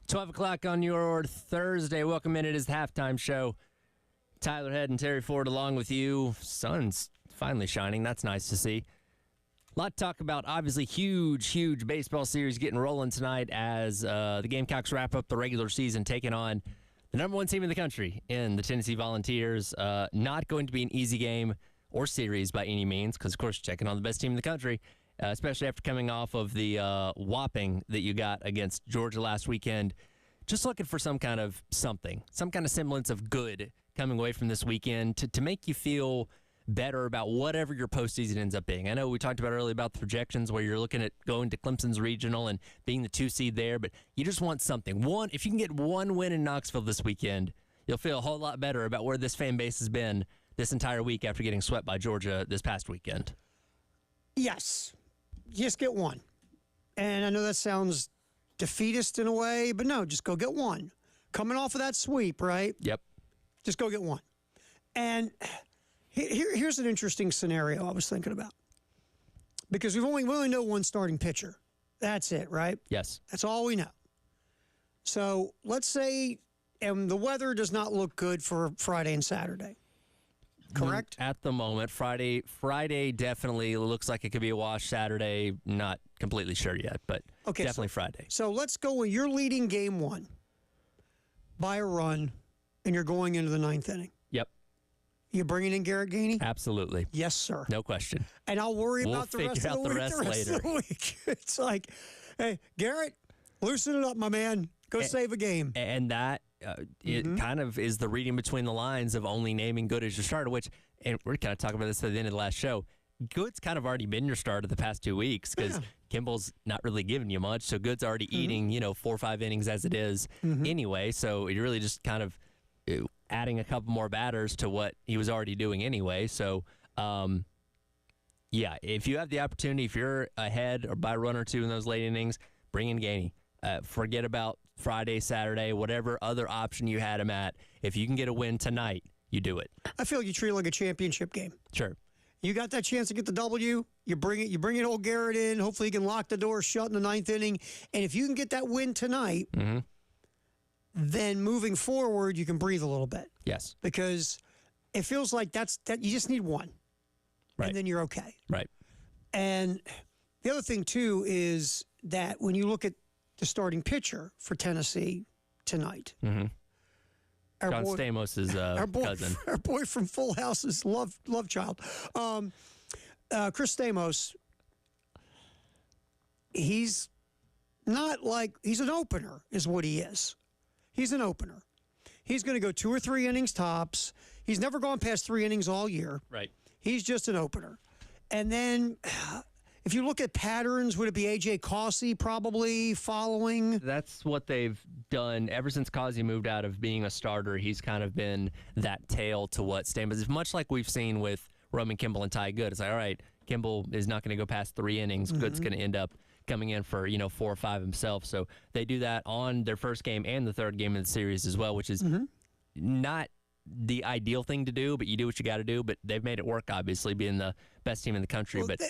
12 o'clock on your Thursday. Welcome in. It is the Halftime Show. Tyler Head and Terry Ford along with you. Sun's finally shining. That's nice to see. A lot to talk about. Obviously, huge baseball series getting rolling tonight as the Gamecocks wrap up the regular season, taking on the number one team in the country in the Tennessee Volunteers. Not going to be an easy game or series by any means because, of course, you're checking on the best team in the country, especially after coming off of the whopping that you got against Georgia last weekend. Just looking for some kind of semblance of good coming away from this weekend to make you feel better about whatever your postseason ends up being. I know we talked about earlier about the projections where you're looking at going to Clemson's regional and being the 2 seed there, but you just want something. If you can get one win in Knoxville this weekend, you'll feel a whole lot better about where this fan base has been this entire week after getting swept by Georgia this past weekend. Yes. Just get one. And I know that sounds defeatist in a way, but no, just go get one. Coming off of that sweep, right? Yep. Just go get one. And here's an interesting scenario I was thinking about. Because we only know one starting pitcher. That's it, right? Yes. That's all we know. So let's say the weather does not look good for Friday and Saturday. Correct? At the moment, Friday definitely looks like it could be a wash. Saturday, not completely sure yet, but definitely Friday. So let's go when you're leading game one by a run and you're going into the 9th inning. Yep. You bringing in Garrett Gainey? Absolutely. Yes, sir. No question. And I'll worry about the rest of the week. Later. Of the week. It's like, hey, Garrett, loosen it up, my man. Go save a game. And that kind of is the reading between the lines of only naming Good as your starter, which, and we're kind of talking about this at the end of the last show, Good's kind of already been your starter the past 2 weeks because Kimball's not really giving you much. So Good's already eating, 4 or 5 innings as it is anyway. So you're really just kind of adding a couple more batters to what he was already doing anyway. So, if you have the opportunity, if you're ahead or by a run or two in those late innings, bring in Gainey. Forget about Friday, Saturday, whatever other option you had him at. If you can get a win tonight, you do it. I feel like you treat it like a championship game. Sure. You got that chance to get the W. You bring it. Old Garrett in. Hopefully, you can lock the door shut in the 9th inning. And if you can get that win tonight, then moving forward, you can breathe a little bit. Yes. Because it feels like that you just need one. Right. And then you're okay. Right. And the other thing, too, is that when you look at the starting pitcher for Tennessee tonight, John Stamos' cousin. Our boy from Full House's love child. Chris Stamos, he's an opener is what he is. He's an opener. He's going to go 2 or 3 innings tops. He's never gone past 3 innings all year. Right. He's just an opener. And then if you look at patterns, would it be A.J. Causey probably following? That's what they've done ever since Causey moved out of being a starter. He's kind of been that tail to what Stamos is, much like we've seen with Roman Kimball and Ty Good. It's like, all right, Kimball is not going to go past 3 innings. Good's going to end up coming in for 4 or 5 himself. So they do that on their first game and the third game of the series as well, which is not the ideal thing to do, but you do what you got to do. But they've made it work, obviously, being the best team in the country. Well, but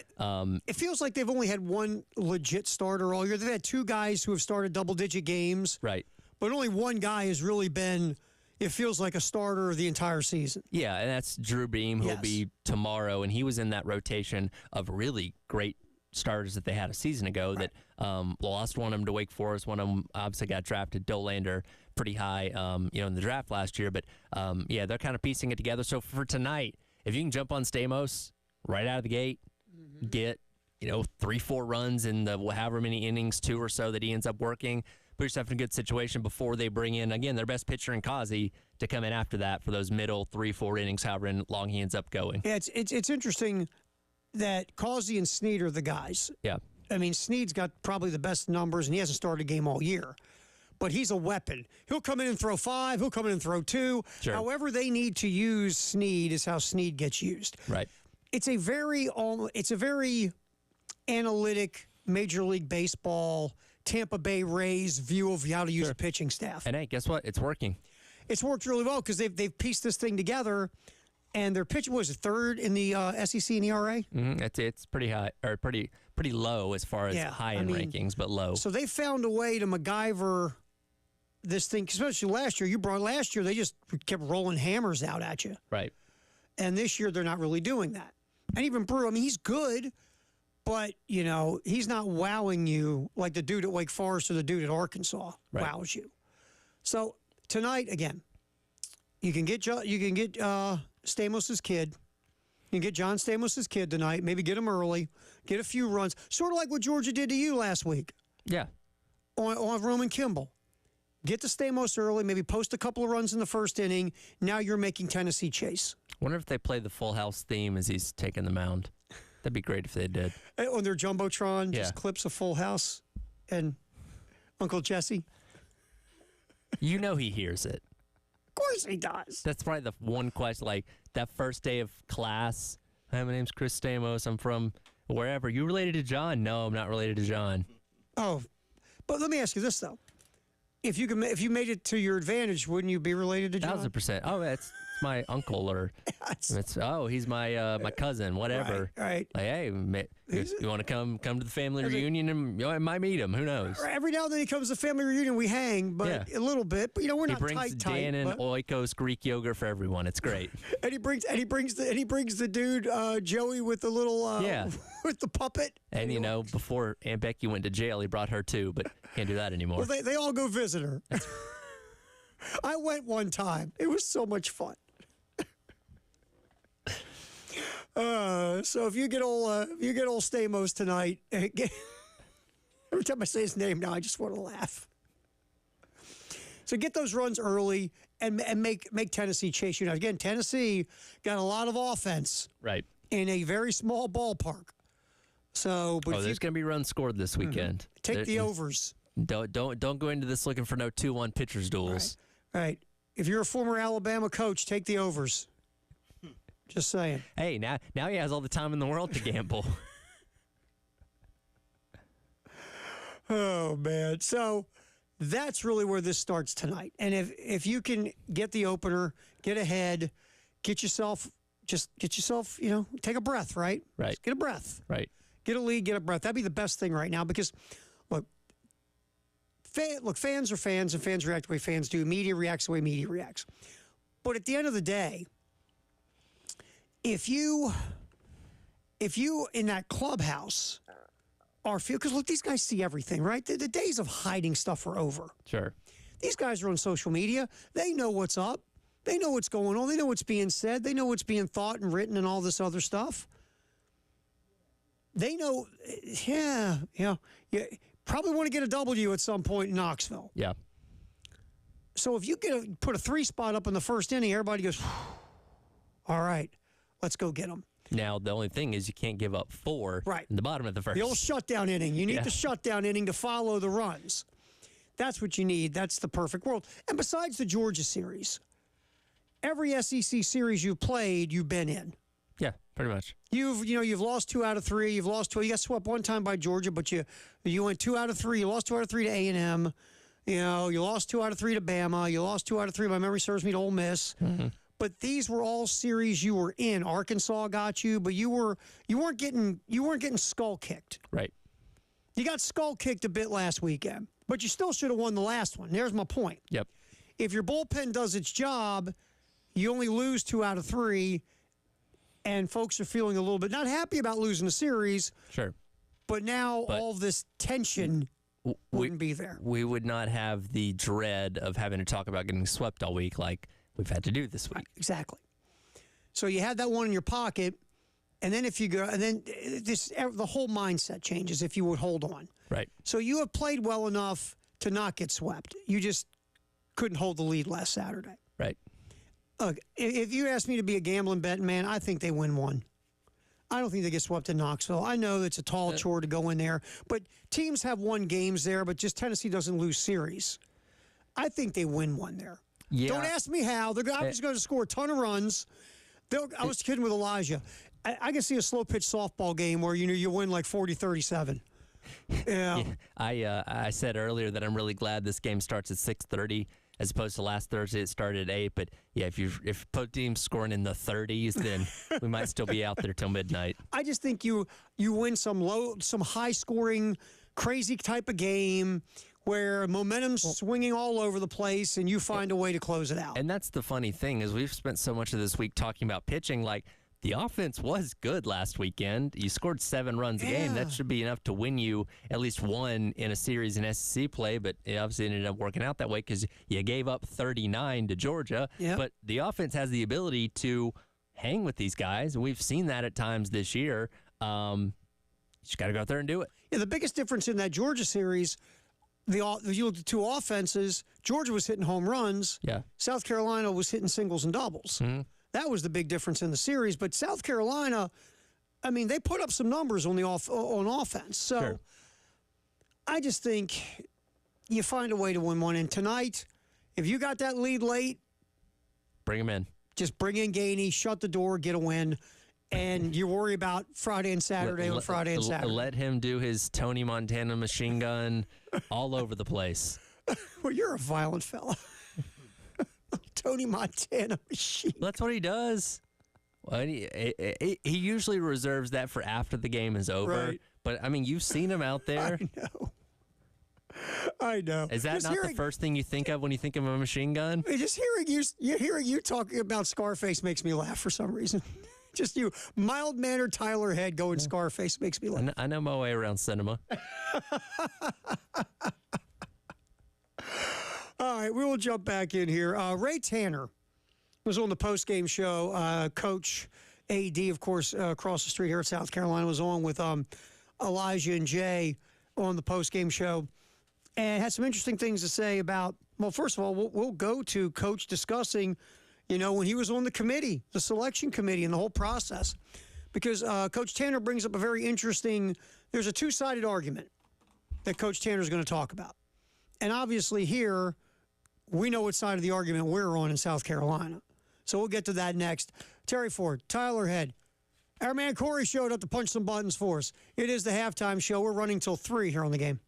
it feels like they've only had one legit starter all year. They've had 2 guys who have started double-digit games, right? But only one guy has really been. It feels like a starter the entire season. Yeah, and that's Drew Beam, who will be tomorrow, and he was in that rotation of really great starters that they had a season ago that lost one of them to Wake Forest. One of them obviously got drafted, Dolander, pretty high in the draft last year. But, they're kind of piecing it together. So for tonight, if you can jump on Stamos right out of the gate, get 3-4 runs in the however many innings, 2 or so that he ends up working, put yourself in a good situation before they bring in, again, their best pitcher in Causey to come in after that for those middle 3-4 innings, however long he ends up going. Yeah, it's interesting that Causey and Snead are the guys. Yeah. I mean, Snead's got probably the best numbers, and he hasn't started a game all year. But he's a weapon. He'll come in and throw 5. He'll come in and throw 2. Sure. However they need to use Snead is how Snead gets used. Right. It's a very analytic Major League Baseball, Tampa Bay Rays view of how to use a pitching staff. And hey, guess what? It's working. It's worked really well because they've pieced this thing together. And their pitch was 3rd in the SEC in ERA. It's pretty high, or pretty low as far as high in rankings, but low. So they found a way to MacGyver this thing, especially last year. Last year, they just kept rolling hammers out at you. Right. And this year, they're not really doing that. And even Brew, I mean, he's good, but, he's not wowing you like the dude at Wake Forest or the dude at Arkansas wows you. So tonight, again, you can get Stamos's kid. You can get John Stamos's kid tonight. Maybe get him early. Get a few runs. Sort of like what Georgia did to you last week. Yeah. On Roman Kimball. Get to Stamos early, maybe post a couple of runs in the first inning. Now you're making Tennessee chase. Wonder if they play the Full House theme as he's taking the mound. That'd be great if they did. On their Jumbotron, just clips of Full House and Uncle Jesse. You know he hears it. Of course he does. That's probably the one question, like that first day of class. Hi, my name's Chris Stamos. I'm from wherever. You related to John? No, I'm not related to John. Oh, but let me ask you this, though. If you made it to your advantage, wouldn't you be related to John? 1,000%. Oh, it's my uncle, or he's my cousin, whatever. Right. Like, hey, you want to come to the family reunion, and I might meet him. Who knows? Every now and then he comes to the family reunion, we hang, but a little bit. But we're not tight. He brings Dan and Oikos Greek yogurt for everyone. It's great. and he brings the dude Joey with the little with the puppet. And before Aunt Becky went to jail, he brought her too, but can't do that anymore. Well, they all go visit her. I went one time. It was so much fun. So if you get old Stamos tonight, every time I say his name now, I just want to laugh. So get those runs early and make Tennessee chase you. Now again, Tennessee got a lot of offense, right, in a very small ballpark. So, but there's going to be runs scored this weekend. Take the overs. Don't go into this looking for no 2-1 pitchers duels. Right. If you're a former Alabama coach, take the overs. Just saying. Hey, now he has all the time in the world to gamble. Oh man. So that's really where this starts tonight. And if you can get the opener, get ahead, get yourself, take a breath, right? Right. Just get a breath. Right. Get a lead, get a breath. That'd be the best thing right now because, fans are fans, and fans react the way fans do. Media reacts the way media reacts. But at the end of the day, if you in that clubhouse because look, these guys see everything, right? The days of hiding stuff are over. Sure. These guys are on social media. They know what's up. They know what's going on. They know what's being said. They know what's being thought and written and all this other stuff. They know, probably want to get a W at some point in Knoxville. Yeah. So if you put a 3 spot up in the first inning, everybody goes, all right, let's go get them. Now, the only thing is you can't give up 4 in the bottom of the first. The old shutdown inning. You need the shutdown inning to follow the runs. That's what you need. That's the perfect world. And besides the Georgia series, every SEC series you've played, you've been in. Yeah, pretty much. You've lost 2 out of 3. You've lost 2. You got swept one time by Georgia, but you went 2 out of 3. You lost 2 out of 3 to A&M. You lost 2 out of 3 to Bama. You lost 2 out of 3, my memory serves me, to Ole Miss. Mm-hmm. But these were all series you were in. Arkansas got you, but you weren't getting skull kicked. Right. You got skull kicked a bit last weekend, but you still should have won the last one. There's my point. Yep. If your bullpen does its job, you only lose 2 out of 3. And folks are feeling a little bit not happy about losing the series. Sure. But now all of this tension wouldn't be there. We would not have the dread of having to talk about getting swept all week like we've had to do this week. Right, exactly. So you had that one in your pocket, and then the whole mindset changes if you would hold on. Right. So you have played well enough to not get swept. You just couldn't hold the lead last Saturday. Right. Look, if you ask me to be a gambling betting man, I think they win one. I don't think they get swept in Knoxville. I know it's a tall chore to go in there, but teams have won games there, but just Tennessee doesn't lose series. I think they win one there. Yeah. Don't ask me how. They're obviously going to score a ton of runs. I was kidding with Elijah. I can see a slow-pitch softball game where you win like 40-37. Yeah. I said earlier that I'm really glad this game starts at 6:30 as opposed to last Thursday it started at 8. But yeah, if both teams scoring in the 30s, then we might still be out there till midnight. I just think you win some high-scoring, crazy type of game where momentum's swinging all over the place and you find a way to close it out. And that's the funny thing is we've spent so much of this week talking about pitching. Like, the offense was good last weekend. You scored 7 runs a game. That should be enough to win you at least one in a series in SEC play, but it obviously ended up working out that way because you gave up 39 to Georgia. Yep. But the offense has the ability to hang with these guys, and we've seen that at times this year. You just got to go out there and do it. Yeah, the biggest difference in that Georgia series, you look at the two offenses, Georgia was hitting home runs. Yeah. South Carolina was hitting singles and doubles. Mm-hmm. That was the big difference in the series. But South Carolina, I mean, they put up some numbers on on offense. So Sure. I just think you find a way to win one. And tonight, if you got that lead late, Bring them in. just bring in Gainey, shut the door, get a win. And you worry about Friday and Saturday on Friday and Saturday. Let him do his Tony Montana machine gun all over the place. Well, you're a violent fella. Tony Montana machine. That's what he does. Well, he usually reserves that for after the game is over. Right. But, I mean, you've seen him out there. I know. Is that Just not the first thing you think of when you think of a machine gun? Just hearing you talking about Scarface makes me laugh for some reason. Just you, mild-mannered Tyler Head going Scarface makes me laugh. I know my way around cinema. All right, we will jump back in here. Ray Tanner was on the post-game show. Coach AD, of course, across the street here at South Carolina, was on with Elijah and Jay on the post-game show and had some interesting things to say about, well, first of all, we'll go to Coach discussing, when he was on the committee, the selection committee, and the whole process. Because Coach Tanner brings up a very interesting, there's a two-sided argument that Coach Tanner is going to talk about. And obviously here, we know what side of the argument we're on in South Carolina. So we'll get to that next. Terry Ford, Tyler Head. Our man Corey showed up to punch some buttons for us. It is the halftime show. We're running till 3 here on the game.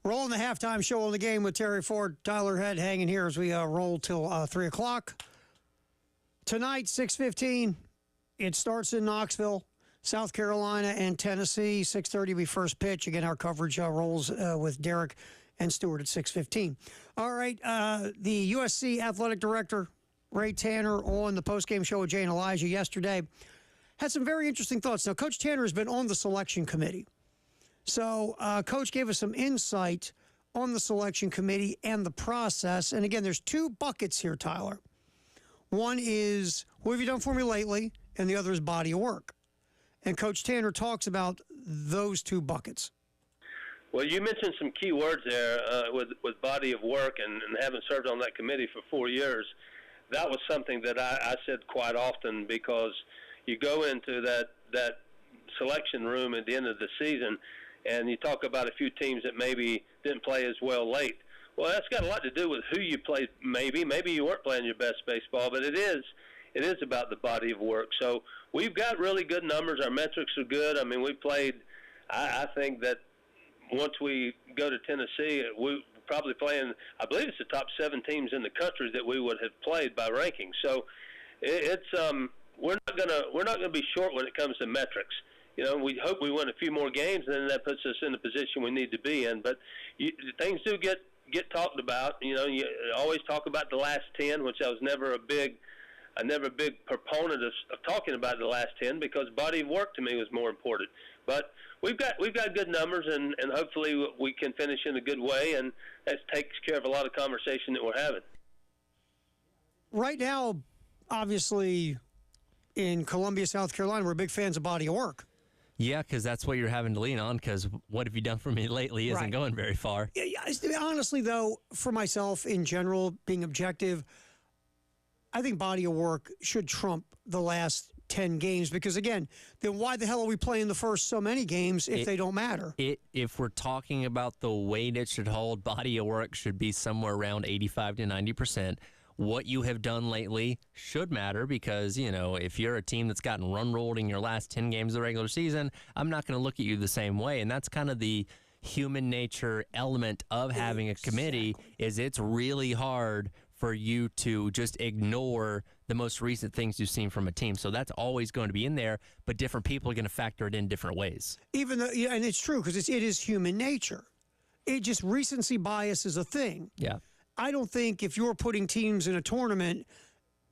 Rolling the halftime show on the game with Terry Ford, Tyler Head hanging here as we roll till 3 o'clock. Tonight, 6:15, it starts in Knoxville, South Carolina and Tennessee. 6:30 will be first pitch. Again, our coverage rolls with Derek and Stewart at 6:15. All right, the USC athletic director, Ray Tanner, on the postgame show with Jay and Elijah yesterday, had some very interesting thoughts. Now, Coach Tanner has been on the selection committee. So, Coach gave us some insight on the selection committee and the process. And again, there's two buckets here, Tyler. One is, what have you done for me lately? And the other is body of work. And Coach Tanner talks about those two buckets. Well, you mentioned some key words there with body of work and having served on that committee for 4 years. That was something that I said quite often, because you go into that selection room at the end of the season and you talk about a few teams that maybe didn't play as well late. Well, that's got a lot to do with who you played. Maybe you weren't playing your best baseball, but it is about the body of work. So we've got really good numbers. Our metrics are good. I mean, we played. I think that once we go to Tennessee, we probably playing. I believe it's the top 7 teams in the country that we would have played by ranking. So it's we're not gonna be short when it comes to metrics. You know, we hope we win a few more games, and then that puts us in the position we need to be in. But things do get talked about. You know, you always talk about the last 10, which I was never a big proponent of talking about the last 10, because body of work to me was more important. But we've got good numbers, and hopefully we can finish in a good way, and that takes care of a lot of conversation that we're having. Right now, obviously, in Columbia, South Carolina, we're big fans of body of work. Yeah, because that's what you're having to lean on, because what have you done for me lately isn't going very far. Yeah, honestly, though, for myself in general, being objective, I think body of work should trump the last 10 games, because, again, then why the hell are we playing the first so many games if they don't matter? If we're talking about the weight it should hold, body of work should be somewhere around 85 to 90%. What you have done lately should matter, because, you know, if you're a team that's gotten run rolled in your last 10 games of the regular season, I'm not going to look at you the same way. And that's kind of the human nature element of having a committee, is it's really hard for you to just ignore the most recent things you've seen from a team. So that's always going to be in there, but different people are going to factor it in different ways. Even though, and it's true, because it is human nature. It just, recency bias is a thing. Yeah. I don't think if you're putting teams in a tournament,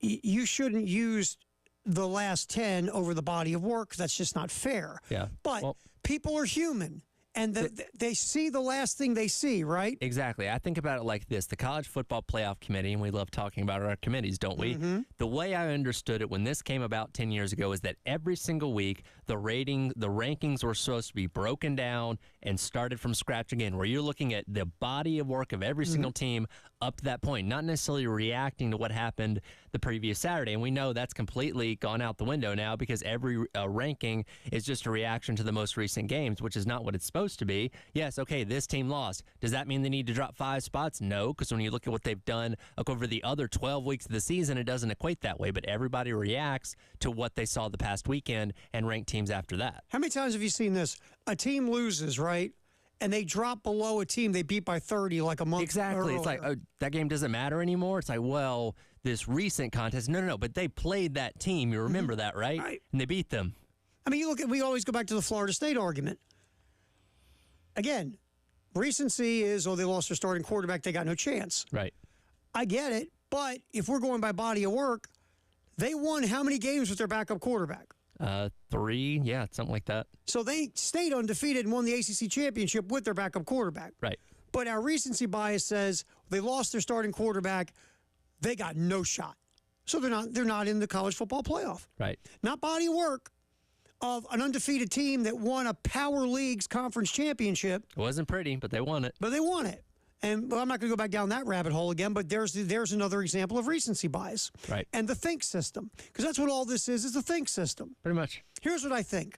you shouldn't use the last 10 over the body of work. That's just not fair. Yeah. But people are human, and they see the last thing they see, right? Exactly. I think about it like this. The College Football Playoff Committee, and we love talking about our committees, don't we? Mm-hmm. The way I understood it when this came about 10 years ago is that every single week, the rankings were supposed to be broken down and started from scratch again, where you're looking at the body of work of every single team up to that point, not necessarily reacting to what happened the previous Saturday. And we know that's completely gone out the window now, because every ranking is just a reaction to the most recent games, which is not what it's supposed to be. Yes, okay, this team lost. Does that mean they need to drop 5 spots? No, because when you look at what they've done over the other 12 weeks of the season, it doesn't equate that way. But everybody reacts to what they saw the past weekend and rank teams after that. How many times have you seen this? A team loses, right? And they drop below a team they beat by 30 like a month Exactly. earlier. It's like, oh, that game doesn't matter anymore. It's like, well, this recent contest, no, but they played that team. You remember that, right? Right. And they beat them. I mean, we always go back to the Florida State argument. Again, recency is, they lost their starting quarterback, they got no chance. Right. I get it, but if we're going by body of work, they won how many games with their backup quarterback? 3, yeah, something like that. So they stayed undefeated and won the ACC championship with their backup quarterback. Right. But our recency bias says they lost their starting quarterback, they got no shot. So they're not in the college football playoff. Right. Not body of work of an undefeated team that won a Power Leagues conference championship. It wasn't pretty, but they won it. But they won it. And I'm not going to go back down that rabbit hole again, but there's another example of recency bias. Right. And the think system. Because that's what all this is the think system. Pretty much. Here's what I think.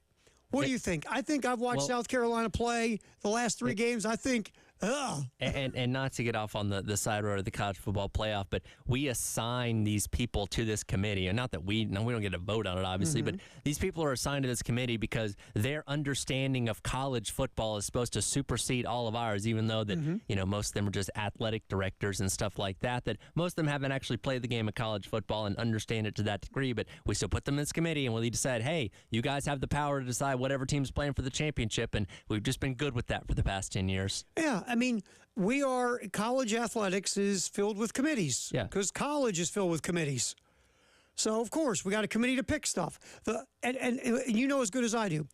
What do you think? I think I've watched South Carolina play the last 3 games. I think And not to get off on the side road of the college football playoff, but we assign these people to this committee, and not that we don't get a vote on it, obviously, but these people are assigned to this committee because their understanding of college football is supposed to supersede all of ours, even though that most of them are just athletic directors and stuff like that. That most of them haven't actually played the game of college football and understand it to that degree. But we still put them in this committee, and we decide, hey, you guys have the power to decide whatever team's playing for the championship, and we've just been good with that for the past 10 years. Yeah, I mean, college athletics is filled with committees. Yeah. Because college is filled with committees. So, of course, we got a committee to pick stuff. And you know as good as I do,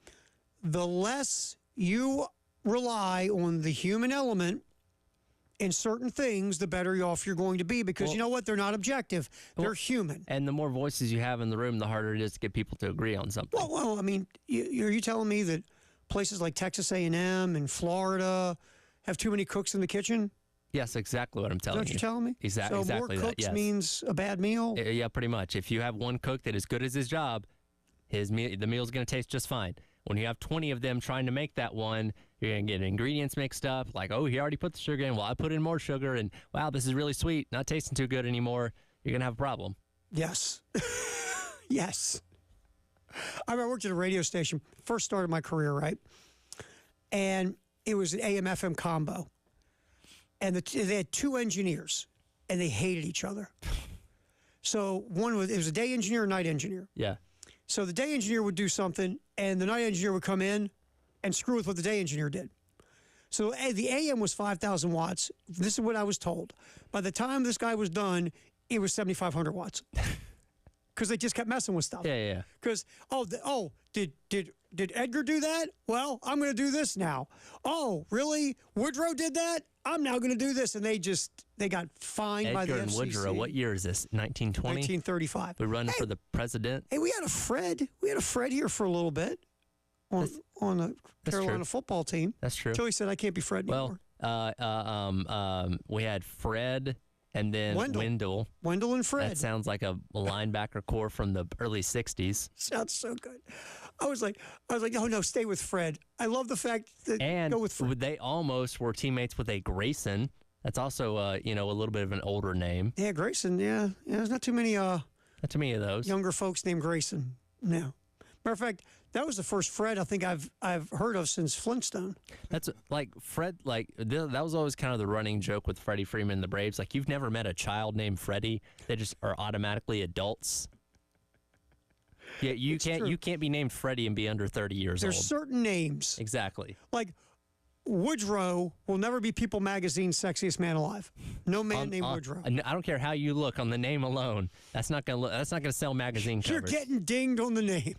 the less you rely on the human element in certain things, the better off you're going to be. Because you know what? They're not objective. They're human. And the more voices you have in the room, the harder it is to get people to agree on something. Well, I mean, are you telling me that places like Texas A&M and Florida have too many cooks in the kitchen? Yes, exactly what I'm telling you. Is that what you're telling me? Exactly so more cooks that, yes. means a bad meal? Yeah, pretty much. If you have one cook that is good at his job, the meal's going to taste just fine. When you have 20 of them trying to make that one, you're going to get ingredients mixed up. Like, oh, he already put the sugar in. Well, I put in more sugar. And, wow, this is really sweet. Not tasting too good anymore. You're going to have a problem. Yes. Yes. I worked at a radio station. First started my career, right? And it was an AM/FM combo. And they had two engineers, and they hated each other. So it was a day engineer and night engineer. Yeah. So the day engineer would do something, and the night engineer would come in and screw with what the day engineer did. So the AM was 5,000 watts. This is what I was told. By the time this guy was done, it was 7,500 watts. Because they just kept messing with stuff. Yeah. Because, did Edgar do that? Well, I'm going to do this now. Oh, really? Woodrow did that? I'm now going to do this. And they got fined by the FCC. Edgar and Woodrow, what year is this? 1920? 1935. We're running for the president. Hey, we had a Fred. We had a Fred here for a little bit on the Carolina football team. That's true. Until he said, I can't be Fred anymore. We had Fred and then Wendell. Wendell and Fred. That sounds like a linebacker core from the early 60s. Sounds so good. I was like, oh no, stay with Fred. I love the fact that go with Fred. They almost were teammates with a Grayson. That's also a little bit of an older name. Yeah, Grayson. Yeah. There's not too many of those younger folks named Grayson. No. Matter of fact, that was the first Fred I think I've heard of since Flintstone. That's like Fred. That was always kind of the running joke with Freddie Freeman and the Braves. Like, you've never met a child named Freddie. They just are automatically adults. Yeah, you can't be named Freddie and be under 30 years old. There's certain names. Exactly. Like Woodrow will never be People Magazine's sexiest man alive. No man named Woodrow. I don't care how you look on the name alone. That's not gonna sell magazine covers. You're getting dinged on the name.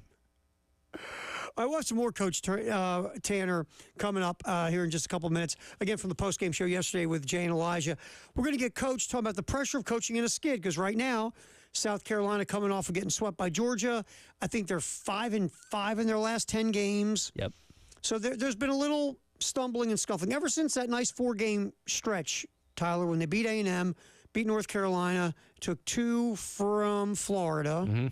I watched some more Coach Tanner coming up here in just a couple of minutes. Again, from the postgame show yesterday with Jay and Elijah. We're going to get Coach talking about the pressure of coaching in a skid, because right now, South Carolina coming off of getting swept by Georgia. I think they're 5-5 in their last 10 games. Yep. So there's been a little stumbling and scuffling ever since that nice 4-game stretch, Tyler, when they beat A&M, beat North Carolina, took 2 from Florida. Mm-hmm.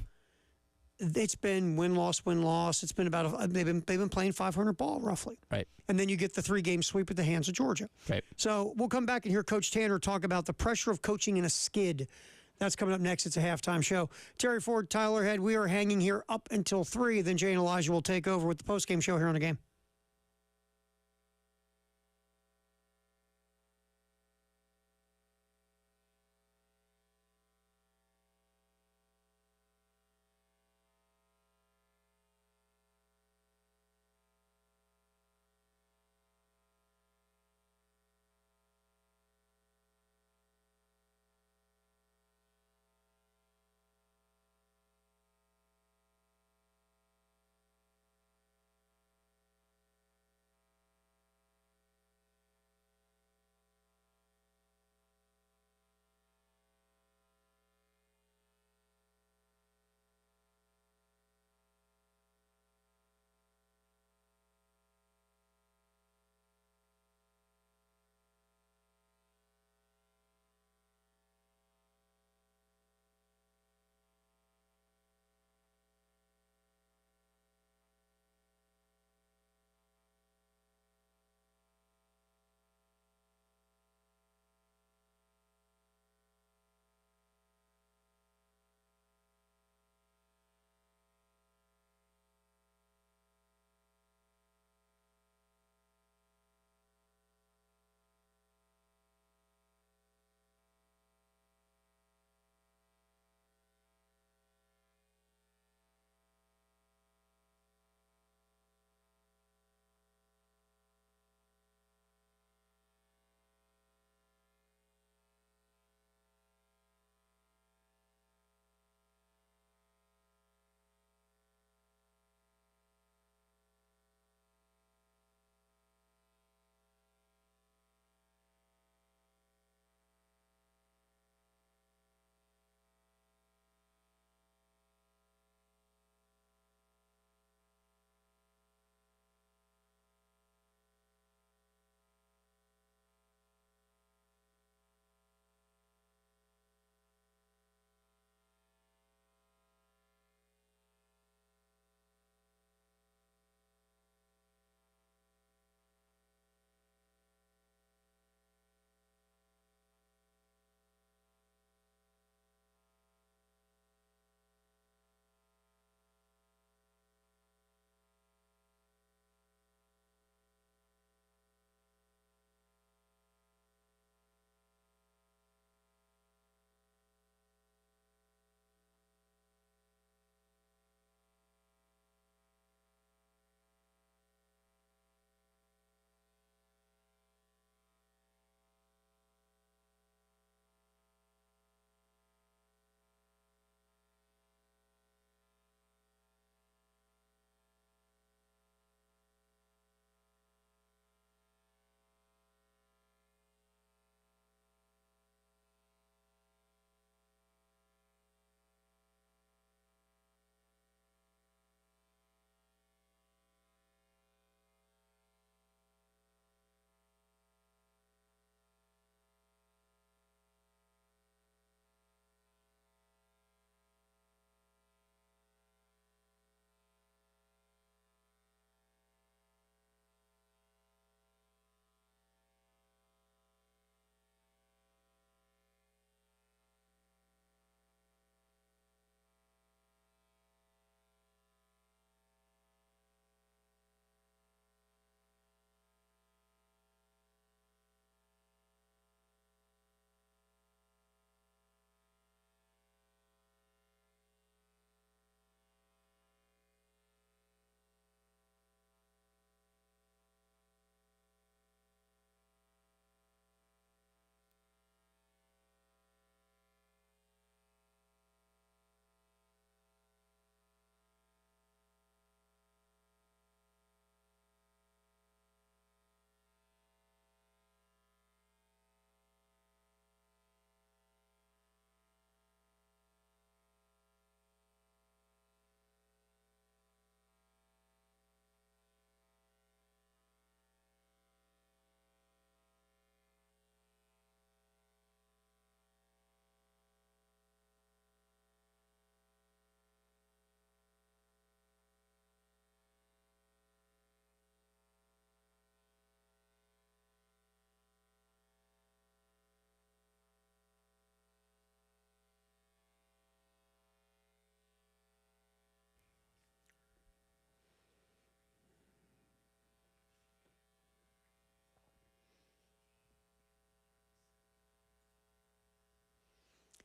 It's been win-loss, win-loss. It's been about they've been playing 500 ball roughly. Right. And then you get the 3-game sweep at the hands of Georgia. Right. So we'll come back and hear Coach Tanner talk about the pressure of coaching in a skid. That's coming up next. It's a halftime show. Terry Ford, Tyler Head, we are hanging here up until 3. Then Jay and Elijah will take over with the postgame show here on the game.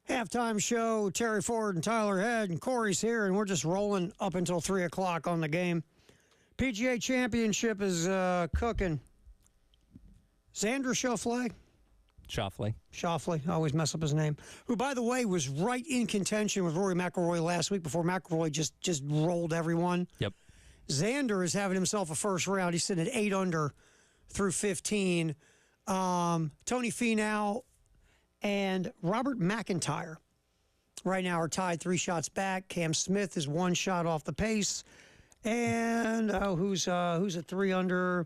Halftime show, Terry Ford and Tyler Head, and Corey's here, and we're just rolling up until 3 o'clock on the game. PGA Championship is cooking. Xander Schauffele, I always mess up his name, who, by the way, was right in contention with Rory McIlroy last week before McIlroy just rolled everyone. Yep. Xander is having himself a first round. He's sitting at 8 under through 15. Tony Finau and Robert McIntyre right now are tied 3 shots back. Cam Smith is 1 shot off the pace. And who's at 3 under?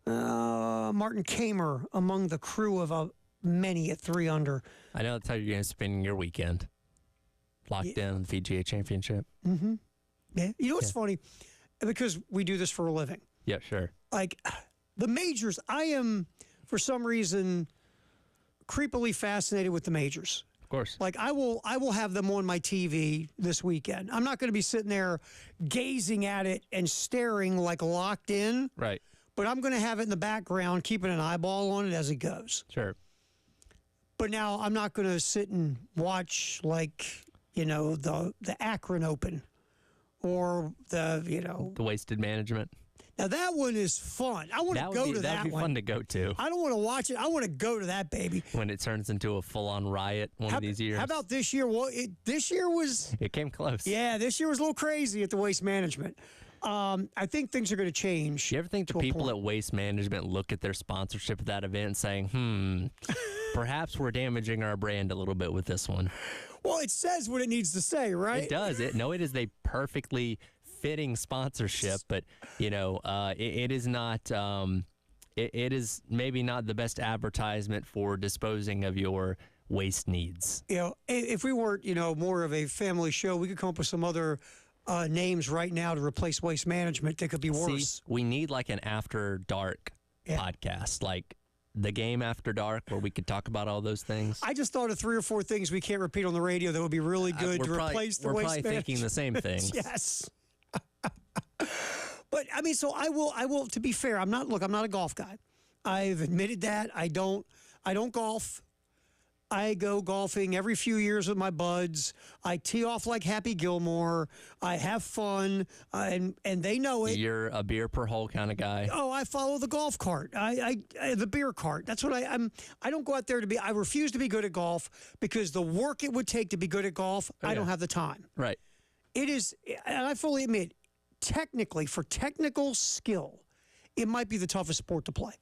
Martin Kamer among the crew of many at 3 under. I know that's how you're going to spend your weekend. Locked in on the PGA Championship. Mm-hmm. Yeah. You know what's funny? Because we do this for a living. Yeah, sure. Like the majors, I am, for some reason, creepily fascinated with the majors. Of course. Like I will have them on my TV this weekend. I'm not going to be sitting there gazing at it and staring like locked in. Right. But I'm going to have it in the background, keeping an eyeball on it as it goes. Sure. But now I'm not going to sit and watch the Akron Open or the Wasted Management. Now that one is fun. I want to go to that one. That would be fun to go to. I don't want to watch it. I want to go to that baby. When it turns into a full-on riot of these years. How about this year? Well, this year was... It came close. Yeah, this year was a little crazy at the Waste Management. I think things are going to change. You ever think the people at Waste Management look at their sponsorship of that event saying, perhaps we're damaging our brand a little bit with this one? Well, it says what it needs to say, right? It does. It is a perfectly fitting sponsorship, but it is not. It is maybe not the best advertisement for disposing of your waste needs. If we weren't, more of a family show, we could come up with some other names right now to replace Waste Management that could be worse. See, we need like an After Dark podcast, like The Game After Dark, where we could talk about all those things. I just thought of 3 or 4 things we can't repeat on the radio that would be really good to replace the Waste Management. We're probably thinking the same things. Yes. But I mean, so I will. To be fair, I'm not a golf guy. I've admitted that I don't golf. I go golfing every few years with my buds. I tee off like Happy Gilmore. I have fun, and they know it. You're a beer per hole kind of guy. Oh, I follow the golf cart. The beer cart. That's what I'm. I don't go out there to be. I refuse to be good at golf because the work it would take to be good at golf, I don't have the time. Right. It is, and I fully admit, technically, for technical skill, it might be the toughest sport to play.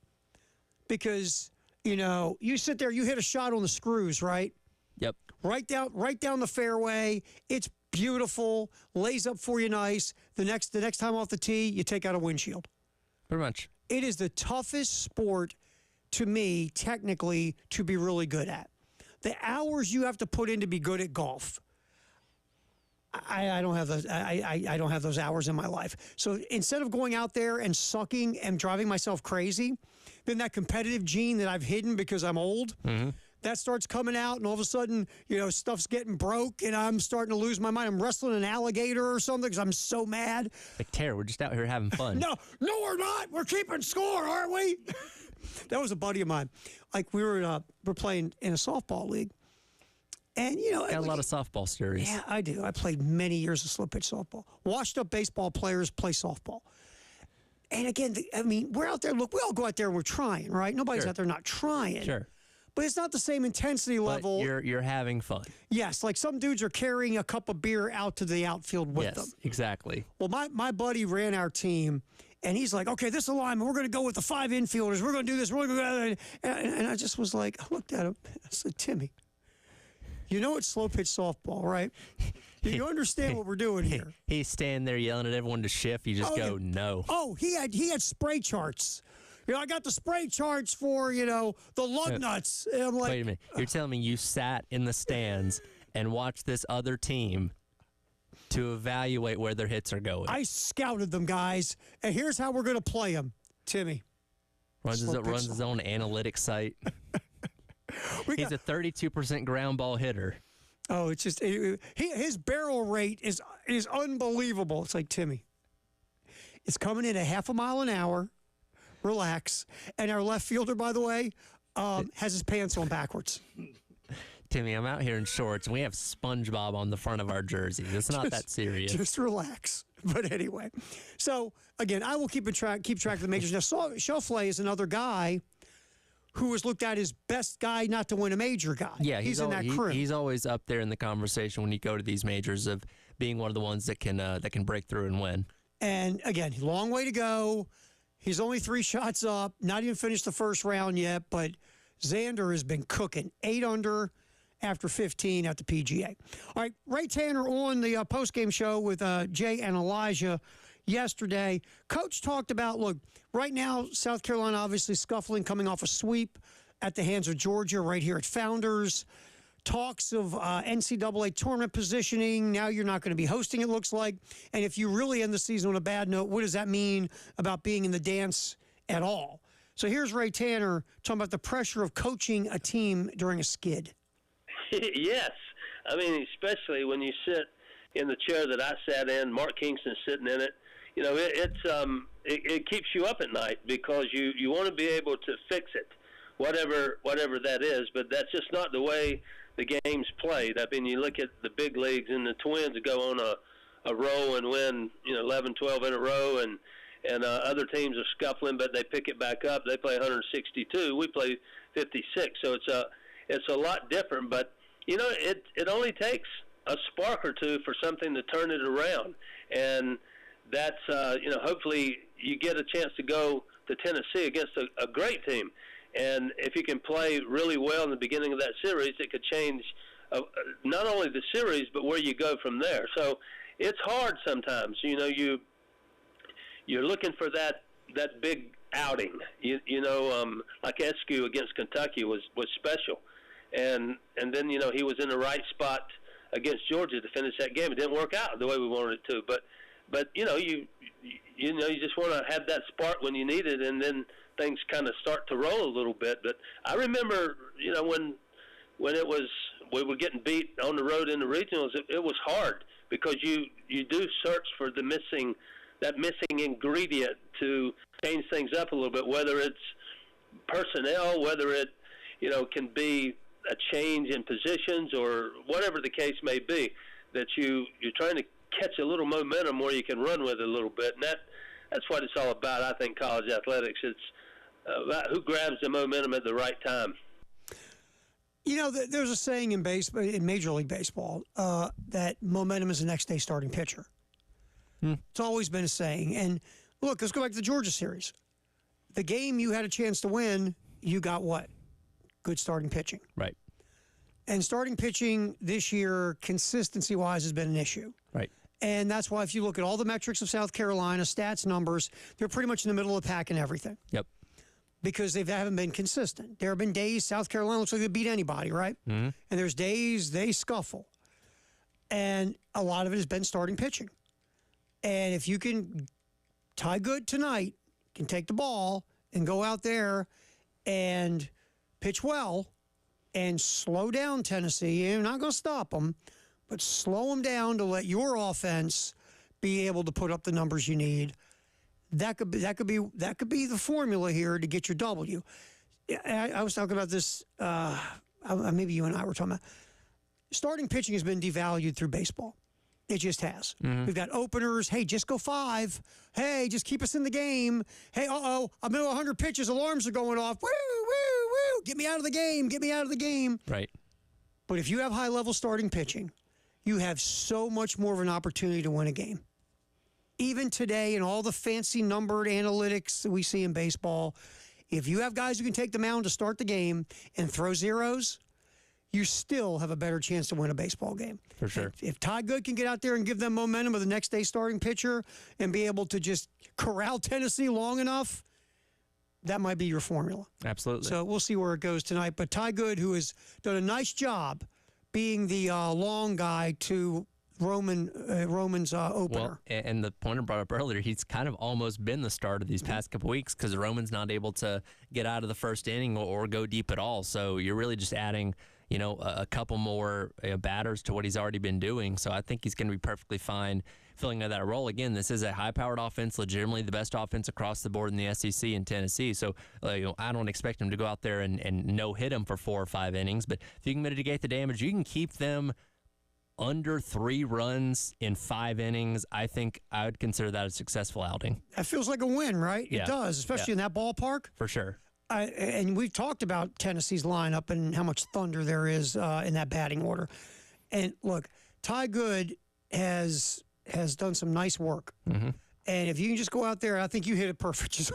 Because, you sit there, you hit a shot on the screws, right? Yep. Right down the fairway. It's beautiful, lays up for you nice. The next time off the tee, you take out a windshield. Pretty much. It is the toughest sport, to me, technically, to be really good at. The hours you have to put in to be good at golf, I don't have those. I don't have those hours in my life. So instead of going out there and sucking and driving myself crazy, then that competitive gene that I've hidden because I'm old, that starts coming out, and all of a sudden, stuff's getting broke, and I'm starting to lose my mind. I'm wrestling an alligator or something because I'm so mad. Like, Terry, we're just out here having fun. No, we're not. We're keeping score, aren't we? That was a buddy of mine. Like we're playing in a softball league. And, got a lot of softball stories. Yeah, I do. I played many years of slow pitch softball. Washed up baseball players play softball. And again, we're out there. Look, we all go out there and we're trying, right? Nobody's out there not trying. Sure. But it's not the same intensity level. But you're having fun. Yes, like some dudes are carrying a cup of beer out to the outfield with them. Yes, exactly. Well, my buddy ran our team, and he's like, okay, this alignment, we're going to go with the 5 infielders. We're going to do this. We're going to go. And I just was like, I looked at him. I said, Timmy, it's slow pitch softball, right? You understand what we're doing here? He's standing there yelling at everyone to shift. You just go, no. Oh, he had spray charts. I got the spray charts for, the lug nuts. And I'm like, wait a minute. You're telling me you sat in the stands and watched this other team to evaluate where their hits are going? I scouted them, guys. And here's how we're going to play them. Timmy. Runs his own analytics site. He's a 32% ground ball hitter. Oh, it's just his barrel rate is unbelievable. It's like, Timmy, it's coming in at half a mile an hour. Relax. And our left fielder, by the way, has his pants on backwards. Timmy, I'm out here in shorts, and we have SpongeBob on the front of our jerseys. It's not that serious. Just relax. But anyway, so again, I will keep track of the majors. Now, Schauffele is another guy who was looked at as best guy not to win a major guy. Yeah, he's in that crew. He's always up there in the conversation when you go to these majors of being one of the ones that can break through and win. And again, long way to go. He's only 3 shots up, not even finished the first round yet, but Xander has been cooking. 8 under after 15 at the PGA. All right, Ray Tanner on the postgame show with Jay and Elijah yesterday. Coach talked about, look, right now, South Carolina obviously scuffling, coming off a sweep at the hands of Georgia right here at Founders. Talks of NCAA tournament positioning. Now you're not going to be hosting, it looks like. And if you really end the season on a bad note, what does that mean about being in the dance at all? So here's Ray Tanner talking about the pressure of coaching a team during a skid. Yes. I mean, especially when you sit in the chair that I sat in, Mark Kingston's sitting in it. You know, it keeps you up at night because you want to be able to fix it, whatever that is. But that's just not the way the game's played. I mean, you look at the big leagues, and the Twins go on a roll and win, 11, 12 in a row, and other teams are scuffling, but they pick it back up. They play 162. We play 56. So it's a lot different. But it only takes a spark or two for something to turn it around, and that's hopefully you get a chance to go to Tennessee against a great team. And if you can play really well in the beginning of that series, it could change not only the series, but where you go from there. So it's hard sometimes. You're looking for that big outing. Like Eskew against Kentucky was special. And then, he was in the right spot against Georgia to finish that game. It didn't work out the way we wanted it to. But you just want to have that spark when you need it, and then things kind of start to roll a little bit. But I remember, when we were getting beat on the road in the regionals, it was hard because you do search for the missing ingredient to change things up a little bit, whether it's personnel, whether it, can be a change in positions or whatever the case may be, that you're trying to catch a little momentum where you can run with it a little bit. And that's what it's all about, I think, college athletics. It's about who grabs the momentum at the right time. There's a saying in Major League Baseball that momentum is the next day starting pitcher. It's always been a saying. And look, let's go back to the Georgia series. The game you had a chance to win, you got what? Good starting pitching. Right. And starting pitching this year, consistency-wise, has been an issue. Right. And that's why if you look at all the metrics of South Carolina, stats, numbers, they're pretty much in the middle of the pack in everything. Yep. Because they haven't been consistent. There have been days South Carolina looks like they beat anybody, right? Mm-hmm. And there's days they scuffle. And a lot of it has been starting pitching. And if you can tie good tonight, can take the ball and go out there and pitch well and slow down Tennessee. You're not going to stop them, but slow them down to let your offense be able to put up the numbers you need. That could be the formula here to get your W. I was talking about this. Maybe you and I were talking about starting pitching has been devalued through baseball. It just has. Mm-hmm. We've got openers. Hey, just go 5. Hey, just keep us in the game. Hey, I'm in 100 pitches. Alarms are going off. Woo, woo, woo. Get me out of the game. Get me out of the game. Right. But if you have high-level starting pitching, you have so much more of an opportunity to win a game. Even today, in all the fancy numbered analytics that we see in baseball, if you have guys who can take the mound to start the game and throw zeros, you still have a better chance to win a baseball game. For sure. If Todd Good can get out there and give them momentum with the next day starting pitcher and be able to just corral Tennessee long enough, that might be your formula. Absolutely. So we'll see where it goes tonight. But Ty Good, who has done a nice job being the long guy to Roman's opener. Well, and the point I brought up earlier, he's kind of almost been the start of these past couple weeks because Roman's not able to get out of the first inning or go deep at all. So you're really just adding, a couple more batters to what he's already been doing. So I think he's going to be perfectly fine filling that role. Again, this is a high-powered offense, legitimately the best offense across the board in the SEC in Tennessee. So I don't expect him to go out there and no-hit him for 4 or 5 innings. But if you can mitigate the damage, you can keep them under 3 runs in 5 innings. I think I would consider that a successful outing. That feels like a win, right? Yeah. It does, especially in that ballpark. For sure. And we've talked about Tennessee's lineup and how much thunder there is in that batting order. And look, Ty Good has done some nice work. Mm-hmm. And if you can just go out there, I think you hit it perfect. Just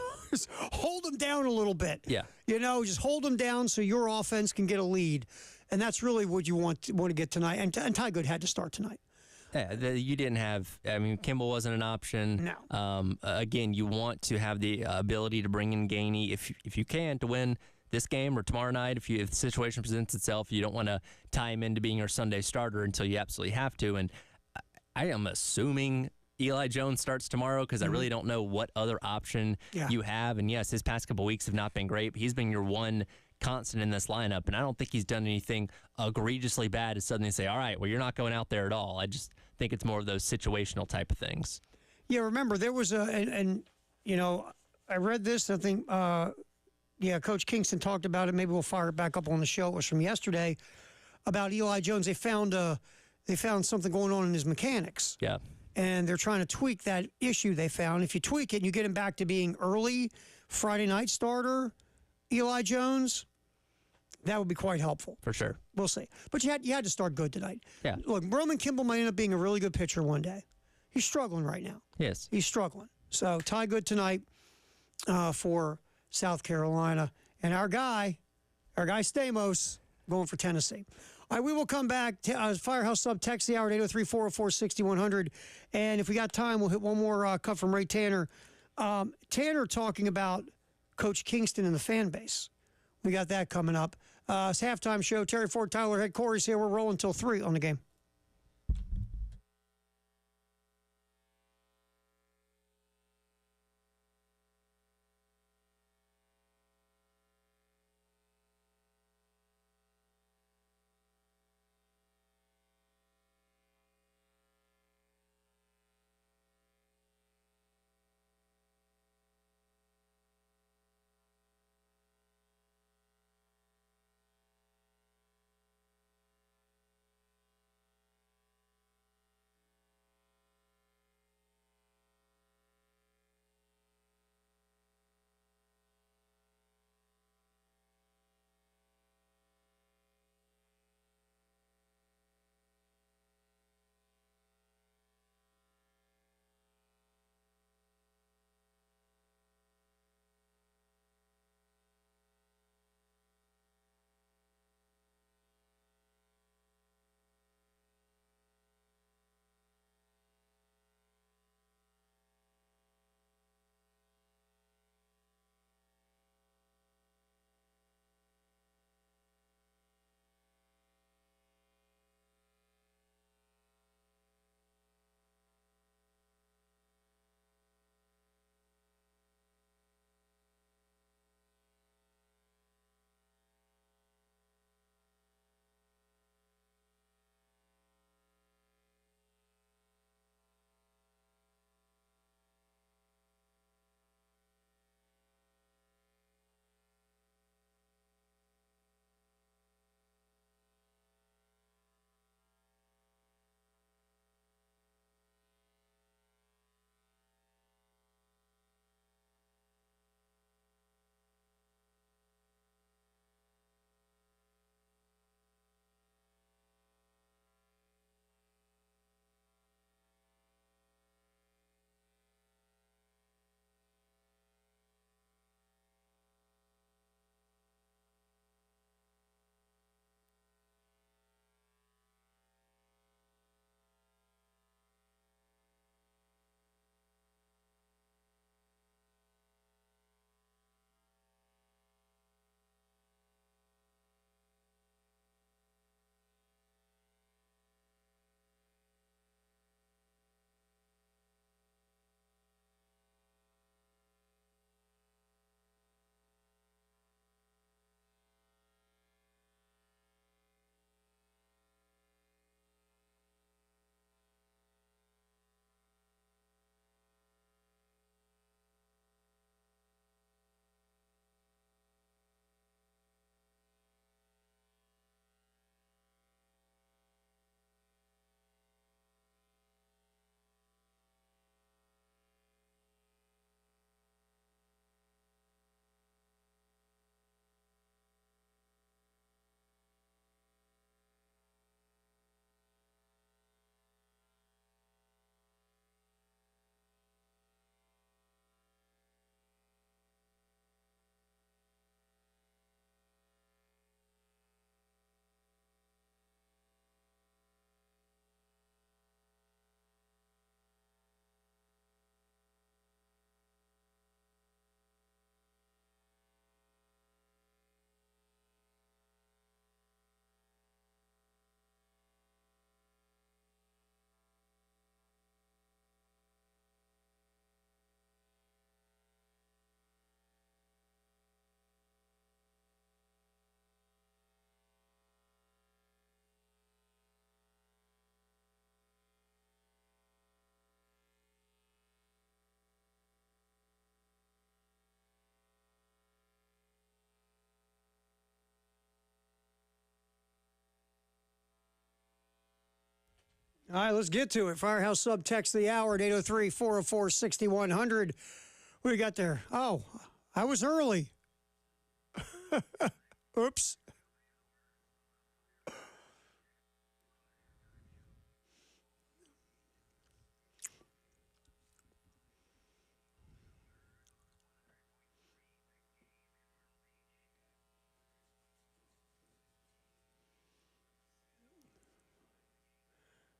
hold them down a little bit. Yeah. Just hold them down so your offense can get a lead. And that's really what you want to get tonight. And Ty Good had to start tonight. Yeah, you didn't have. I mean, Kimball wasn't an option. No. Again, you want to have the ability to bring in Gainey if you can to win this game or tomorrow night. If the situation presents itself, you don't want to tie him into being your Sunday starter until you absolutely have to. And I am assuming Eli Jones starts tomorrow because I really don't know what other option you have. And yes, his past couple weeks have not been great. But he's been your one constant in this lineup, and I don't think he's done anything egregiously bad to suddenly say, all right, well, you're not going out there at all. I just think it's more of those situational type of things. Yeah, remember, there was I read this, I think, Coach Kingston talked about it. Maybe we'll fire it back up on the show. It was from yesterday about Eli Jones. They found something going on in his mechanics. Yeah. And they're trying to tweak that issue they found. If you tweak it and you get him back to being early Friday night starter, Eli Jones, that would be quite helpful. For sure. We'll see. But you had to start good tonight. Yeah. Look, Roman Kimball might end up being a really good pitcher one day. He's struggling right now. Yes. He's struggling. So Ty Good tonight for South Carolina. And our guy Stamos, going for Tennessee. All right, we will come back. Firehouse Sub text the hour at 803-404-6100. And if we got time, we'll hit one more cut from Ray Tanner. Tanner talking about Coach Kingston and the fan base. We got that coming up. It's Halftime Show. Terry Ford, Tyler Head, Corey's here. We're rolling till 3 on the game. All right, let's get to it. Firehouse sub text the hour at 803-404-6100. What do we got there? Oh, I was early. Oops.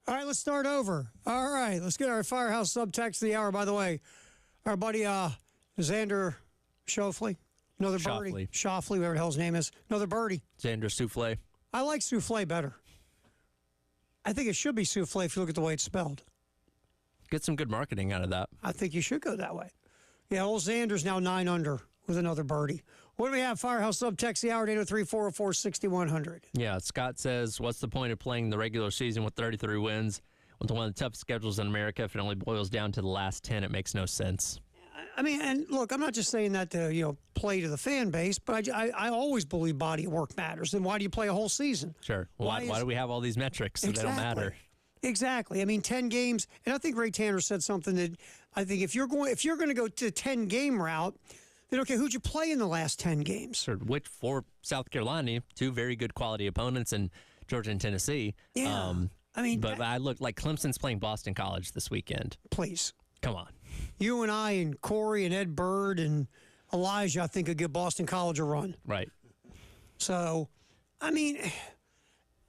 All right, let's start over. All right, let's get our Firehouse subtext of the hour. By the way, our buddy Xander Schauffele, another birdie. Schauffele, whatever the hell his name is, another birdie. Xander Souffle. I like souffle better. I think it should be souffle if you look at the way it's spelled. Get some good marketing out of that. I think you should go that way. Yeah, old Xander's now 9 under with another birdie. What do we have? Firehouse subtext the hour at 803-404-6100. Yeah, Scott says, what's the point of playing the regular season with 33 wins with one of the toughest schedules in America if it only boils down to the last 10? It makes no sense. I mean, and look, I'm not just saying that to, play to the fan base, but I always believe body of work matters. Then why do you play a whole season? Sure. Why do we have all these metrics if they don't matter? Exactly. I mean, 10 games, and I think Ray Tanner said something that I think if you're going to go to the 10-game route, then okay, who'd you play in the last 10 games? Sure. Which for South Carolina, 2 very good quality opponents in Georgia and Tennessee. Yeah. But I look like Clemson's playing Boston College this weekend. Please. Come on. You and I and Corey and Ed Bird and Elijah, I think, could give Boston College a run. Right. So, I mean,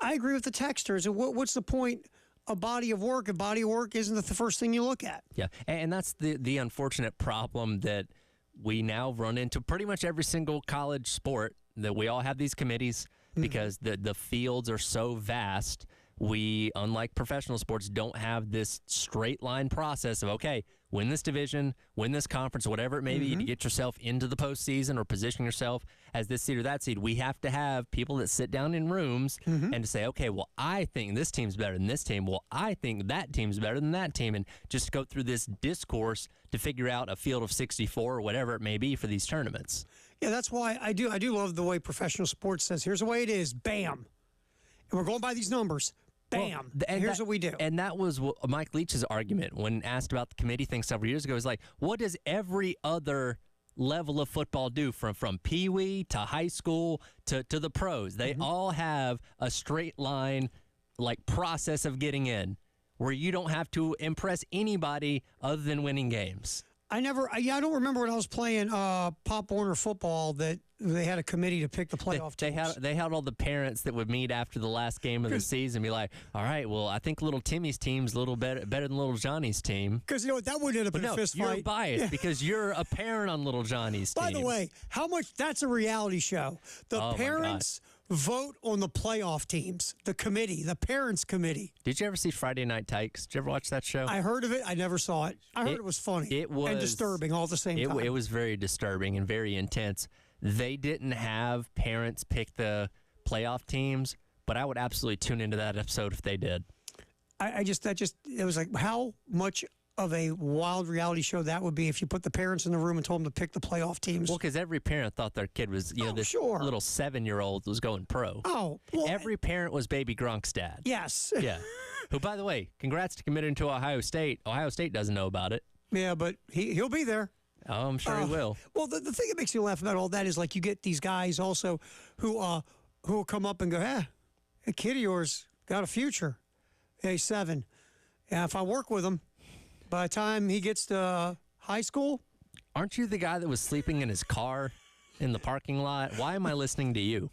I agree with the texters. What's the point of body of work if body of work isn't the first thing you look at? Yeah, and that's the unfortunate problem that we now run into pretty much every single college sport, that we all have these committees because the fields are so vast. We, unlike professional sports, don't have this straight line process of, okay, win this division, win this conference, whatever it may be, to get yourself into the postseason or position yourself as this seed or that seed. We have to have people that sit down in rooms and to say, okay, well, I think this team's better than this team. Well, I think that team's better than that team. And just go through this discourse to figure out a field of 64 or whatever it may be for these tournaments. Yeah, that's why I do love the way professional sports says, here's the way it is, bam. And we're going by these numbers. Bam. Well, here's what we do. And that was Mike Leach's argument when asked about the committee thing several years ago. It was like, what does every other level of football do from Pee-wee to high school to the pros? They all have a straight line process of getting in where you don't have to impress anybody other than winning games. I don't remember when I was playing Pop Warner football that they had a committee to pick the playoff teams. They had all the parents that would meet after the last game of the season and be like, all right, well, I think little Timmy's team's a little better than little Johnny's team. Because, that would end up in a fist fight. You're biased because you're a parent on little Johnny's team. By the way, that's a reality show. The parents vote on the playoff teams, the committee, the parents' committee. Did you ever see Friday Night Tykes? Did you ever watch that show? I heard of it. I never saw it. I heard it was funny. It was and disturbing all at the same time. It was very disturbing and very intense. They didn't have parents pick the playoff teams, but I would absolutely tune into that episode if they did. It was like how much of a wild reality show that would be if you put the parents in the room and told them to pick the playoff teams. Well, because every parent thought their kid was, this little 7-year-old was going pro. Oh, well, every parent was Baby Gronk's dad. Yes. Yeah. Who, by the way, congrats to committing to Ohio State. Ohio State doesn't know about it. Yeah, but he'll be there. Oh, I'm sure he will. Well, the thing that makes me laugh about all that is you get these guys also who will come up and go, a kid of yours got a future. Hey, 7. Yeah, if I work with him, by the time he gets to high school. Aren't you the guy that was sleeping in his car in the parking lot? Why am I listening to you?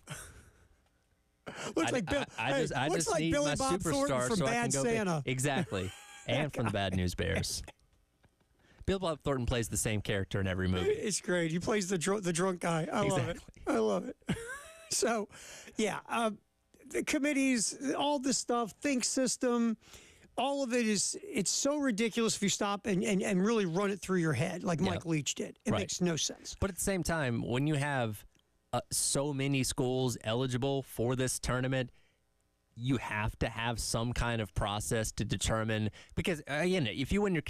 Looks like I just need Billy my Bob Thornton superstar from so Bad I can go Santa. Exactly. And from the Bad News Bears. Bill Bob Thornton plays the same character in every movie. It's great. He plays the drunk guy. I love it. I love it. So, yeah, the committees, all this stuff, think system, all of it it's so ridiculous if you stop and really run it through your head like Mike Leach did. It makes no sense. But at the same time, when you have so many schools eligible for this tournament, you have to have some kind of process to determine, because again, if you win your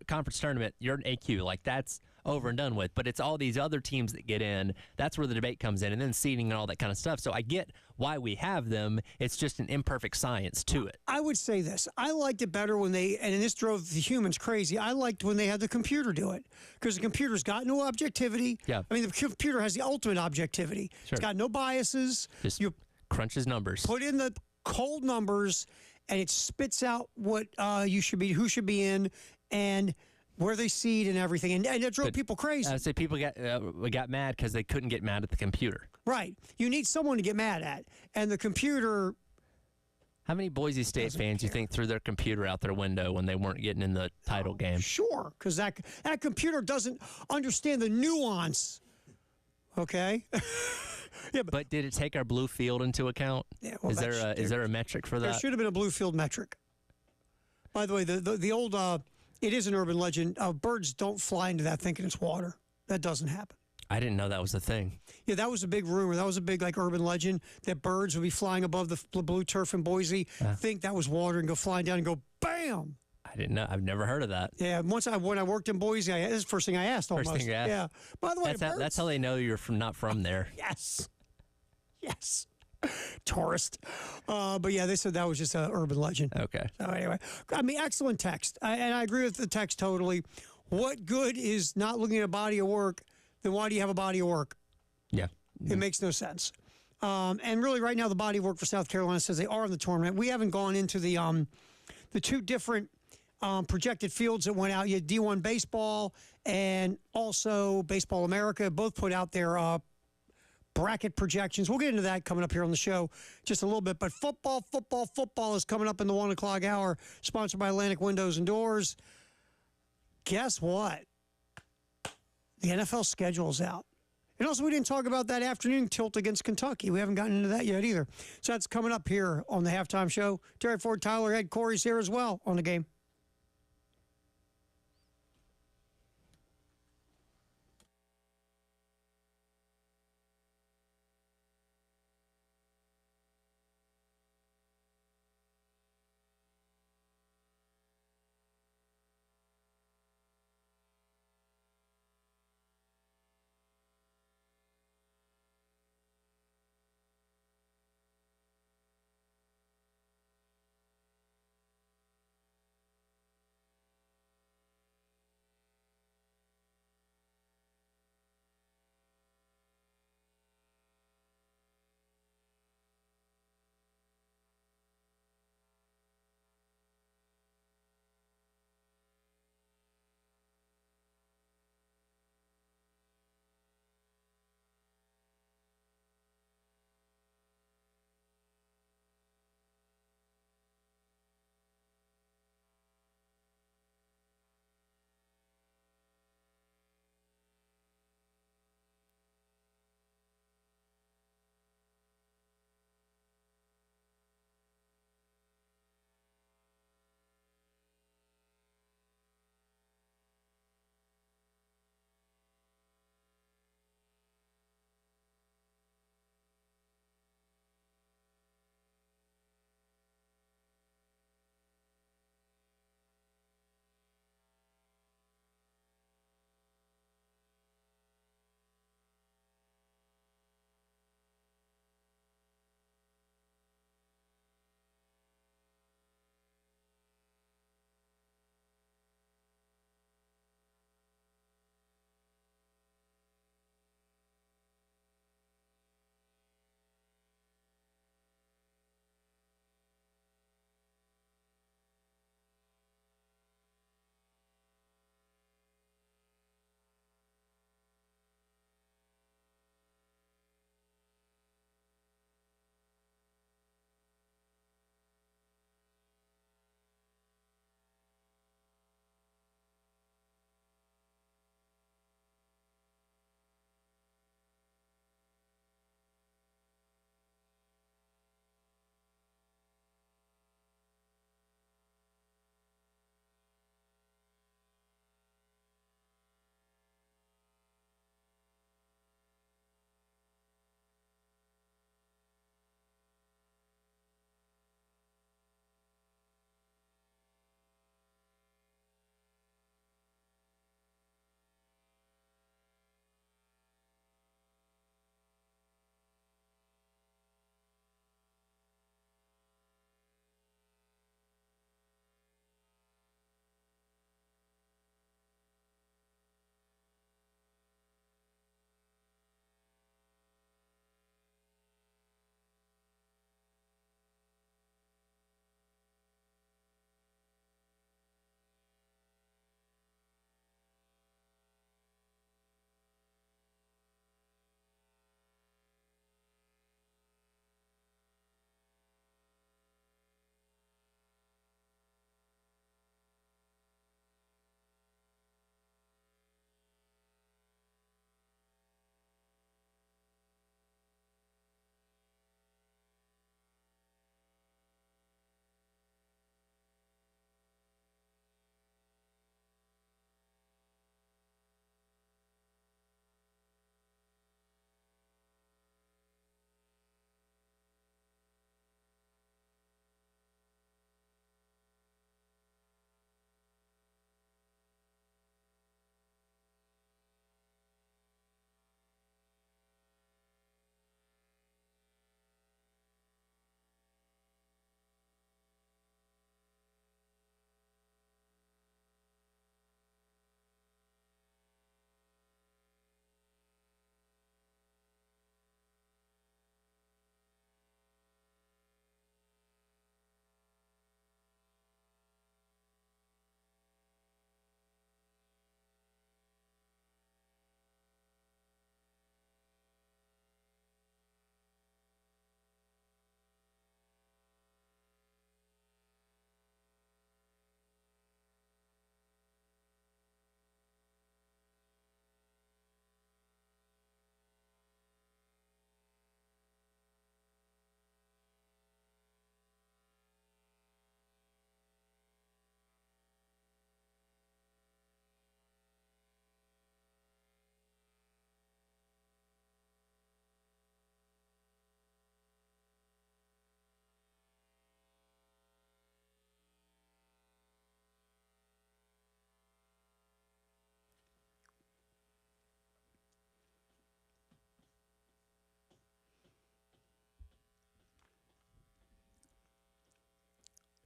conference tournament, you're an AQ. Like, that's over and done with. But it's all these other teams that get in. That's where the debate comes in, and then seeding and all that kind of stuff. So I get why we have them. It's just an imperfect science to it. I would say this. I liked it better when and this drove the humans crazy. I liked when they had the computer do it, because the computer's got no objectivity. Yeah. I mean, the computer has the ultimate objectivity. Sure. It's got no biases. Just crunches numbers. Put in the cold numbers, and it spits out what who should be in, and where they seed and everything, and it drove people crazy. So people got mad because they couldn't get mad at the computer. Right. You need someone to get mad at, and the computer. How many Boise State fans you think threw their computer out their window when they weren't getting in the title game? Sure, because that computer doesn't understand the nuance. Okay. Yeah, but did it take our blue field into account? Yeah, well, is there a metric for that? There should have been a blue field metric. By the way, the old it is an urban legend. Birds don't fly into that thinking it's water. That doesn't happen. I didn't know that was a thing. Yeah, that was a big rumor. That was a big urban legend that birds would be flying above the blue turf in Boise, think that was water, and go flying down and go bam. I didn't know. I've never heard of that. Yeah, when I worked in Boise, this is the first thing I asked. Almost. First thing you asked. Yeah. By the way, that's how they know you're not from there. Yes. Tourist. But yeah, they said that was just an urban legend. Okay. So anyway, I mean, excellent text. And I agree with the text totally. What good is not looking at a body of work? Then why do you have a body of work? Yeah. It makes no sense. And really, right now, the body of work for South Carolina says they are in the tournament. We haven't gone into the two different projected fields that went out. You had D1 Baseball and also Baseball America. Both put out their bracket projections. We'll get into that coming up here on the show just a little bit. But football is coming up in the 1 o'clock hour, sponsored by Atlantic Windows and Doors. Guess what? The NFL schedule's out. And also, we didn't talk about that afternoon tilt against Kentucky. We haven't gotten into that yet either. So that's coming up here on the Halftime Show. Terry Ford, Tyler Head, Corey's here as well on the game.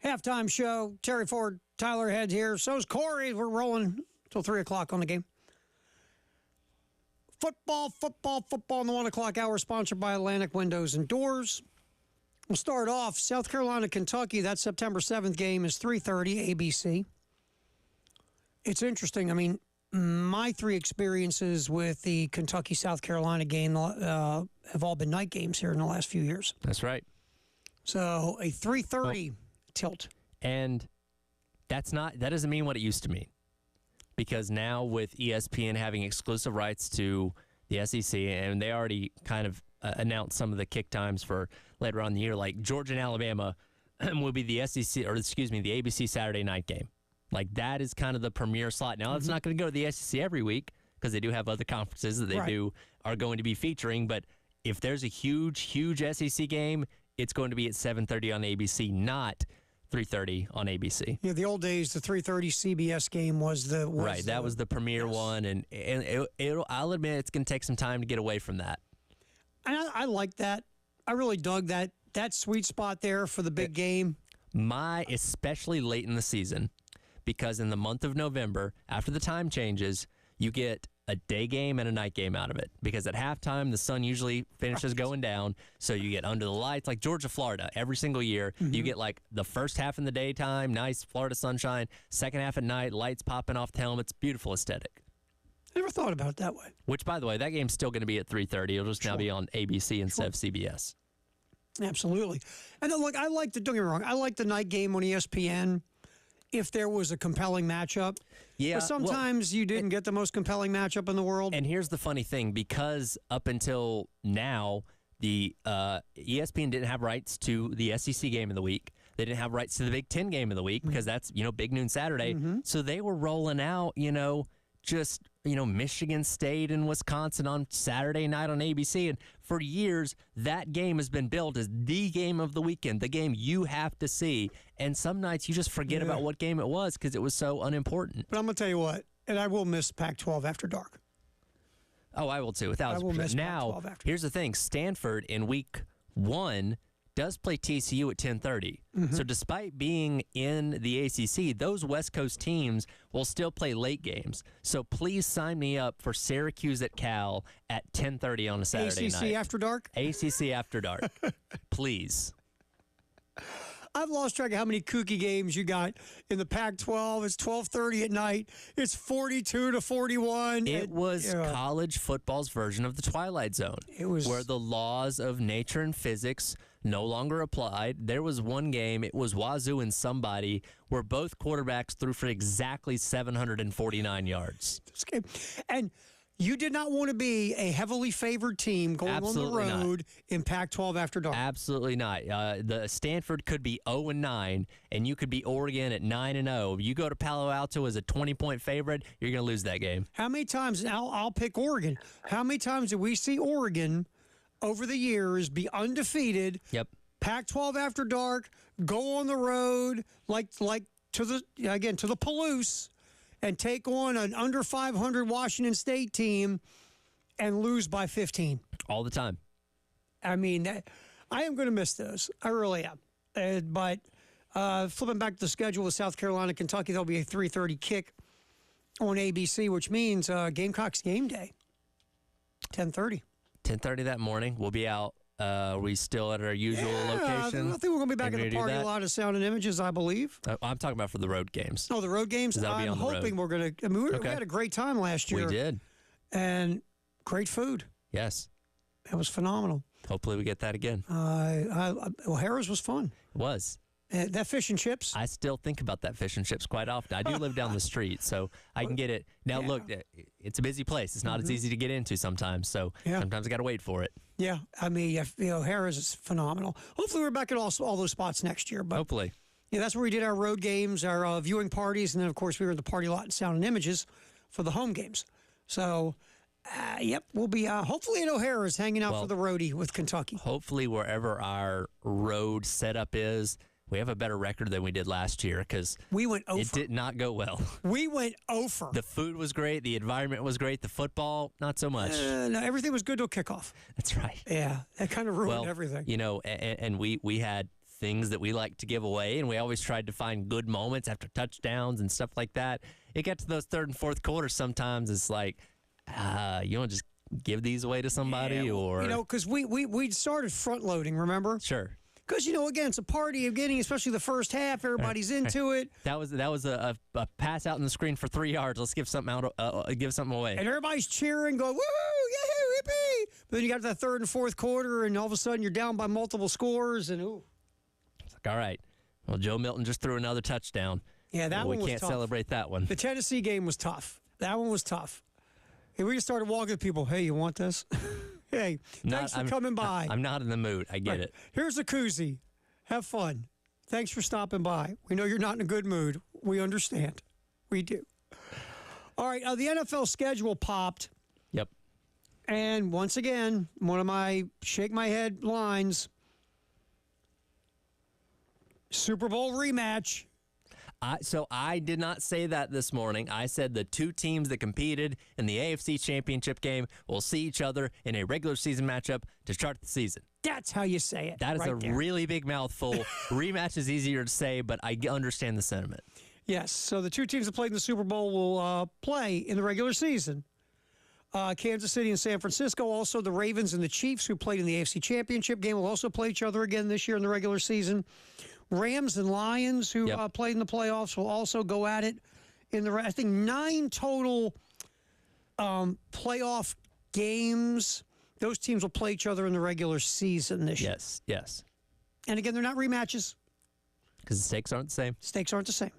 Halftime show. Terry Ford, Tyler Head here. So's Corey. We're rolling till 3 o'clock on the game. Football in the 1 o'clock hour, sponsored by Atlantic Windows and Doors. We'll start off South Carolina, Kentucky. That September 7th game is 3:30 ABC. It's interesting. I mean, my 3 experiences with the Kentucky-South Carolina game have all been night games here in the last few years. That's right. So a 3:30 tilt. And that doesn't mean what it used to mean. Because now with ESPN having exclusive rights to the SEC, and they already kind of announced some of the kick times for later on in the year, like Georgia and Alabama will be the SEC, or excuse me, the ABC Saturday night game. Like that is kind of the premier slot. Now it's not going to go to the SEC every week because they do have other conferences that they are going to be featuring. But if there's a huge SEC game, it's going to be at 7:30 on ABC, not 3:30 on ABC. Yeah, the old days, the 3:30 CBS game was the that was the premier one, and I'll admit it's going to take some time to get away from that. And I like that. I really dug that sweet spot there for the big game. Especially late in the season, because in the month of November, after the time changes, you get a day game and a night game out of it. Because at halftime, the sun usually finishes going down, so you get under the lights, like Georgia, Florida, every single year. You get like the first half in the daytime, nice Florida sunshine, second half at night, lights popping off the helmets, beautiful aesthetic. Never thought about it that way. Which, by the way, that game's still going to be at 3:30. It'll just now be on ABC instead of CBS. Absolutely. And then, look, don't get me wrong, I like the night game on ESPN if there was a compelling matchup. Yeah. But sometimes you didn't get the most compelling matchup in the world. And here's the funny thing, because up until now, the ESPN didn't have rights to the SEC game of the week. They didn't have rights to the Big Ten game of the week because that's, Big Noon Saturday. So they were rolling out, just Michigan State and Wisconsin on Saturday night on ABC. And for years, that game has been billed as the game of the weekend, the game you have to see. And some nights you just forget about what game it was because it was so unimportant. But I'm going to tell you what, and I will miss Pac-12 after dark. Oh, I will too. I will miss now, Pac-12 after here's the thing. Stanford in week 1 does play TCU at 10:30. So despite being in the ACC, those West Coast teams will still play late games. So please sign me up for Syracuse at Cal at 10:30 on a Saturday night. ACC after dark? ACC after dark. Please. I've lost track of how many kooky games you got in the Pac-12. It's 12:30 at night. It's 42-41. It was college football's version of the Twilight Zone. It was where the laws of nature and physics no longer applied. There was one game, it was Wazoo and somebody, where both quarterbacks threw for exactly 749 yards. And you did not want to be a heavily favored team going Absolutely on the road not. in Pac-12 after dark. Absolutely not. The Stanford could be 0-9, and you could be Oregon at 9-0. You go to Palo Alto as a 20-point favorite, you're going to lose that game. How many times, I'll pick Oregon, how many times did we see Oregon over the years be undefeated, Yep. Pac-12 after dark, go on the road, like to the Palouse, and take on an under 500 Washington State team and lose by 15. All the time. I mean, I am going to miss those. I really am. But flipping back to the schedule with South Carolina, Kentucky, there'll be a 3:30 kick on ABC, which means Gamecocks game day, 10:30. 10:30 that morning. We'll be out. Are we still at our usual location? I think we're going to be back at the parking that? lot of Sound and Images, I believe. I'm talking about for the road games. Oh, the road games? That'll be I'm on the hoping road. we're going to. I mean, we had a great time last year. We did. And great food. Yes. That was phenomenal. Hopefully we get that again. O'Hara's was fun. It was. That fish and chips. I still think about that fish and chips quite often. I do live down the street, so I can get it. Now, look, it's a busy place. It's not as easy to get into sometimes, so sometimes I got to wait for it. Yeah, I mean, O'Hara's is phenomenal. Hopefully we're back at all those spots next year. But Hopefully. Yeah, that's where we did our road games, our viewing parties, and then, of course, we were at the party lot in Sound and Images for the home games. So, we'll be hopefully at O'Hara's hanging out for the roadie with Kentucky. Hopefully wherever our road setup is, we have a better record than we did last year because we went over. It did not go well. We went over. The food was great. The environment was great. The football, not so much. No, everything was good till kickoff. That's right. Yeah, that kind of ruined everything. And we had things that we like to give away, and we always tried to find good moments after touchdowns and stuff like that. It got to those third and fourth quarters. Sometimes it's like, you want to just give these away to somebody, or because we started front loading. Remember? Sure. Because again, it's a party of getting, especially the first half. Everybody's into it. That was a pass out in the screen for 3 yards. Let's give something out. Give something away. And everybody's cheering, going, woo, yahoo, yippee. But then you got to that third and fourth quarter, and all of a sudden you're down by multiple scores, and ooh. It's like, all right. Well, Joe Milton just threw another touchdown. Yeah, that one was tough. We can't celebrate that one. The Tennessee game was tough. That one was tough. And we just started walking to people, hey, you want this? Hey, thanks for coming by. I'm not in the mood. I get it. Here's a koozie. Have fun. Thanks for stopping by. We know you're not in a good mood. We understand. We do. All right, the NFL schedule popped. Yep. And once again, one of my shake my head lines, Super Bowl rematch. So I did not say that this morning. I said the two teams that competed in the AFC Championship game will see each other in a regular season matchup to start the season. That's how you say it. That is right there. Really big mouthful. Rematch is easier to say, but I understand the sentiment. Yes. So the two teams that played in the Super Bowl will play in the regular season. Kansas City and San Francisco. Also, the Ravens and the Chiefs, who played in the AFC Championship game, will also play each other again this year in the regular season. Rams and Lions, who played in the playoffs, will also go at it in the. I think 9 total playoff games. Those teams will play each other in the regular season this year. Yes. And again, they're not rematches. Because the stakes aren't the same. Stakes aren't the same.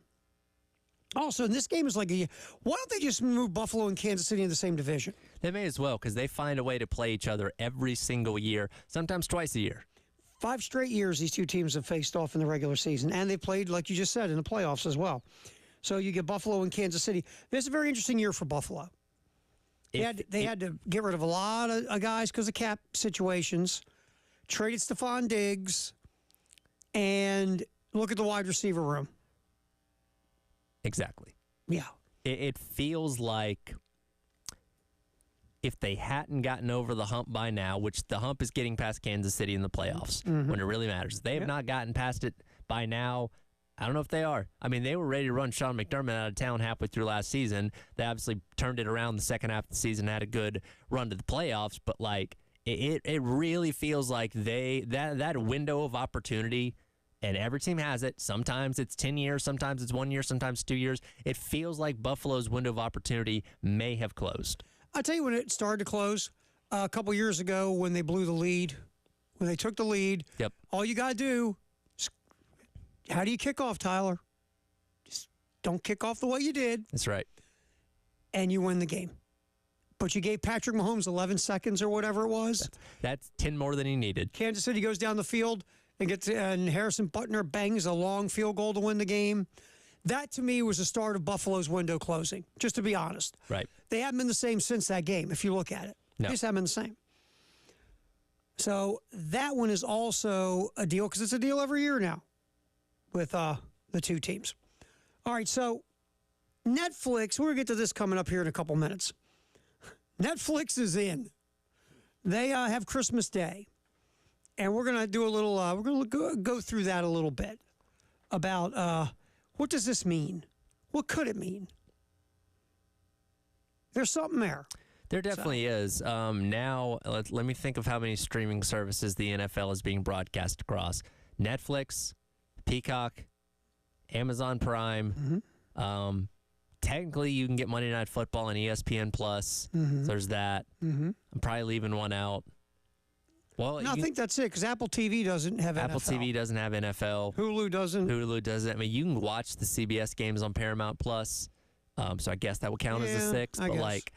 Also, and this game is like why don't they just move Buffalo and Kansas City in the same division? They may as well, because they find a way to play each other every single year, sometimes twice a year. 5 straight years these two teams have faced off in the regular season, and they played, like you just said, in the playoffs as well. So you get Buffalo and Kansas City. This is a very interesting year for Buffalo. They had to get rid of a lot of guys because of cap situations, traded Stephon Diggs, and look at the wide receiver room. Exactly. Yeah. It feels like if they hadn't gotten over the hump by now, which the hump is getting past Kansas City in the playoffs when it really matters. If they have not gotten past it by now. I don't know if they are. I mean, they were ready to run Sean McDermott out of town halfway through last season. They obviously turned it around the second half of the season, had a good run to the playoffs, but like it really feels like that window of opportunity, and every team has it. Sometimes it's 10 years, sometimes it's 1 year, sometimes 2 years. It feels like Buffalo's window of opportunity may have closed. I'll tell you when it started to close a couple years ago when they blew the lead, when they took the lead. Yep. All you got to do is, how do you kick off, Tyler? Just don't kick off the way you did. That's right. And you win the game. But you gave Patrick Mahomes 11 seconds or whatever it was. That's 10 more than he needed. Kansas City goes down the field and Harrison Butker bangs a long field goal to win the game. That, to me, was the start of Buffalo's window closing, just to be honest. Right. They haven't been the same since that game, if you look at it. No. They just haven't been the same. So that one is also a deal, because it's a deal every year now with the two teams. All right, so Netflix, we're going to get to this coming up here in a couple minutes. Netflix is in. They have Christmas Day. And we're going to do a little, we're going to go through that a little bit about what does this mean? What could it mean? There's something there. There definitely is. Now, let me think of how many streaming services the NFL is being broadcast across. Netflix, Peacock, Amazon Prime. Technically, you can get Monday Night Football on ESPN+. So there's that. I'm probably leaving one out. Well, no, I think that's it, because Apple TV doesn't have Apple NFL. TV doesn't have NFL. Hulu doesn't. Hulu doesn't. I mean, you can watch the CBS games on Paramount Plus, so I guess that would count as a 6. But, like,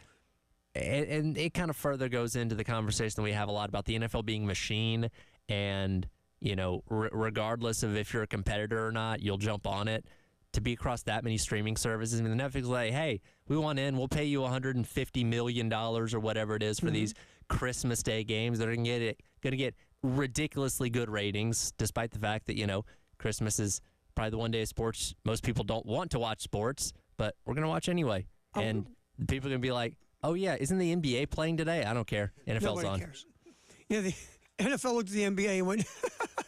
and it kind of further goes into the conversation that we have a lot about the NFL being a machine, and, you know, regardless of if you're a competitor or not, you'll jump on it. To be across that many streaming services, I mean, the Netflix is like, hey, we want in, we'll pay you $150 million or whatever it is for these Christmas Day games that are going to get ridiculously good ratings, despite the fact that, you know, Christmas is probably the one day of sports most people don't want to watch sports, but we're going to watch anyway. And people are going to be like, oh, yeah, isn't the NBA playing today? I don't care. NFL's Nobody on. cares. Yeah, NFL looked at the NBA and went,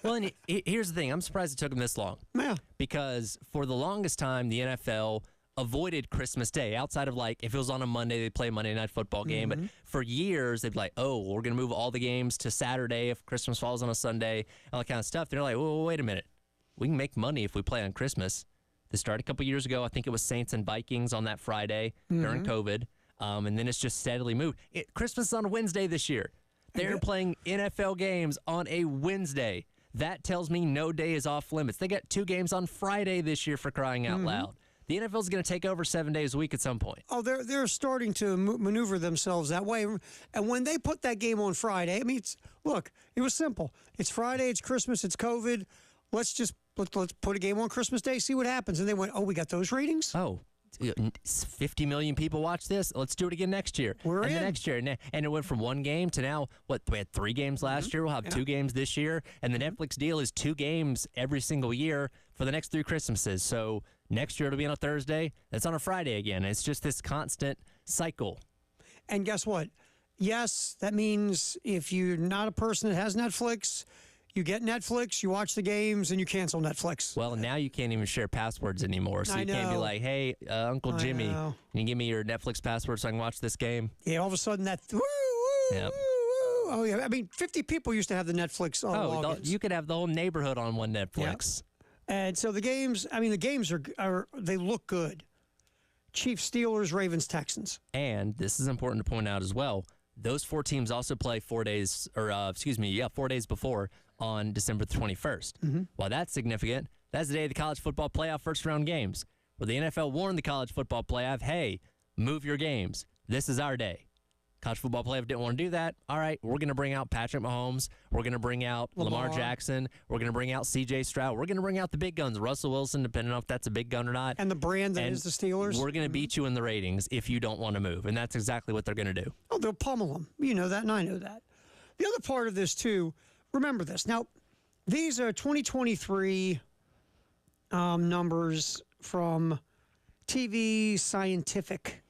Well, and here's the thing. I'm surprised it took them this long. yeah. Because for the longest time, the NFL avoided Christmas Day. Outside of, like, if it was on a Monday, they'd play a Monday Night Football game. But for years, they'd be like, oh, we're going to move all the games to Saturday if Christmas falls on a Sunday, all that kind of stuff. They're like, whoa, wait a minute. We can make money if we play on Christmas. This started a couple years ago. I think it was Saints and Vikings on that Friday during COVID. And then it's just steadily moved. Christmas is on a Wednesday this year. They're playing NFL games on a Wednesday. That tells me no day is off limits. They got 2 games on Friday this year, for crying out loud. The NFL is going to take over 7 days a week at some point. Oh, they're starting to maneuver themselves that way. And when they put that game on Friday, I mean, look, it was simple. It's Friday, it's Christmas, it's COVID. Let's put a game on Christmas Day, see what happens. And they went, oh, we got those ratings? Oh, 50 million people watch this. Let's do it again next year. We're in. The next year. And it went from 1 game to now, we had 3 games last year. We'll have 2 games this year. And the Netflix deal is 2 games every single year for the next 3 Christmases. So next year it'll be on a Thursday. That's on a Friday again. It's just this constant cycle. And guess what? Yes, that means if you're not a person that has Netflix, you get Netflix, you watch the games, and you cancel Netflix. Well, now you can't even share passwords anymore. So you can't be like, hey, Uncle Jimmy, can you give me your Netflix password so I can watch this game? Yeah, all of a sudden that, woo, Yep. woo. Oh, yeah. I mean, 50 people used to have the Netflix logins. You could have the whole neighborhood on one Netflix. Yep. And so the games are they look good. Chiefs, Steelers, Ravens, Texans. And this is important to point out as well. Those 4 teams also play 4 days, 4 days before on December the 21st. While that's significant, that's the day of the college football playoff first round games, where the NFL warned the college football playoff, hey, move your games. This is our day. College football playoff didn't want to do that. All right, we're going to bring out Patrick Mahomes. We're going to bring out Lamar Jackson. We're going to bring out C.J. Stroud. We're going to bring out the big guns, Russell Wilson, depending on if that's a big gun or not. And the brand that is the Steelers. We're going to beat you in the ratings if you don't want to move, and that's exactly what they're going to do. Oh, they'll pummel them. You know that, and I know that. The other part of this, too, remember this. Now, these are 2023 numbers from TV Scientific.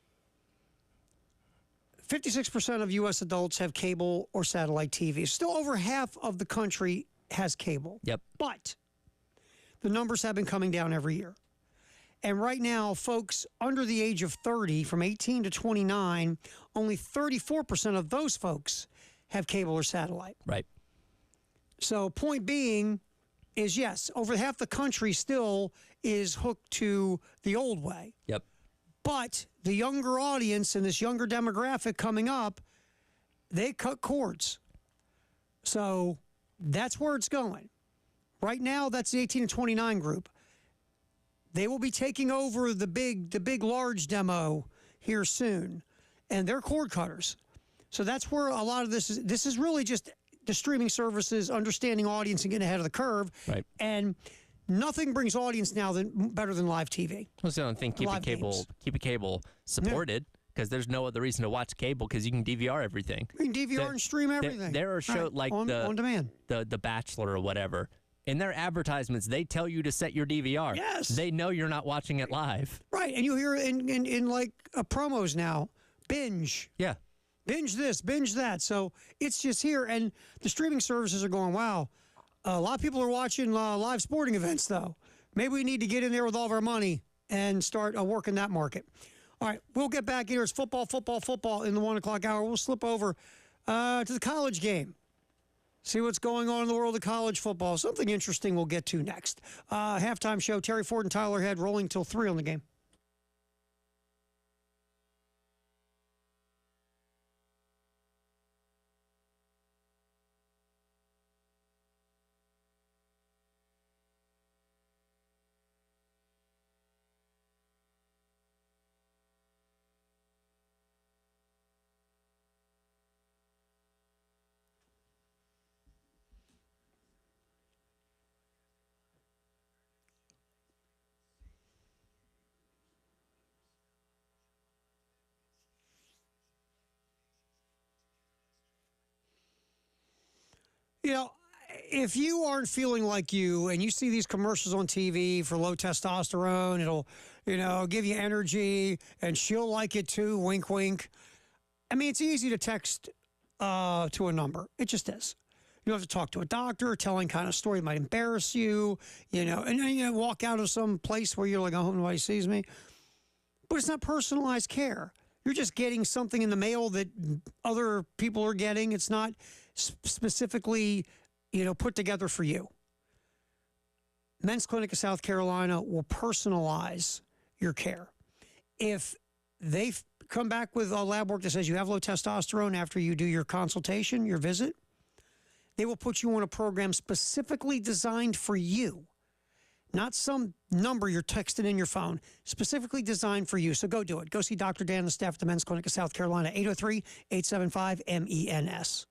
56% of U.S. adults have cable or satellite TV. Still over half of the country has cable. Yep. But the numbers have been coming down every year. And right now, folks under the age of 30, from 18 to 29, only 34% of those folks have cable or satellite. Right. So point being is, yes, over half the country still is hooked to the old way. Yep. But the younger audience and this younger demographic coming up, they cut cords. So that's where it's going. Right now, that's the 18 to 29 group. They will be taking over the big, large demo here soon. And they're cord cutters. So that's where a lot of this is really just the streaming services, understanding audience and getting ahead of the curve. Right. And nothing brings audience now better than live TV. Well, so I don't think keep a cable supported, because there's no other reason to watch cable, because you can DVR everything. You can DVR and stream everything. There are shows like on demand. The Bachelor or whatever. In their advertisements, they tell you to set your DVR. Yes. They know you're not watching it live. Right, and you hear in like promos now, binge. Yeah. Binge this, binge that. So it's just here, and the streaming services are going, wow. A lot of people are watching live sporting events, though. Maybe we need to get in there with all of our money and start working that market. All right, we'll get back here. It's football in the 1 o'clock hour. We'll slip over to the college game. See what's going on in the world of college football. Something interesting we'll get to next. Halftime show, Terry Ford and Tyler Head rolling till 3 on the game. You know, if you aren't feeling like you and you see these commercials on TV for low testosterone, it'll, give you energy, and she'll like it too, wink, wink. I mean, it's easy to text to a number. It just is. You don't have to talk to a doctor, telling kind of story that might embarrass you, and then you walk out of some place where you're like, I hope nobody sees me. But it's not personalized care. You're just getting something in the mail that other people are getting. It's not specifically, put together for you. Men's Clinic of South Carolina will personalize your care. If they come back with a lab work that says you have low testosterone after you do your consultation, your visit, they will put you on a program specifically designed for you. Not some number you're texting in your phone, specifically designed for you. So go do it. Go see Dr. Dan and the staff at the Men's Clinic of South Carolina, 803-875-MENS.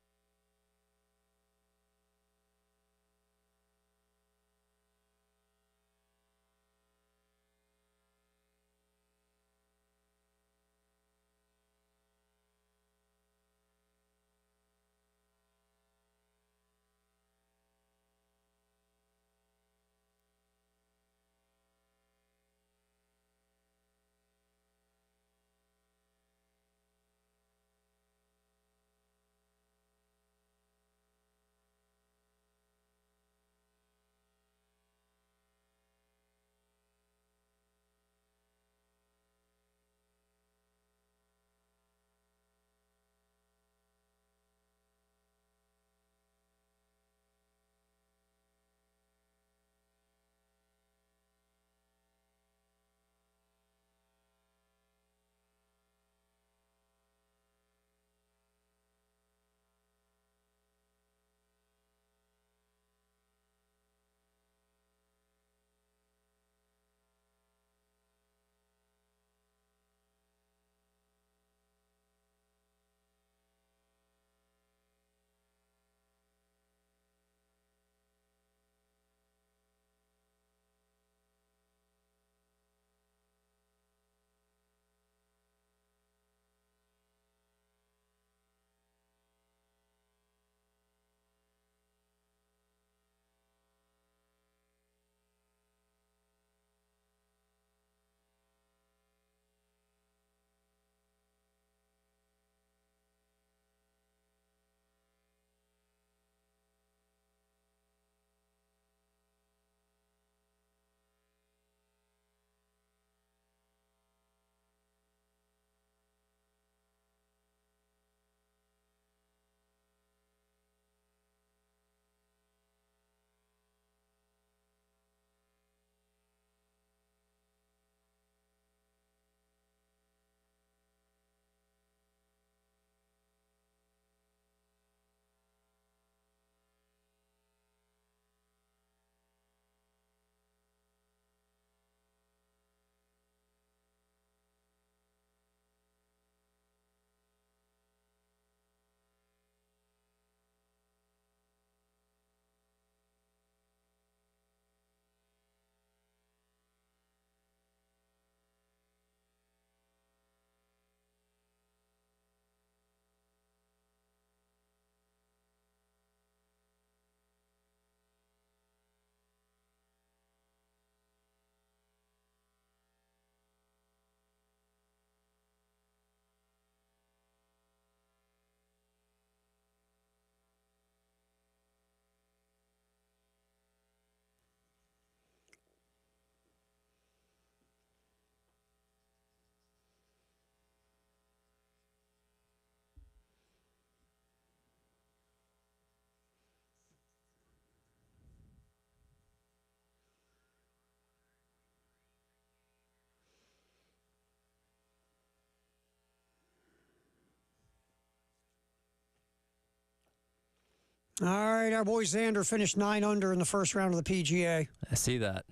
All right, our boy Xander finished 9 under in the first round of the PGA. I see that.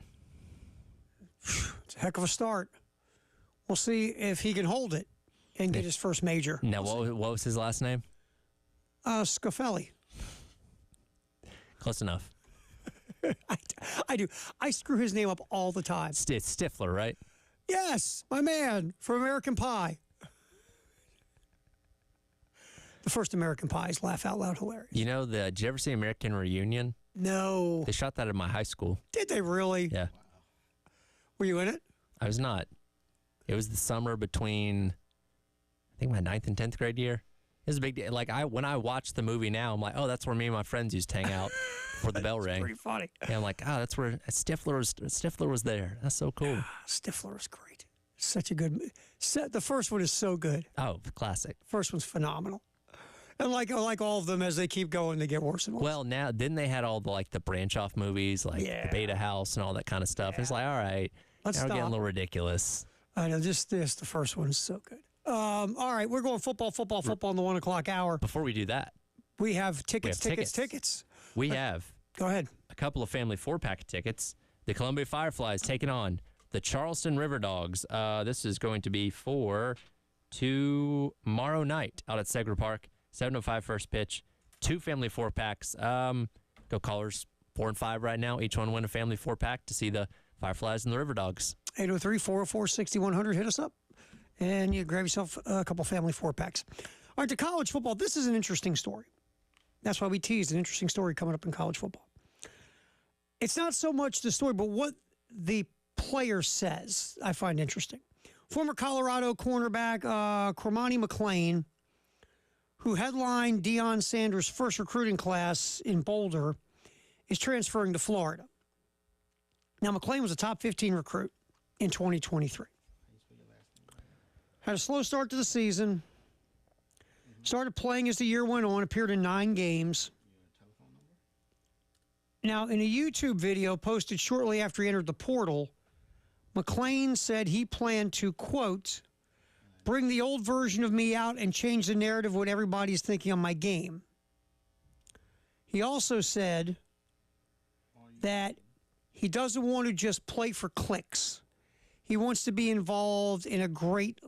It's a heck of a start. We'll see if he can hold it and get his first major. Now, what was his last name? Scafelli. Close enough. I do. I screw his name up all the time. It's Stifler, right? Yes, my man from American Pie. The first American Pie is laugh out loud hilarious. Did you ever see American Reunion? No. They shot that at my high school. Did they really? Yeah. Were you in it? I was not. It was the summer between, I think, my 9th and 10th grade year. It's a big deal. Like when I watch the movie now, I'm like, oh, that's where me and my friends used to hang out before the bell rang. Pretty funny. And I'm like, oh, that's where Stifler was there. That's so cool. Stifler was great. Such a good. The first one is so good. Oh, classic. First one's phenomenal. And like all of them, as they keep going, they get worse and worse. Well, now then they had all the branch off movies, like the Beta House and all that kind of stuff. It's like, all right, Let's now we're getting a stop. little ridiculous. I know. The first one is so good. All right, we're going football in the 1 o'clock hour. Before we do that, We have tickets. we have Go ahead. a couple of family 4-pack tickets. The Columbia Fireflies taking on the Charleston River Dogs. This is going to be for tomorrow night out at Segra Park. 7:05 first pitch. 2 family 4-packs. Go callers 4 and 5 right now. Each one win a family 4-pack to see the Fireflies and the River Dogs. 803-404-6100. Hit us up, and you grab yourself a couple family 4-packs. All right, to college football. This is an interesting story. That's why we teased an interesting story coming up in college football. It's not so much the story, but what the player says I find interesting. Former Colorado cornerback Cormani McClain, who headlined Deion Sanders' first recruiting class in Boulder, is transferring to Florida. Now, McClain was a top 15 recruit in 2023. Had a slow start to the season. Started playing as the year went on, appeared in 9 games. Now, in a YouTube video posted shortly after he entered the portal, McClain said he planned to, quote, bring the old version of me out and change the narrative of what everybody's thinking on my game. He also said that he doesn't want to just play for clicks. He wants to be involved in a great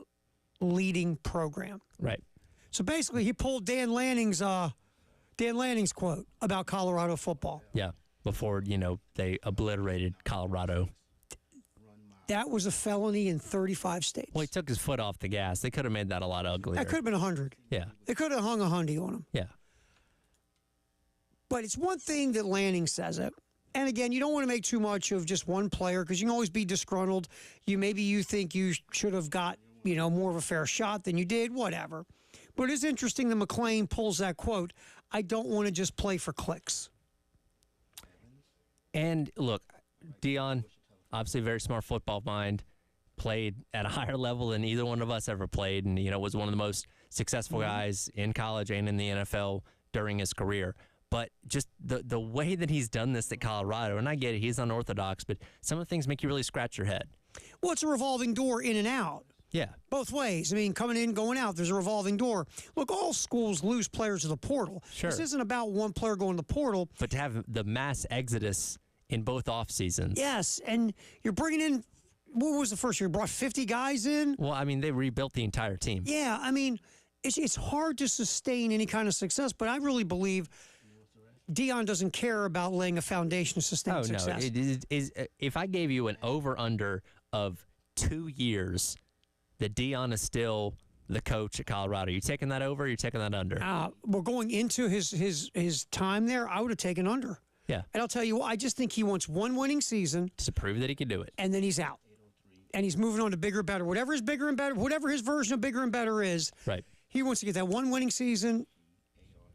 leading program. Right. So basically, he pulled Dan Lanning's quote about Colorado football. Yeah. Before, they obliterated Colorado. That was a felony in 35 states. Well, he took his foot off the gas. They could have made that a lot uglier. That could have been 100. Yeah. They could have hung a hundy on him. Yeah. But it's one thing that Lanning says it. And again, you don't want to make too much of just one player because you can always be disgruntled. Maybe you think you should have got, more of a fair shot than you did, whatever. But it's interesting that McClain pulls that quote, I don't want to just play for clicks. And look, Deion, obviously a very smart football mind, played at a higher level than either one of us ever played, and was one of the most successful guys in college and in the NFL during his career. But just the way that he's done this at Colorado, and I get it, he's unorthodox, but some of the things make you really scratch your head. Well, it's a revolving door in and out. Yeah. Both ways. I mean, coming in, going out, there's a revolving door. Look, all schools lose players to the portal. Sure. This isn't about one player going to the portal. But to have the mass exodus in both off seasons. Yes, and you're bringing in, what was the first year? You brought 50 guys in? Well, I mean, they rebuilt the entire team. Yeah, I mean, it's hard to sustain any kind of success, but I really believe Deion doesn't care about laying a foundation to sustain success. No. If I gave you an over-under of 2 years that Deion is still the coach at Colorado, are you taking that over or are you taking that under? We're going into his time there, I would have taken under. Yeah. And I'll tell you what, I just think he wants one winning season. To prove that he can do it. And then he's out. And he's moving on to bigger, better. Whatever his bigger and better, whatever his version of bigger and better is, right. He wants to get that one winning season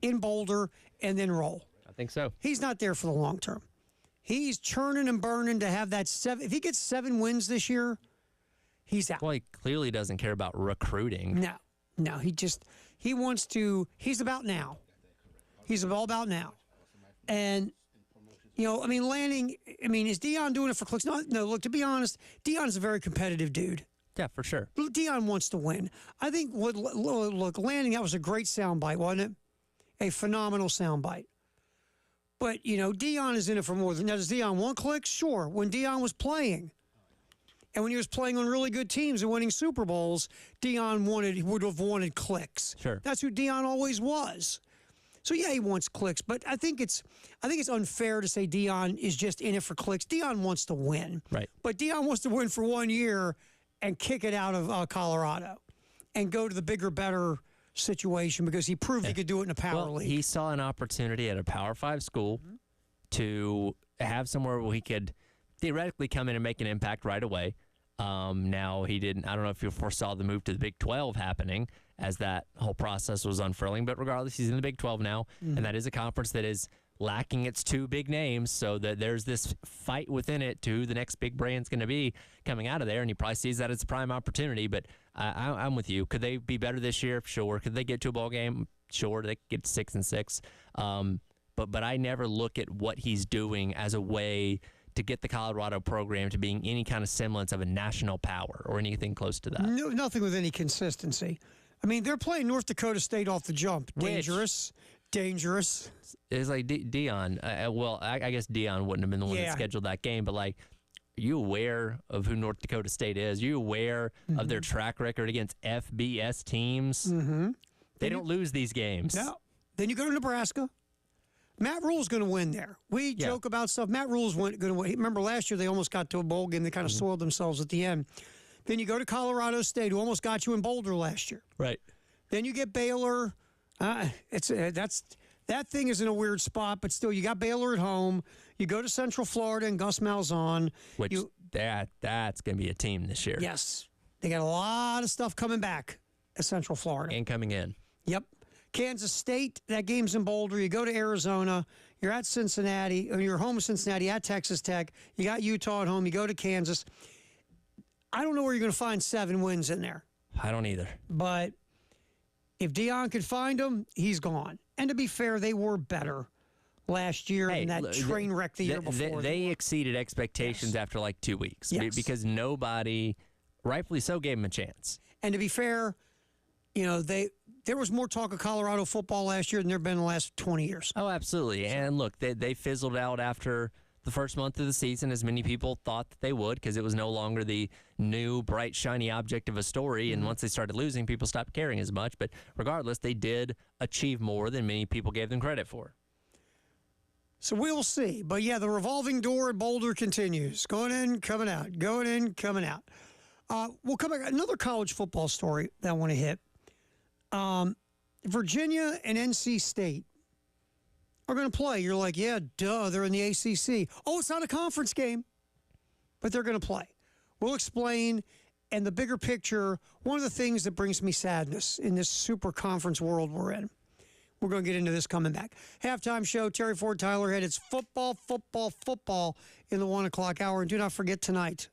in Boulder and then roll. I think so. He's not there for the long term. He's churning and burning to have that 7. If he gets 7 wins this year, he's out. Well, he clearly doesn't care about recruiting. No. He wants to, he's about now. He's all about now. And, Lanning, is Deion doing it for clicks? No, look, to be honest, Deion's a very competitive dude. Yeah, for sure. Deion wants to win. I think, Lanning, that was a great soundbite, wasn't it? A phenomenal soundbite. But, Deion is in it for more than that. Does Deion want clicks? Sure. When Deion was playing, and when he was playing on really good teams and winning Super Bowls, Deion would have wanted clicks. Sure. That's who Deion always was. So, yeah, he wants clicks, but I think it's unfair to say Deion is just in it for clicks. Deion wants to win. Right. But Deion wants to win for 1 year and kick it out of Colorado and go to the bigger, better situation because he proved he could do it in a power league. He saw an opportunity at a Power 5 school to have somewhere where he could theoretically come in and make an impact right away. Now, he didn't, I don't know if you foresaw the move to the Big 12 happening as that whole process was unfurling, but regardless, he's in the Big 12 now, and that is a conference that is lacking its two big names, so that there's this fight within it to who the next big brand's going to be coming out of there, and he probably sees that as a prime opportunity. But I'm with you. Could they be better this year? Sure. Could they get to a bowl game? Sure. They could get 6-6. But I never look at what he's doing as a way to get the Colorado program to being any kind of semblance of a national power or anything close to that. No, nothing with any consistency. I mean, they're playing North Dakota State off the jump. Dangerous. It's like Dion. I guess Dion wouldn't have been the one that scheduled that game, but like, are you aware of who North Dakota State is? Are you aware of their track record against FBS teams? They don't lose these games. No. Then you go to Nebraska. Matt Rule's going to win there. We joke about stuff. Matt Rule's going to win. Remember last year they almost got to a bowl game. They kind of soiled themselves at the end. Then you go to Colorado State, who almost got you in Boulder last year. Right. Then you get Baylor. That thing is in a weird spot, but still, you got Baylor at home. You go to Central Florida and Gus Malzahn. That's going to be a team this year. Yes. They got a lot of stuff coming back at Central Florida. And coming in. Yep. Kansas State, that game's in Boulder. You go to Arizona. You're at Cincinnati. Or you're home with Cincinnati, at Texas Tech. You got Utah at home. You go to Kansas. I don't know where you're going to find 7 wins in there. I don't either. But if Dion could find them, he's gone. And to be fair, they were better last year than that train wreck the year before. They exceeded expectations after like 2 weeks because nobody, rightfully so, gave them a chance. And to be fair, there was more talk of Colorado football last year than there have been in the last 20 years. Oh, absolutely. And look, they fizzled out after the first month of the season, as many people thought that they would, because it was no longer the new, bright, shiny object of a story. And once they started losing, people stopped caring as much. But regardless, they did achieve more than many people gave them credit for. So we'll see. But, yeah, the revolving door at Boulder continues. Going in, coming out. Going in, coming out. We'll come back. Another college football story that I want to hit. Virginia and NC State are going to play. You're like, yeah, duh, they're in the ACC. Oh, it's not a conference game, but they're going to play. We'll explain. And the bigger picture, one of the things that brings me sadness in this super conference world we're in. We're going to get into this coming back. Halftime show, Terry Ford, Tyler Head. It's football in the 1 o'clock hour. And do not forget tonight,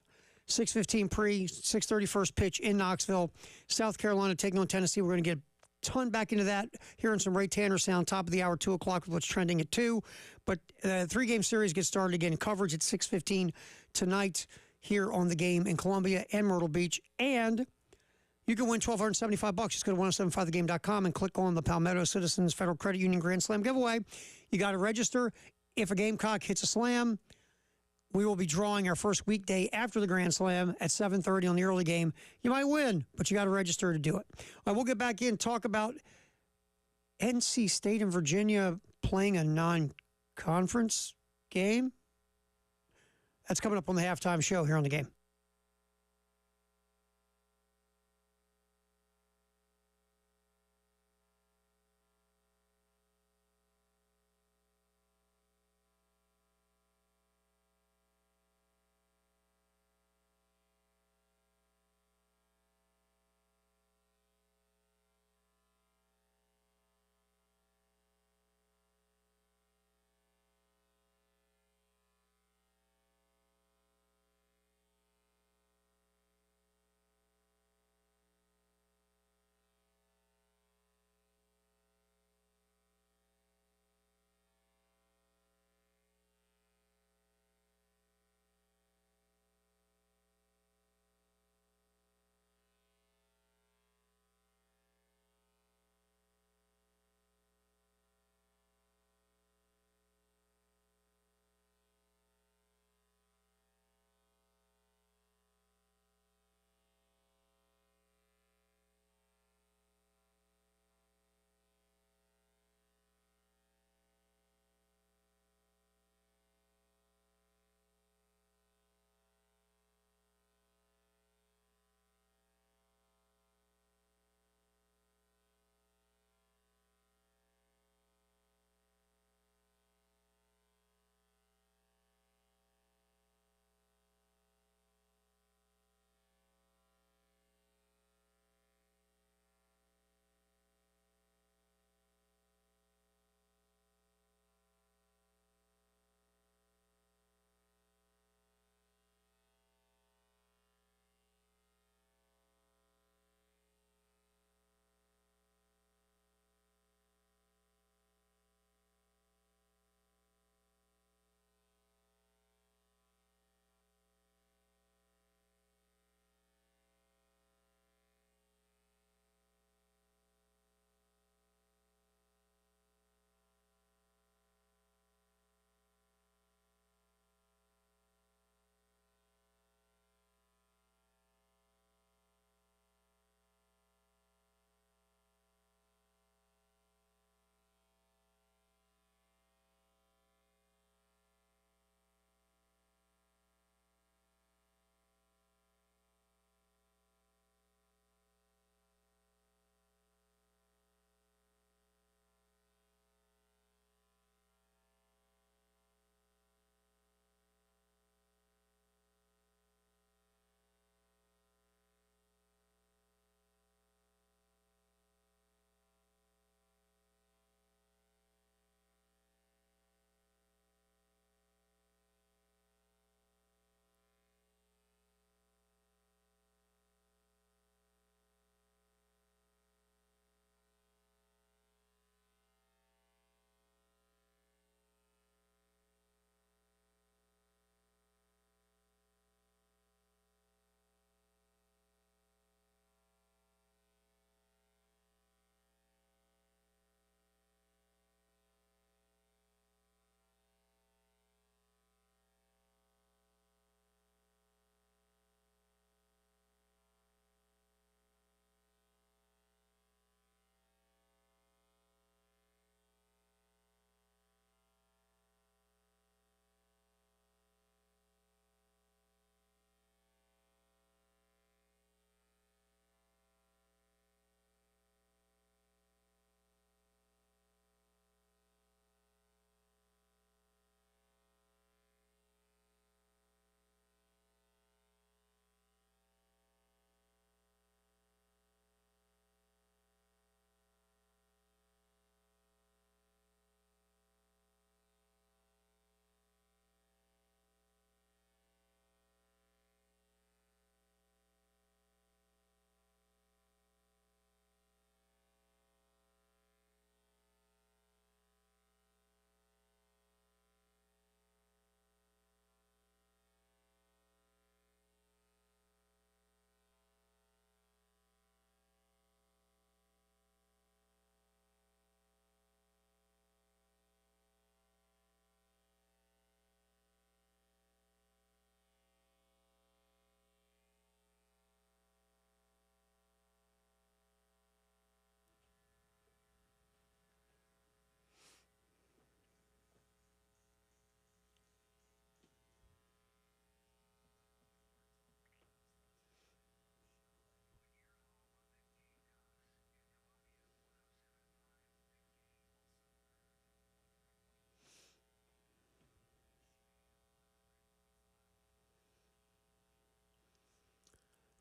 6:15 pre, 6:30 first pitch in Knoxville. South Carolina taking on Tennessee. We're going to get ton back into that, hearing some Ray Tanner sound, top of the hour, 2 o'clock with what's trending at 2. But the 3-game series gets started again. Coverage at 6:15 tonight here on The Game in Columbia and Myrtle Beach. And you can win $1,275. Just go to 1075thegame.com and click on the Palmetto Citizens Federal Credit Union Grand Slam giveaway. You got to register. If a Gamecock hits a slam, we will be drawing our first weekday after the Grand Slam at 7:30 on the early game. You might win, but you got to register to do it. We'll get back in, talk about NC State and Virginia playing a non-conference game. That's coming up on the halftime show here on The Game.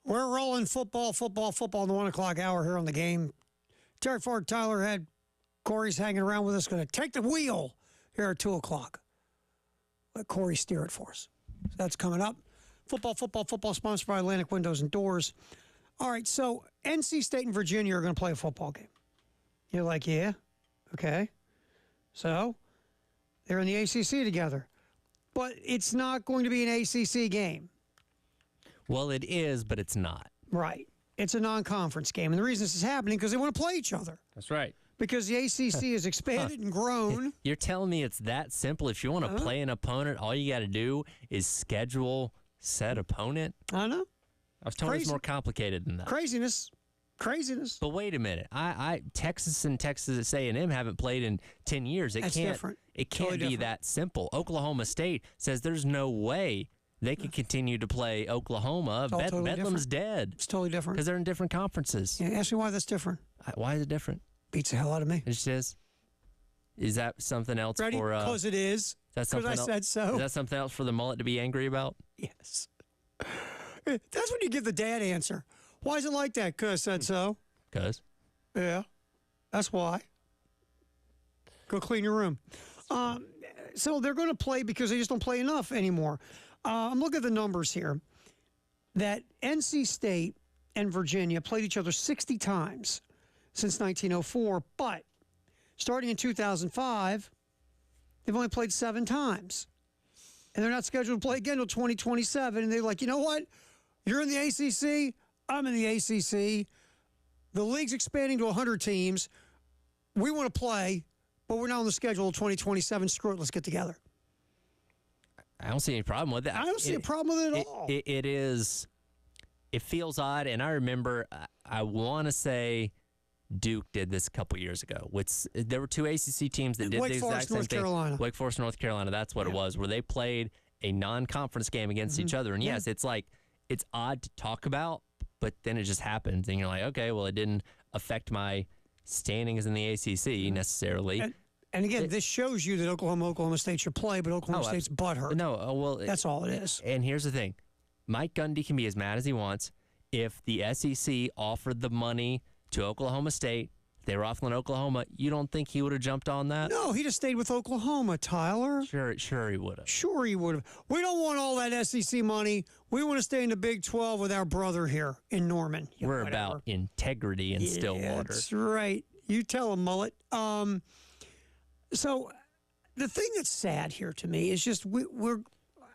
We're rolling football in the 1 o'clock hour here on the game. Terry Ford, Tyler Head, Corey's hanging around with us, going to take the wheel here at 2 o'clock. Let Corey steer it for us. So that's coming up. Football, sponsored by Atlantic Windows and Doors. All right, so NC State and Virginia are going to play a football game. You're like, yeah, okay. So they're in the ACC together. But it's not going to be an ACC game. Well, it is, but it's not. Right. It's a non-conference game. And the reason this is happening because they want to play each other. That's right. Because the ACC has expanded and grown. You're telling me it's that simple? If you want to play an opponent, all you got to do is schedule said opponent? I know. I was told it's more complicated than that. Craziness. But wait a minute. Texas and Texas A&M haven't played in 10 years. That's different. It can't Totally be different. that simple. Oklahoma State says there's no way they can continue to play Oklahoma. Totally Bedlam's different. dead. It's totally different. Because they're in different conferences. Yeah, ask me why that's different. Why is it different? Beats the hell out of me. It just is. Is that something else Ready? for... Because it is. Because I said so. Is that something else for the mullet to be angry about? Yes. That's when you give the dad answer. Why is it like that? Because I said so. Because? Yeah. That's why. Go clean your room. So they're going to play because they just don't play enough anymore. I'm looking at the numbers here. That NC State and Virginia played each other 60 times since 1904, but starting in 2005, they've only played 7 times. And they're not scheduled to play again until 2027. And they're like, you know what? You're in the ACC. I'm in the ACC. The league's expanding to 100 teams. We want to play, but we're not on the schedule until 2027. Screw it. Let's get together. I don't see any problem with that. I don't see a problem with it at all. It is. It feels odd, and I remember. I want to say Duke did this a couple years ago. There were 2 ACC teams that did the exact same thing. Wake Forest, North Carolina. That's what it was, where they played a non-conference game against each other. And yes, it's like it's odd to talk about, but then it just happens, and you're like, okay, well, it didn't affect my standings in the ACC necessarily. And again, this shows you that Oklahoma State should play, but Oklahoma State's butthurt. No, that's all it is. And here's the thing. Mike Gundy can be as mad as he wants. If the SEC offered the money to Oklahoma State, they were offering Oklahoma, you don't think he would have jumped on that? No, he'd have stayed with Oklahoma, Tyler. Sure he would have. Sure he would have. We don't want all that SEC money. We want to stay in the Big 12 with our brother here in Norman. We're about integrity in Stillwater. That's right. You tell him, Mullet. So the thing that's sad here to me is just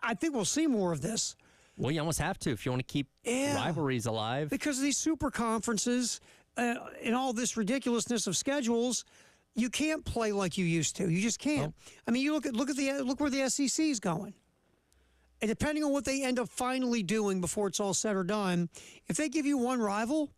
I think we'll see more of this. Well, you almost have to if you want to keep rivalries alive. Because of these super conferences and all this ridiculousness of schedules, you can't play like you used to. You just can't. I mean, you look where the SEC's going. And depending on what they end up finally doing before it's all said or done, if they give you one rival,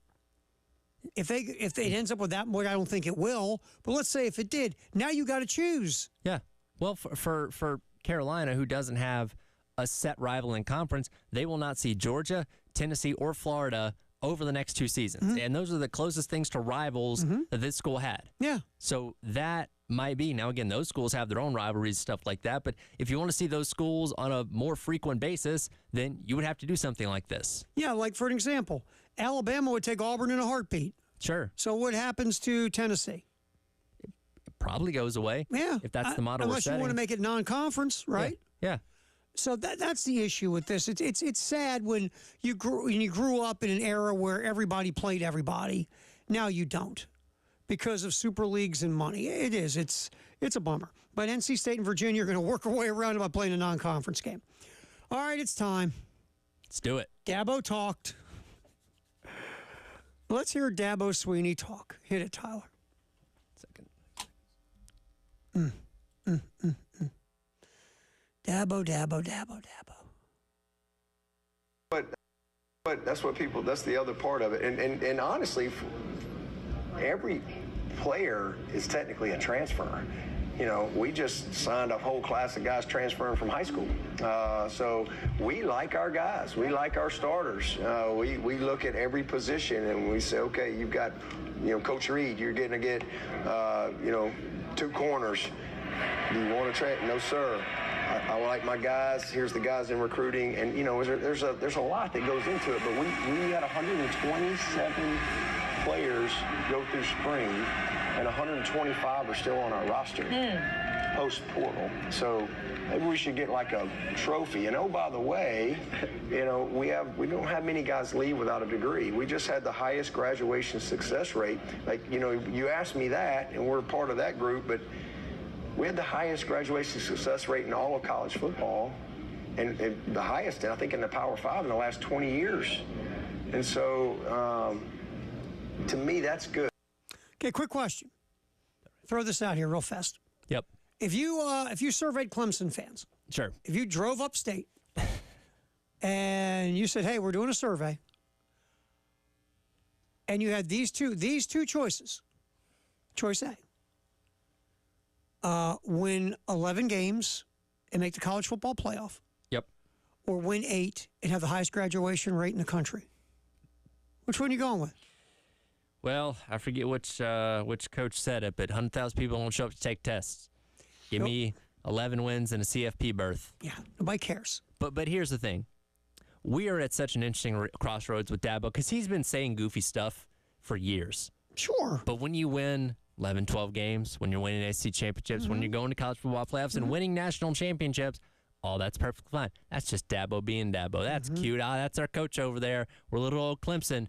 if it ends up with that, I don't think it will. But let's say if it did, now you got to choose. Yeah. Well, for Carolina, who doesn't have a set rival in conference, they will not see Georgia, Tennessee, or Florida over the next 2 seasons. And those are the closest things to rivals that this school had. Yeah. So that might be. Now, again, those schools have their own rivalries, stuff like that. But if you want to see those schools on a more frequent basis, then you would have to do something like this. Yeah, like for an example, Alabama would take Auburn in a heartbeat. Sure. So what happens to Tennessee? It probably goes away. Yeah. If that's the model we're unless setting. you want to make it non-conference, right? Yeah. So that's the issue with this. It's sad when you grew up in an era where everybody played everybody. Now you don't because of super leagues and money. It is. It's a bummer. But NC State and Virginia are going to work their way around it by playing a non-conference game. All right, it's time. Let's do it. Dabo talked. Let's hear Dabo Sweeney talk. Hit it, Tyler. Second. Dabo. But that's what that's the other part of it. And honestly, every player is technically a transfer. You know, we just signed a whole class of guys transferring from high school. So we like our guys. We like our starters. We look at every position and we say, okay, you've got, Coach Reed, you're going to get, 2 corners. Do you want to trade? No, sir. I like my guys. Here's the guys in recruiting, and there's a lot that goes into it. But we had 127 players go through spring, and 125 are still on our roster post portal. So maybe we should get like a trophy. And oh, by the way, we don't have many guys leave without a degree. We just had the highest graduation success rate. Like, you asked me that, and we're part of that group, but we had the highest graduation success rate in all of college football, and the highest, I think, in the Power 5 in the last 20 years. And so, to me, that's good. Okay, quick question. Throw this out here real fast. Yep. If you surveyed Clemson fans, Sure. if you drove upstate and you said, "Hey, we're doing a survey," and you had these two choices, choice A, win 11 games and make the college football playoff, Yep. or win 8 and have the highest graduation rate in the country, which one are you going with? Well, I forget which coach said it, but 100,000 people don't show up to take tests. Give me 11 wins and a CFP berth. Yeah, nobody cares. But here's the thing. We are at such an interesting crossroads with Dabo because he's been saying goofy stuff for years. Sure. But when you win 11, 12 games, when you're winning ACC championships, when you're going to college football playoffs and winning national championships, that's perfectly fine. That's just Dabo being Dabo. That's cute. That's our coach over there. We're little old Clemson.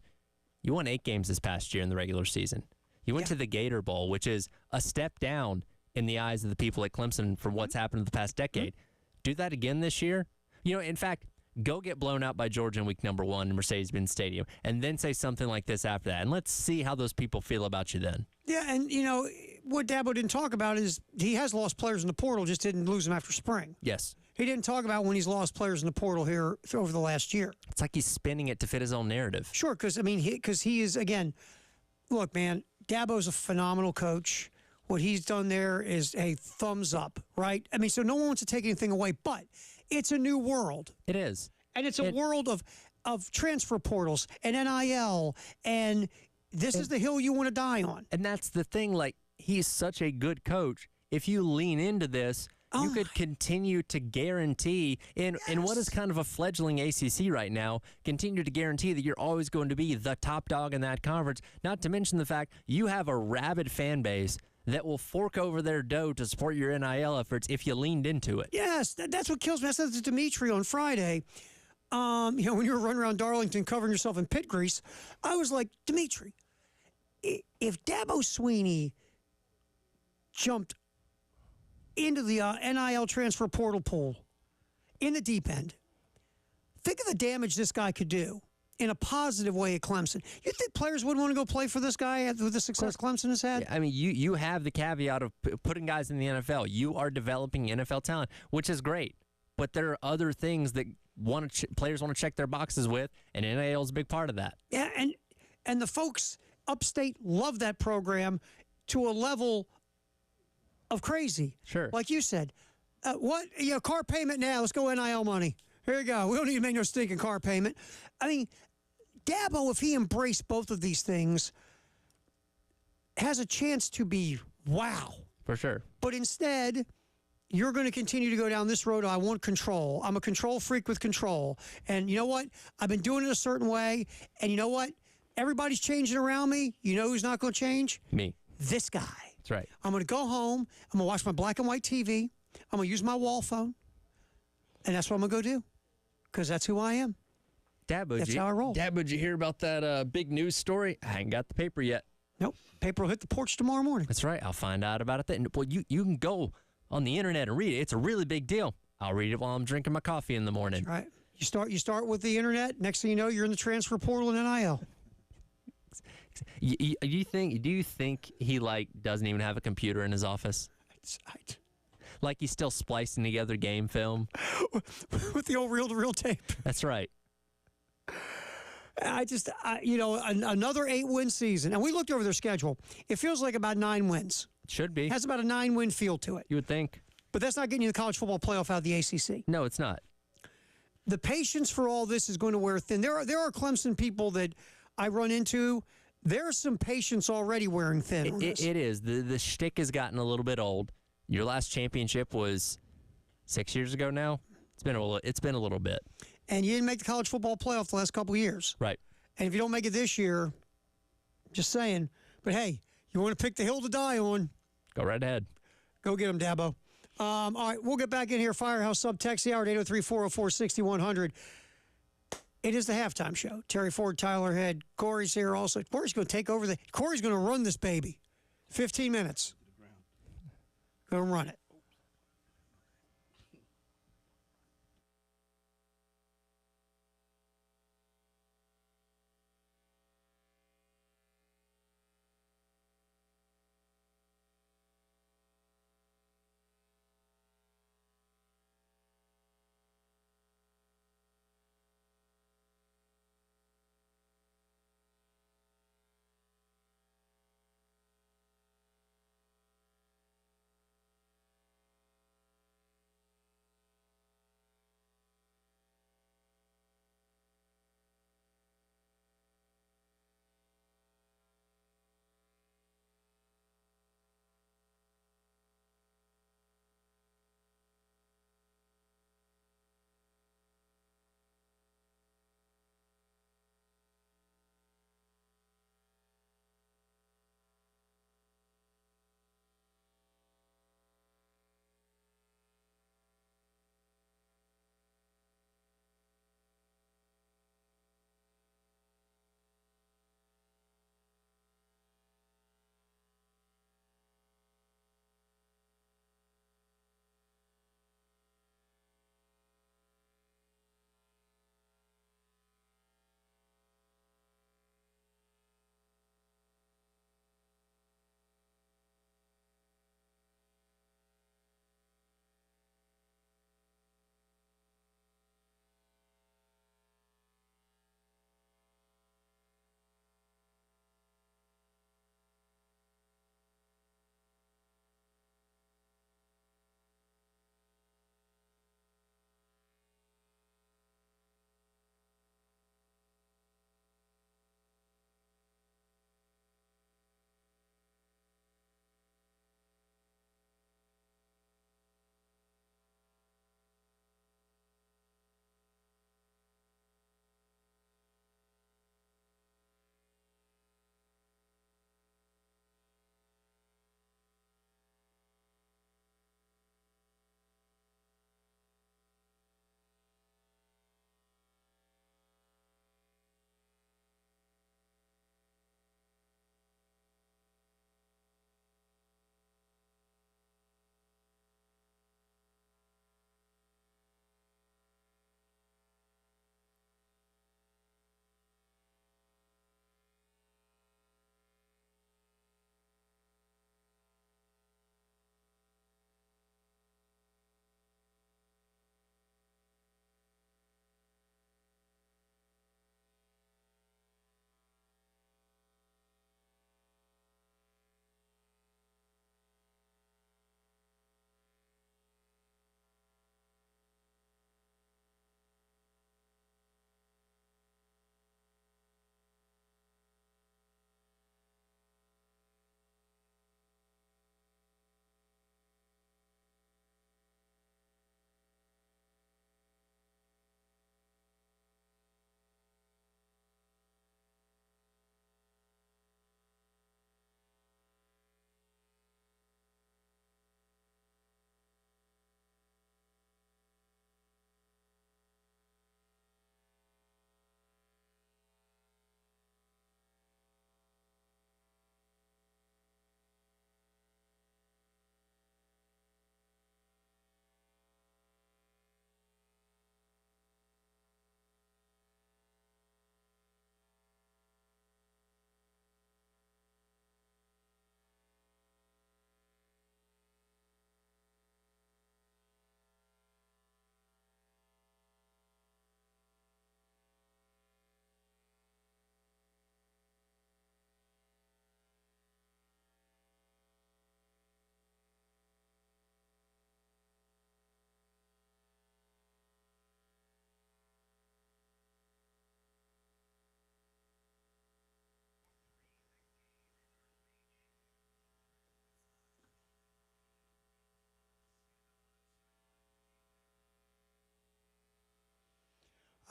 You won 8 games this past year in the regular season. You went to the Gator Bowl, which is a step down in the eyes of the people at Clemson from what's happened in the past decade. Do that again this year? In fact, go get blown out by Georgia in week number 1 in Mercedes-Benz Stadium, and then say something like this after that. And let's see how those people feel about you then. Yeah, and, what Dabo didn't talk about is he has lost players in the portal, just didn't lose them after spring. Yes. He didn't talk about when he's lost players in the portal here over the last year. It's like he's spinning it to fit his own narrative. Sure, because he is, again, look, man, Dabo's a phenomenal coach. What he's done there is a thumbs up, right? So no one wants to take anything away, but it's a new world. It is. And it's a world of transfer portals and NIL, and this is the hill you want to die on. And that's the thing, like, he's such a good coach. If you lean into this, you could continue to guarantee, in what is kind of a fledgling ACC right now, continue to guarantee that you're always going to be the top dog in that conference, not to mention the fact you have a rabid fan base that will fork over their dough to support your NIL efforts if you leaned into it. Yes, that's what kills me. I said to Dimitri on Friday, when you were running around Darlington covering yourself in pit grease, I was like, Dimitri, if Dabo Swinney jumped into the NIL transfer portal pool in the deep end, think of the damage this guy could do in a positive way at Clemson. You think players would want to go play for this guy with the success Clemson has had? Yeah, you have the caveat of putting guys in the NFL. You are developing NFL talent, which is great. But there are other things that players want to check their boxes with, and NIL is a big part of that. Yeah, and the folks upstate love that program to a level of crazy. Sure. Like you said, car payment now, let's go NIL money. Here you go. We don't need to make no stinking car payment. Dabo, if he embraced both of these things, has a chance to be wow. For sure. But instead, you're going to continue to go down this road. I want control. I'm a control freak with control. And you know what? I've been doing it a certain way. And you know what? Everybody's changing around me. You know who's not going to change? Me. This guy. That's right. I'm going to go home. I'm going to watch my black and white TV. I'm going to use my wall phone. And that's what I'm going to go do. Because that's who I am. Dabo, that's how I roll. Dabo, did you hear about that big news story? I ain't got the paper yet. Nope. Paper will hit the porch tomorrow morning. That's right. I'll find out about it then. Well, you can go on the internet and read it. It's a really big deal. I'll read it while I'm drinking my coffee in the morning. That's right. You start with the internet. Next thing you know, you're in the transfer portal and NIL. Do you think he doesn't even have a computer in his office? Like he's still splicing together game film with the old reel-to-reel tape. That's right. Another 8-win season, and we looked over their schedule. It feels like about 9 wins. It should be. It has about a 9-win feel to it. You would think. But that's not getting you the college football playoff out of the ACC. No, it's not. The patience for all this is going to wear thin. There are Clemson people that I run into. There's some patience already wearing thin. It is. The shtick has gotten a little bit old. Your last championship was 6 years ago now. It's been a little bit. And you didn't make the college football playoff the last couple of years. Right. And if you don't make it this year, just saying. But hey, you want to pick the hill to die on? Go right ahead. Go get him, Dabo. All right, we'll get back in here. Firehouse sub text the hour at 803-404-6100. It is the halftime show. Terry Ford, Tyler Head, Corey's here also. Corey's going to take over Corey's going to run this baby. 15 minutes. Going to run it.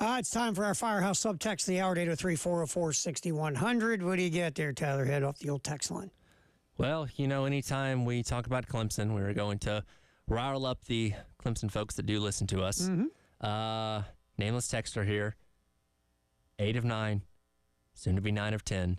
It's time for our Firehouse Subtext, the hour, 803-404-6100. What do you get there, Tyler, head off the old text line? Well, anytime we talk about Clemson, we're going to rile up the Clemson folks that do listen to us. Mm-hmm. Nameless texter here. 8 of 9, soon to be 9 of 10.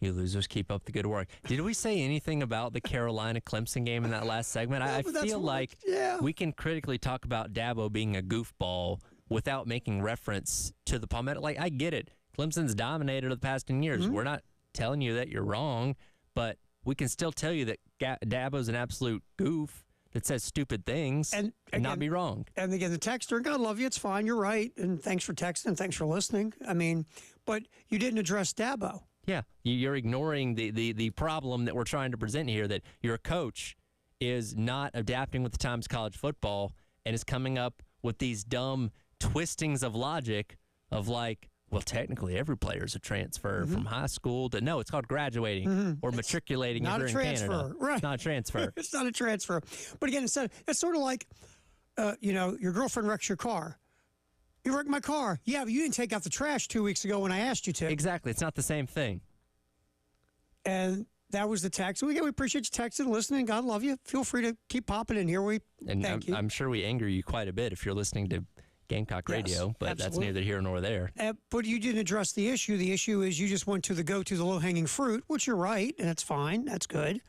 You losers keep up the good work. Did we say anything about the Carolina-Clemson game in that last segment? I feel like we can critically talk about Dabo being a goofball without making reference to the Palmetto. Like, I get it. Clemson's dominated the past 10 years. Mm-hmm. We're not telling you that you're wrong, but we can still tell you that Dabo's an absolute goof that says stupid things and not be wrong. And again, the texter, God love you, it's fine, you're right, and thanks for texting, thanks for listening. I mean, but you didn't address Dabo. Yeah, you're ignoring the problem that we're trying to present here, that your coach is not adapting with the times of college football and is coming up with these dumb twistings of logic of like, well, technically every player is a transfer from high school to, no, it's called graduating or matriculating if you're in Canada. Right. It's not a transfer. It's not a transfer. But again, it's sort of like, your girlfriend wrecks your car. You wrecked my car. Yeah, but you didn't take out the trash 2 weeks ago when I asked you to. Exactly. It's not the same thing. And that was the text. We appreciate you texting and listening. God love you. Feel free to keep popping in here. Thank you. I'm sure we anger you quite a bit if you're listening to Gamecock Radio, but absolutely. That's neither here nor there. But you didn't address the issue. The issue is you just went to the low-hanging fruit, which you're right, and that's fine. That's good.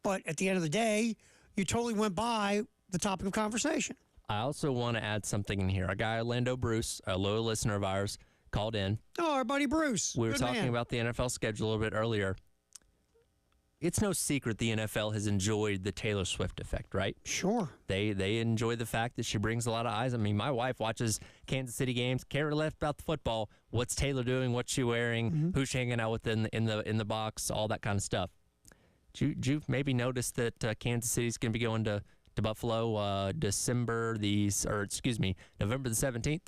But at the end of the day, you totally went by the topic of conversation. I also want to add something in here. Our guy, Orlando Bruce, a loyal listener of ours, called in. Oh, our buddy Bruce. We were talking about the NFL schedule a little bit earlier. It's no secret the NFL has enjoyed the Taylor Swift effect, right? Sure. They enjoy the fact that she brings a lot of eyes. I mean, my wife watches Kansas City games, care less about the football. What's Taylor doing? What's she wearing? Who's she hanging out with in the box? All that kind of stuff. Did you maybe notice that Kansas City's going to be going to Buffalo November the 17th?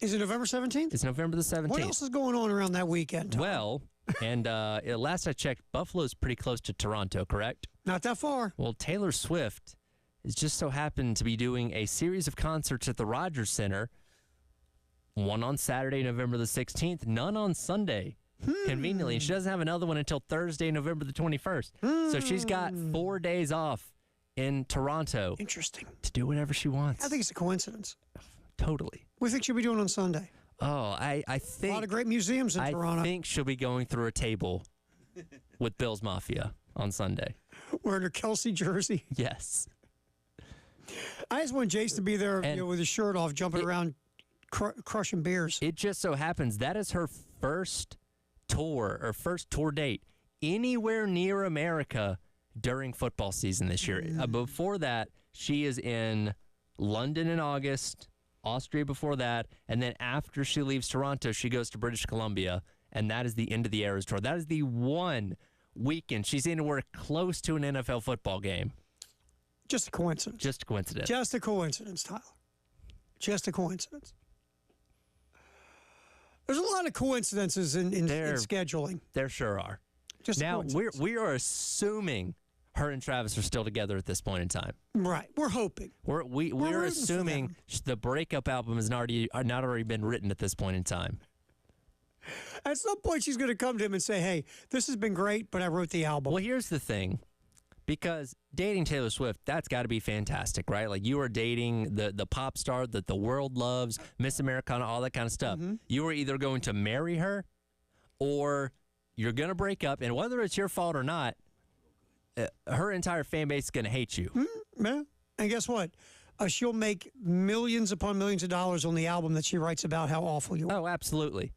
Is it November 17th? It's November the 17th. What else is going on around that weekend, Tom? Well, and last I checked, Buffalo's pretty close to Toronto, correct? Not that far. Well, Taylor Swift is just so happened to be doing a series of concerts at the Rogers Center, one on Saturday, November the 16th, none on Sunday. Conveniently. And she doesn't have another one until Thursday, November the 21st. So she's got 4 days off in Toronto. Interesting. To do whatever she wants. I think it's a coincidence. Totally. What do you think she'll be doing on Sunday? Oh, I think... A lot of great museums in Toronto. I think she'll be going through a table with Bill's Mafia on Sunday. Wearing her Kelsey jersey. Yes. I just want Jace to be there with his shirt off, jumping around, crushing beers. It just so happens that is her first tour date anywhere near America during football season this year. Before that, she is in London in August, Austria before that, and then after she leaves Toronto, she goes to British Columbia, and that is the end of the Eras Tour. That is the one weekend she's anywhere close to an NFL football game. Just a coincidence. Just a coincidence. Just a coincidence, Tyler. Just a coincidence. There's a lot of coincidences in scheduling. There sure are. Just now, we are assuming her and Travis are still together at this point in time. Right. We're hoping. We're assuming the breakup album has not already been written at this point in time. At some point, she's going to come to him and say, hey, this has been great, but I wrote the album. Well, here's the thing. Because dating Taylor Swift, that's got to be fantastic, right? Like, you are dating the pop star that the world loves, Miss Americana, all that kind of stuff. You are either going to marry her or you're going to break up. And whether it's your fault or not, her entire fan base is going to hate you. Yeah. And guess what? She'll make millions upon millions of dollars on the album that she writes about how awful you are. Oh, absolutely.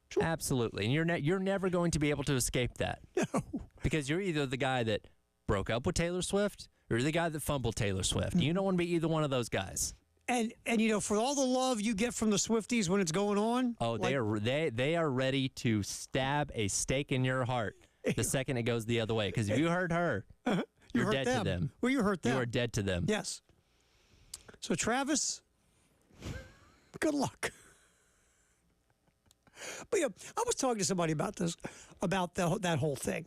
Sure. Absolutely. And you're never going to be able to escape that. No. Because you're either the guy that broke up with Taylor Swift or the guy that fumbled Taylor Swift. You don't want to be either one of those guys. And for all the love you get from the Swifties when it's going on. Oh, they are ready to stab a stake in your heart the second it goes the other way. Because if you hurt her, you're dead to them. Well, you hurt them. You are dead to them. Yes. So, Travis, good luck. But I was talking to somebody about this, about that whole thing.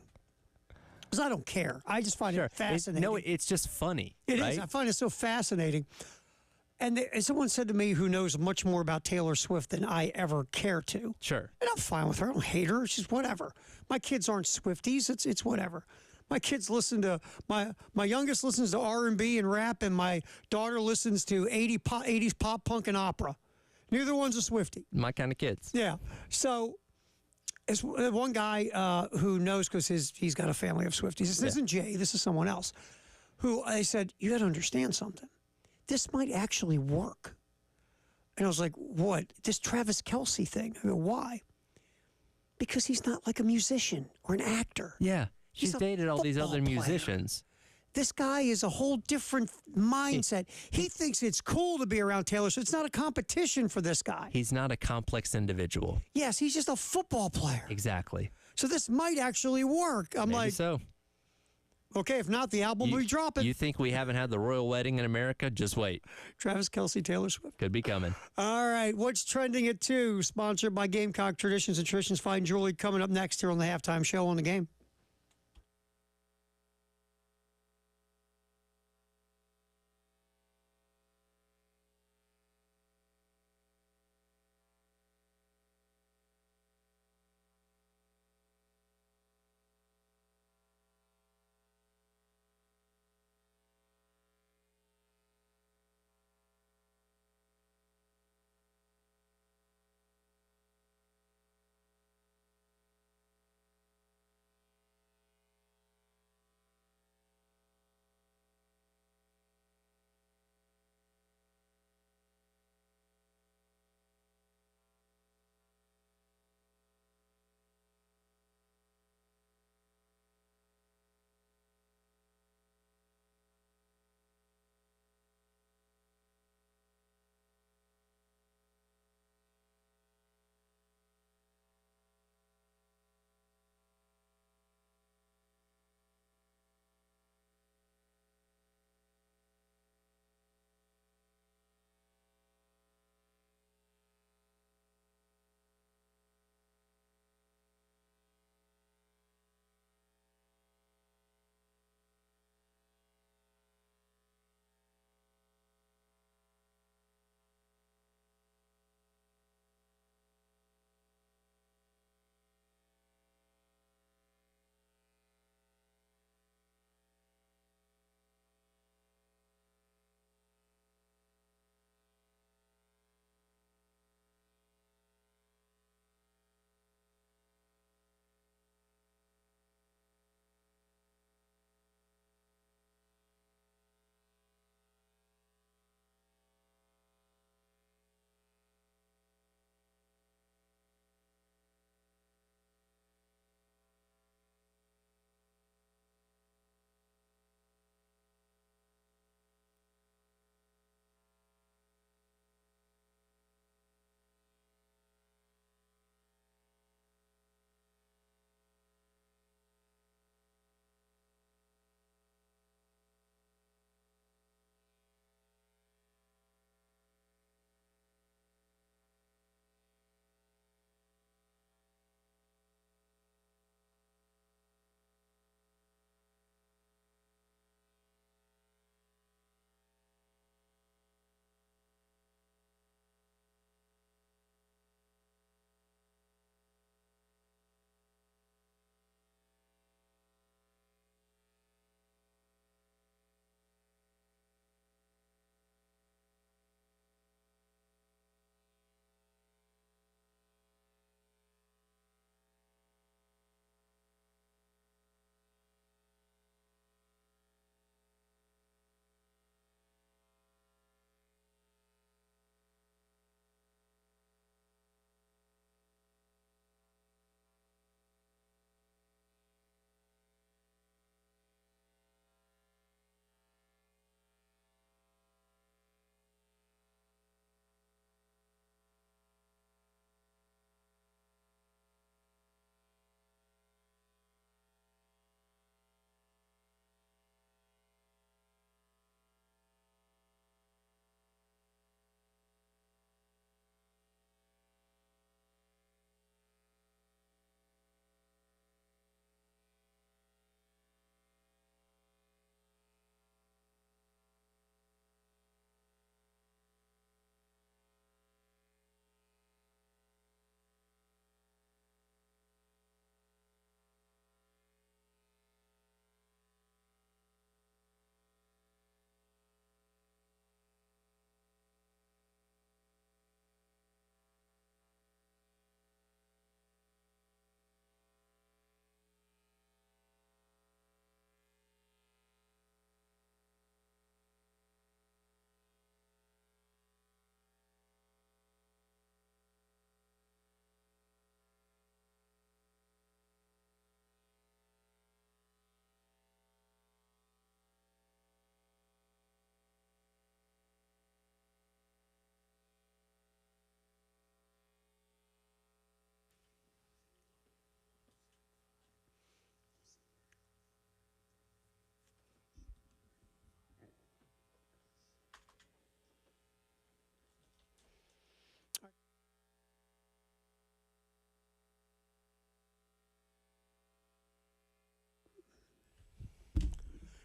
Because I don't care. I just find it fascinating. It's just funny. It right? is. I find it so fascinating. And someone said to me who knows much more about Taylor Swift than I ever care to. Sure. And I'm fine with her. I don't hate her. It's just whatever. My kids aren't Swifties. It's whatever. My kids listen to my youngest listens to R&B and rap, and my daughter listens to 80s pop, punk, and opera. Neither one's a Swiftie. My kind of kids. Yeah. So it's one guy who knows because he's got a family of Swifties. This isn't Jay. This is someone else. Who I said, you got to understand something. This might actually work. And I was like, what? This Travis Kelce thing. I go, why? Because he's not like a musician or an actor. Yeah. She's dated all these other musicians. This guy is a whole different mindset. He thinks it's cool to be around Taylor Swift. It's not a competition for this guy. He's not a complex individual. Yes, he's just a football player. Exactly. So this might actually work. I'm Maybe like, so. Okay, if not, the album will be dropping. You think we haven't had the royal wedding in America? Just wait. Travis Kelce, Taylor Swift. Could be coming. All right, what's trending at 2? Sponsored by Gamecock Traditions and Traditions Fine Jewelry. Coming up next here on the Halftime Show on the Game.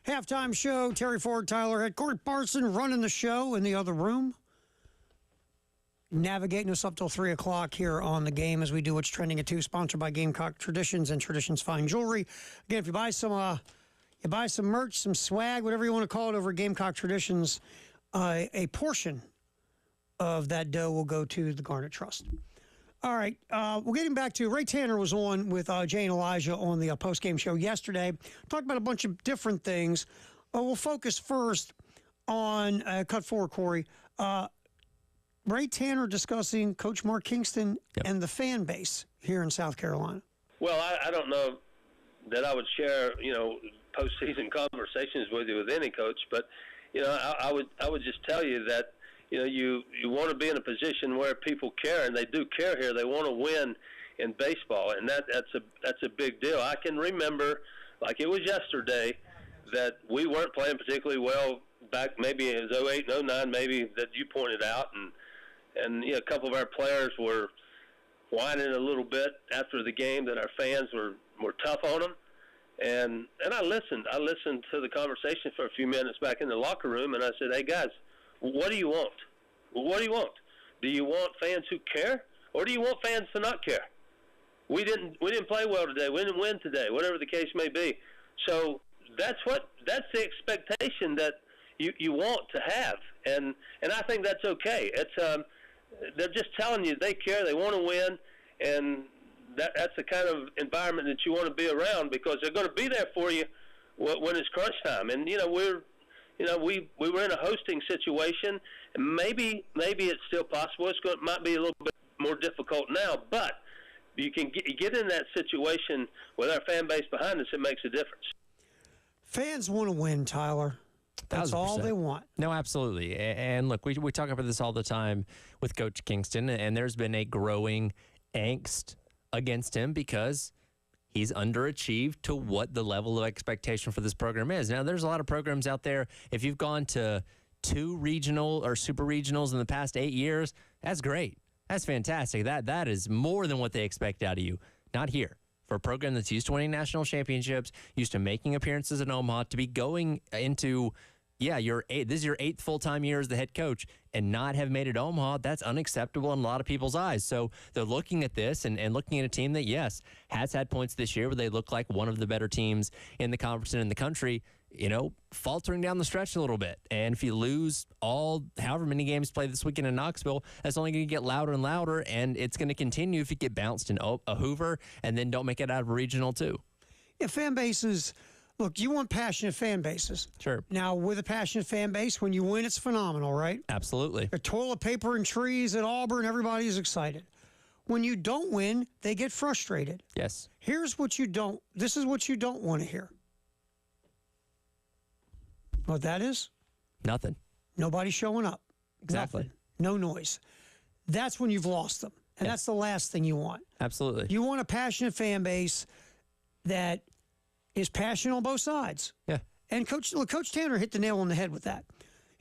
Halftime show. Terry Ford, Tyler Head, Court Parson running the show in the other room. Navigating us up till 3 o'clock here on the game as we do What's Trending at 2, sponsored by Gamecock Traditions and Traditions Fine Jewelry. Again, if you buy some merch, some swag, whatever you want to call it over at Gamecock Traditions, a portion of that dough will go to the Garnet Trust. All right, we're getting back to Ray Tanner was on with Jay and Elijah on the postgame show yesterday. Talked about a bunch of different things. We'll focus first on, cut forward, Corey, Ray Tanner discussing Coach Mark Kingston and the fan base here in South Carolina. Well, I don't know that I would share, postseason conversations with you with any coach, but, I would just tell you that, you want to be in a position where people care, and they do care here. They want to win in baseball, and that's a big deal. I can remember, like it was yesterday, that we weren't playing particularly well back maybe in 08 and 09, maybe, that you pointed out, and a couple of our players were whining a little bit after the game that our fans were tough on them. And I listened. I listened to the conversation for a few minutes back in the locker room, and I said, hey, guys, what do you want? What do you want? Do you want fans who care, or do you want fans to not care? We didn't play well today. We didn't win today, whatever the case may be. So that's the expectation that you want to have, and I think that's okay. It's they're just telling you they care, they want to win, and that's the kind of environment that you want to be around, because they're going to be there for you when it's crunch time. And we were in a hosting situation, and maybe it's still possible. It might be a little bit more difficult now, but you can get in that situation with our fan base behind us. It makes a difference. Fans want to win, Tyler. That's 1,000%. all they want. No, absolutely. And look, we talk about this all the time with Coach Kingston, and there's been a growing angst against him because he's underachieved to what the level of expectation for this program is. Now, there's a lot of programs out there. If you've gone to 2 regional or super regionals in the past 8 years, that's great. That's fantastic. That is more than what they expect out of you. Not here. For a program that's used to winning national championships, used to making appearances in Omaha, to be going into, this is your 8th full-time year as the head coach, and not have made it Omaha, that's unacceptable in a lot of people's eyes. So they're looking at this and looking at a team that, yes, has had points this year where they look like one of the better teams in the conference and in the country, faltering down the stretch a little bit. And if you lose however many games played this weekend in Knoxville, that's only going to get louder and louder, and it's going to continue if you get bounced in a Hoover and then don't make it out of a regional too. Yeah, fan bases, look, you want passionate fan bases. Sure. Now, with a passionate fan base, when you win, it's phenomenal, right? Absolutely. The toilet paper and trees at Auburn, everybody's excited. When you don't win, they get frustrated. Yes. This is what you don't want to hear. What that is? Nothing. Nobody showing up. Exactly. Nothing. No noise. That's when you've lost them. And that's the last thing you want. Absolutely. You want a passionate fan base that is passionate on both sides. Yeah. And Coach Tanner hit the nail on the head with that.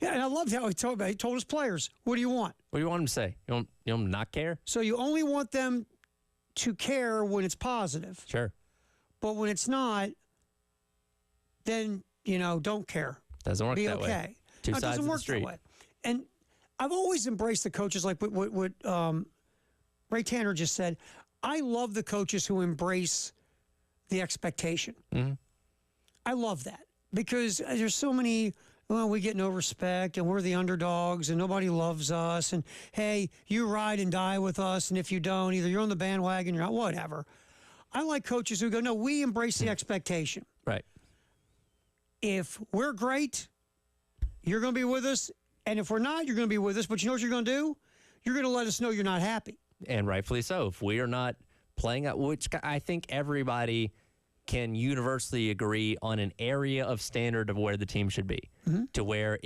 Yeah, and I loved how he told his players, what do you want? What do you want him to say? You want him to not care? So you only want them to care when it's positive. Sure. But when it's not, then, don't care. Doesn't work Be that okay. way. Two No, it sides doesn't of work the street. that way. And I've always embraced the coaches like what Ray Tanner just said. I love the coaches who embrace the expectation. Mm-hmm. I love that because there's so many, we get no respect and we're the underdogs and nobody loves us. And, hey, you ride and die with us. And if you don't, either you're on the bandwagon, you're not, whatever. I like coaches who go, no, we embrace the expectation. Right. If we're great, you're going to be with us. And if we're not, you're going to be with us. But you know what you're going to do? You're going to let us know you're not happy. And rightfully so. If we are not playing up, which I think everybody can universally agree on an area of standard of where the team should be. Mm-hmm. To where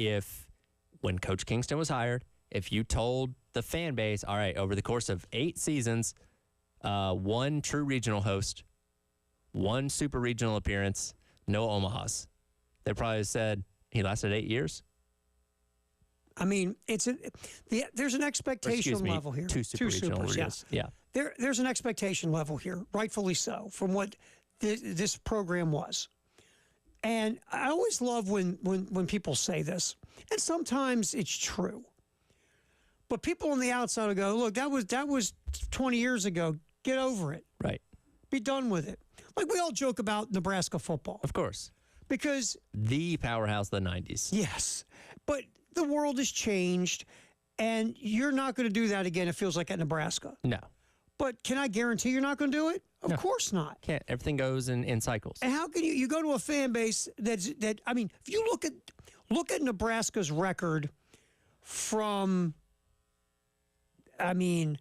when Coach Kingston was hired, if you told the fan base, all right, over the course of 8 seasons, 1 true regional host, 1 super regional appearance, no Omahas, they probably said he lasted 8 years. I mean, there's an expectation level here. 2 super regional supers, yeah. There's an expectation level here, rightfully so, from what this program was. And I always love when people say this, and sometimes it's true. But people on the outside will go, look, that was 20 years ago. Get over it. Right. Be done with it. Like we all joke about Nebraska football. Of course. Because the powerhouse of the 90s. Yes. But the world has changed, and you're not going to do that again, it feels like, at Nebraska. No. But can I guarantee you're not going to do it? Of course not. Can't. Everything goes in cycles. And how can you go to a fan base that I mean, if you look at Nebraska's record from, I mean,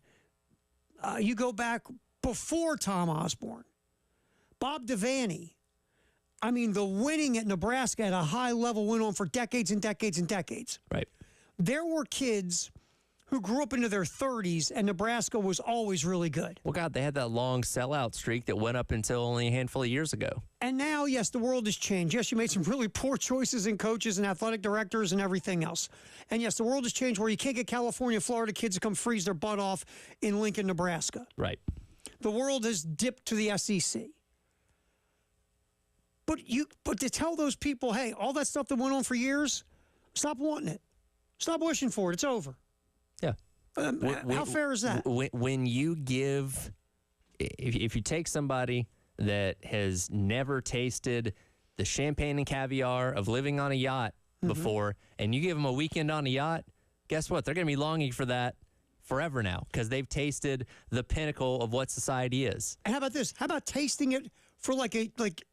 you go back before Tom Osborne, Bob Devaney. I mean, the winning at Nebraska at a high level went on for decades and decades and decades. Right. There were kids who grew up into their 30s, and Nebraska was always really good. Well, God, they had that long sellout streak that went up until only a handful of years ago. And now, yes, the world has changed. Yes, you made some really poor choices in coaches and athletic directors and everything else. And yes, the world has changed where you can't get California and Florida kids to come freeze their butt off in Lincoln, Nebraska. Right. The world has dipped to the SEC. But to tell those people, hey, all that stuff that went on for years, stop wanting it. Stop wishing for it. It's over. Yeah. How fair is that? When you give, if you take somebody that has never tasted the champagne and caviar of living on a yacht before, and you give them a weekend on a yacht, guess what? They're going to be longing for that forever now because they've tasted the pinnacle of what society is. And how about this? How about tasting it for like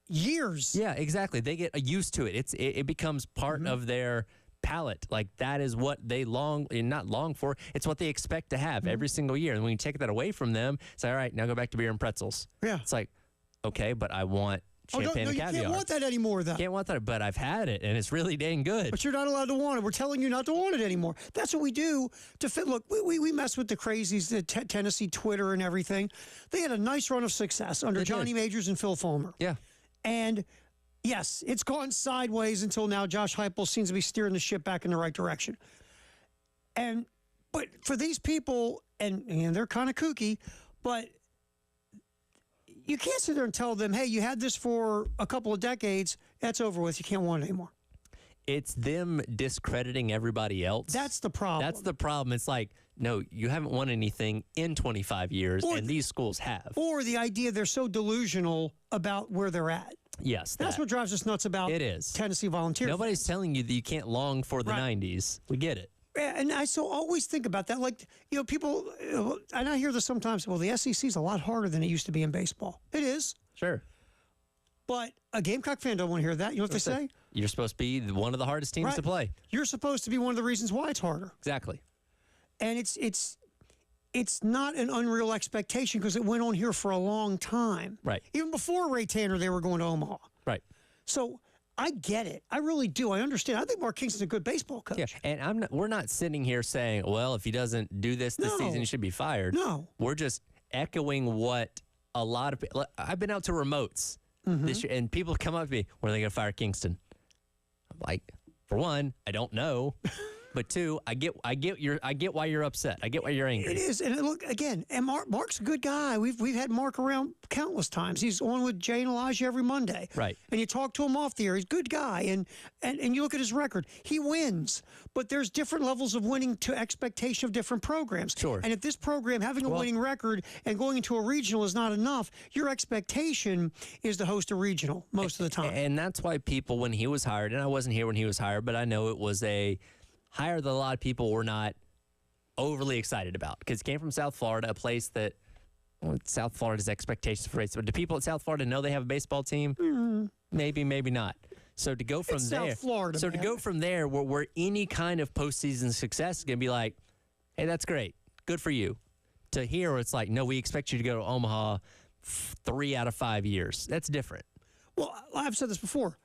years? Yeah, exactly. They get used to it. It becomes part of their palate. Like that is what they not long for. It's what they expect to have every single year. And when you take that away from them, it's like, all right, now go back to beer and pretzels. Yeah. It's like, okay, but I want champagne and caviar. You can't want that anymore, though. Can't want that, but I've had it, and it's really dang good. But you're not allowed to want it. We're telling you not to want it anymore. That's what we do to fit. Look, we mess with the crazies, the Tennessee Twitter and everything. They had a nice run of success under Johnny Majors and Phil Fulmer. Yeah. And yes, it's gone sideways until now. Josh Heupel seems to be steering the ship back in the right direction. But for these people, and they're kind of kooky, but you can't sit there and tell them, hey, you had this for a couple of decades. That's over with. You can't want it anymore. It's them discrediting everybody else. That's the problem. That's the problem. It's like, no, you haven't won anything in 25 years, and these schools have. Or the idea they're so delusional about where they're at. Yes. That's what drives us nuts about Tennessee Volunteers. Nobody's telling you that you can't long for the 90s. We get it. And I always think about that. Like, people, and I hear this sometimes, well, the SEC is a lot harder than it used to be in baseball. It is. Sure. But a Gamecock fan don't want to hear that. You know what they say? You're supposed to be one of the hardest teams to play. You're supposed to be one of the reasons why it's harder. Exactly. And it's not an unreal expectation because it went on here for a long time. Right. Even before Ray Tanner, they were going to Omaha. Right. So I get it. I really do. I understand. I think Mark Kingston's a good baseball coach. Yeah, and we're not sitting here saying, well, if he doesn't do this season, he should be fired. No. We're just echoing what a lot of people. I've been out to remotes this year, and people come up to me, when are they going to fire Kingston? I'm like, for one, I don't know. But two, I get why you're upset. I get why you're angry. It is, and look again. And Mark's a good guy. We've had Mark around countless times. He's on with Jay and Elijah every Monday. Right. And you talk to him off the air. He's a good guy, and you look at his record. He wins, but there's different levels of winning to expectation of different programs. Sure. And if this program having a winning record and going into a regional is not enough, your expectation is to host a regional most of the time. And that's why people, when he was hired, and I wasn't here when he was hired, but I know it was a hire that a lot of people were not overly excited about because it came from South Florida, a place that South Florida's expectations for baseball. Do people at South Florida know they have a baseball team? Maybe, maybe not. So to go from there, South Florida, to go from there, where any kind of postseason success is going to be like, hey, that's great, good for you. To here, where it's like, no, we expect you to go to Omaha 3 out of 5 years. That's different. Well, I've said this before.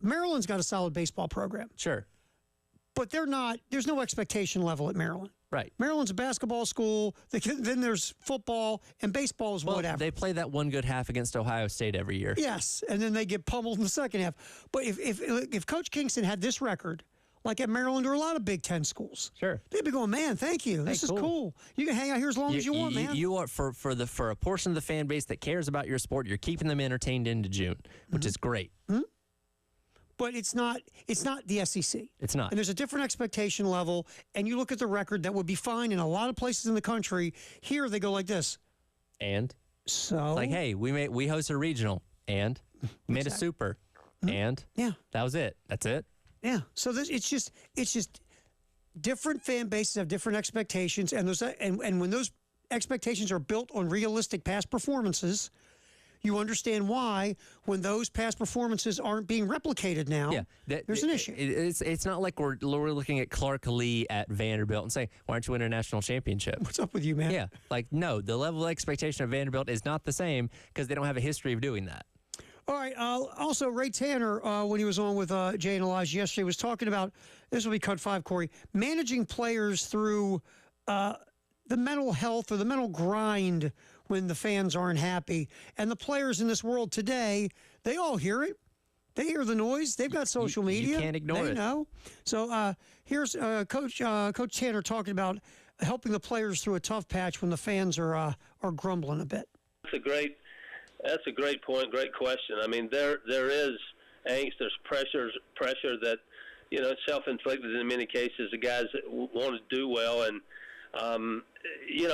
Maryland's got a solid baseball program. Sure. But there's no expectation level at Maryland. Right. Maryland's a basketball school. Then there's football, and baseball is whatever. They play that one good half against Ohio State every year. Yes, and then they get pummeled in the second half. But if Coach Kingston had this record, like at Maryland or a lot of Big Ten schools, sure, they'd be going, man, thank you. This is cool. You can hang out here as long as you want, man. You are for a portion of the fan base that cares about your sport, you're keeping them entertained into June, which is great. but it's not the SEC. It's not. And there's a different expectation level, and you look at the record, that would be fine in a lot of places in the country. Here they go like this. And so like, hey, we host a regional and made a super. And that was it. That's it. Yeah. So it's just different fan bases have different expectations, and when those expectations are built on realistic past performances, you understand why when those past performances aren't being replicated now, there's an issue. It's not like we're looking at Clark Lee at Vanderbilt and saying, why aren't you winning a national championship? What's up with you, man? Yeah. Like, no, the level of expectation of Vanderbilt is not the same because they don't have a history of doing that. All right. Also, Ray Tanner, when he was on with Jay and Elijah yesterday, was talking about, this will be cut 5, Corey, managing players through the mental health or the mental grind when the fans aren't happy. And the players in this world today, they all hear it. They hear the noise. They've got social media. You can't ignore it. They know. So here's Coach Tanner talking about helping the players through a tough patch when the fans are grumbling a bit. That's a great point, great question. I mean, there is angst, there's pressure that, self-inflicted in many cases, the guys that want to do well. And,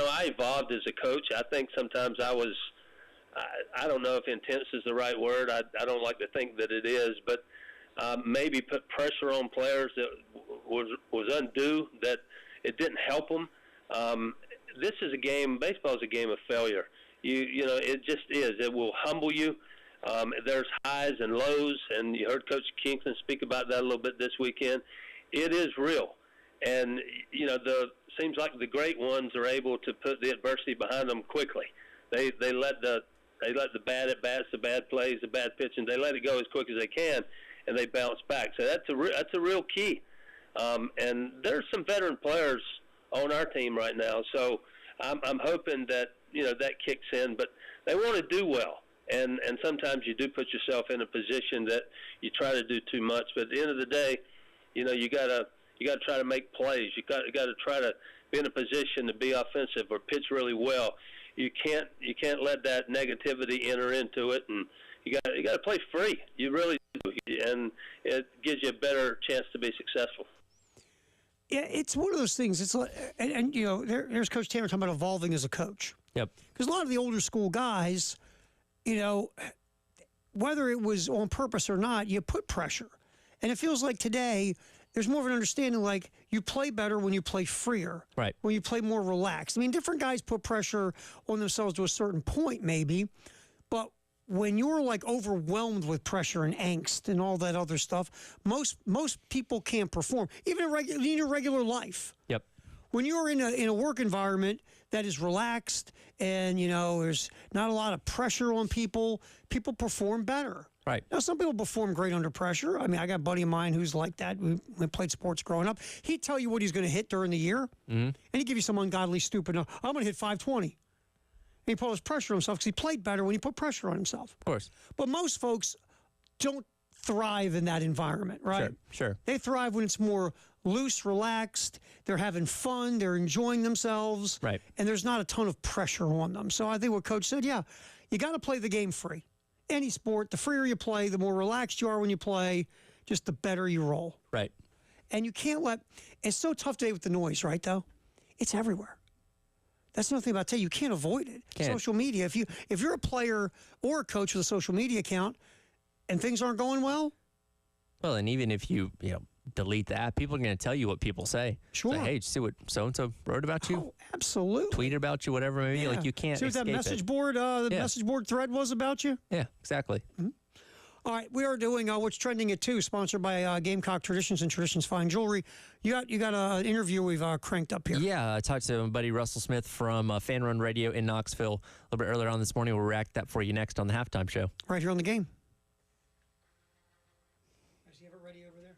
I evolved as a coach. I think sometimes I don't know if intense is the right word. I don't like to think that it is, but maybe put pressure on players that was undue, that it didn't help them. This is a game, baseball is a game of failure. It just is. It will humble you. There's highs and lows, and you heard Coach Kingston speak about that a little bit this weekend. It is real, and seems like the great ones are able to put the adversity behind them quickly. They let the bad at bats, the bad plays, the bad pitching. They let it go as quick as they can, and they bounce back. So that's a real key. And there's some veteran players on our team right now, so I'm hoping that that kicks in. But they want to do well, and sometimes you do put yourself in a position that you try to do too much. But at the end of the day, you gotta try to make plays. You got to try to be in a position to be offensive or pitch really well. You can't let that negativity enter into it, and you got to play free. You really do, and it gives you a better chance to be successful. Yeah, it's one of those things. It's like, and there's Coach Tanner talking about evolving as a coach. Yep. Because a lot of the older school guys, whether it was on purpose or not, you put pressure, and it feels like today there's more of an understanding, like you play better when you play freer, right? When you play more relaxed. I mean, different guys put pressure on themselves to a certain point, maybe, but when you're like overwhelmed with pressure and angst and all that other stuff, most people can't perform, even in your regular life. Yep. When you're in a work environment that is relaxed and there's not a lot of pressure on people perform better. Right. Now, some people perform great under pressure. I mean, I got a buddy of mine who's like that. We played sports growing up. He'd tell you what he's going to hit during the year, and he'd give you some ungodly, stupid, I'm going to hit 520. And he put his pressure on himself because he played better when he put pressure on himself. Of course. But most folks don't thrive in that environment, right? Sure. They thrive when it's more loose, relaxed. They're having fun. They're enjoying themselves. Right. And there's not a ton of pressure on them. So I think what Coach said, you got to play the game free. Any sport, the freer you play, the more relaxed you are when you play, just the better you roll. Right. And you can't it's so tough today with the noise, right, though? It's everywhere. That's another thing about today. You can't avoid it. Can't. Social media. If you're a player or a coach with a social media account and things aren't going well. Well, and even if you delete the app, people are going to tell you what people say. Sure. Say, hey, did you see what so-and-so wrote about you? Oh, absolutely. Tweet about you, whatever it may be. Like, you can't see what that message board, message board thread was about you? Yeah, exactly. Mm-hmm. All right, we are doing What's Trending at 2, sponsored by Gamecock Traditions and Traditions Fine Jewelry. You got an interview we've cranked up here. Yeah, I talked to my buddy Russell Smith from Fan Run Radio in Knoxville a little bit earlier on this morning. We'll react that for you next on the Halftime Show. Right here on the game. Does he have it ready over there?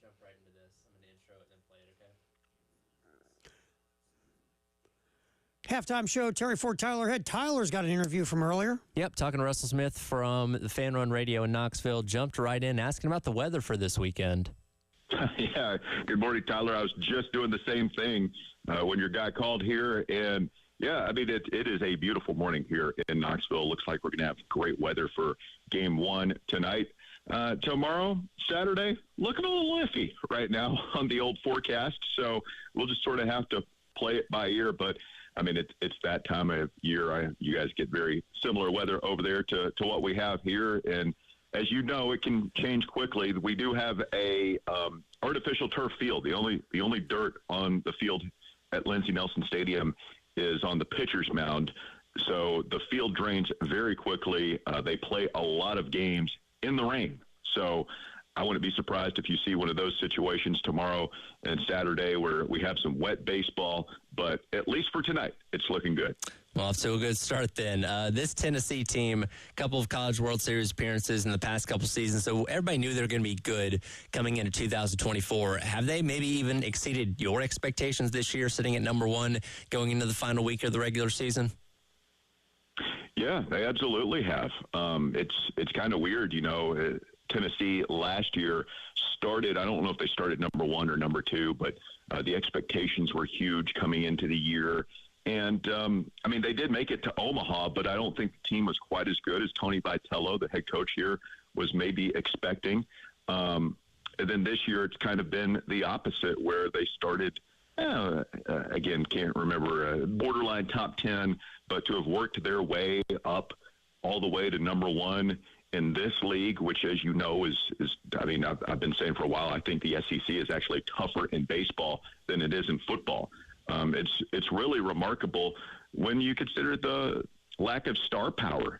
jump right into this. I'm going to intro it and then play it, okay? Halftime show, Terry Ford, Tyler Head. Tyler's got an interview from earlier. Yep, talking to Russell Smith from the Fan Run Radio in Knoxville. Jumped right in, asking about the weather for this weekend. Yeah, good morning, Tyler. I was just doing the same thing when your guy called here. And, yeah, I mean, it is a beautiful morning here in Knoxville. Looks like we're going to have great weather for Game 1 tonight. Tomorrow, Saturday, looking a little iffy right now on the old forecast. So we'll just sort of have to play it by ear. But, I mean, it's that time of year. You guys get very similar weather over there to what we have here. And as you know, it can change quickly. We do have a artificial turf field. The only dirt on the field at Lindsey Nelson Stadium is on the pitcher's mound. So the field drains very quickly. They play a lot of games in the rain. So I wouldn't be surprised if you see one of those situations tomorrow and Saturday where we have some wet baseball. But at least for tonight, it's looking good. Well, so a good start then. This Tennessee team, a couple of College World Series appearances in the past couple seasons, so everybody knew they were going to be good coming into 2024. Have they maybe even exceeded your expectations this year, sitting at number 1 going into the final week of the regular season? Yeah, they absolutely have. It's kind of weird, you know. Tennessee last year started, I don't know if they started number 1 or number 2, but the expectations were huge coming into the year. And, I mean, they did make it to Omaha, but I don't think the team was quite as good as Tony Vitello, the head coach here, was maybe expecting. And then this year it's kind of been the opposite, where they started, again, can't remember, borderline top 10, but to have worked their way up all the way to number 1 in this league, which, as you know, is I mean, I've been saying for a while, I think the SEC is actually tougher in baseball than it is in football. It's really remarkable when you consider the lack of star power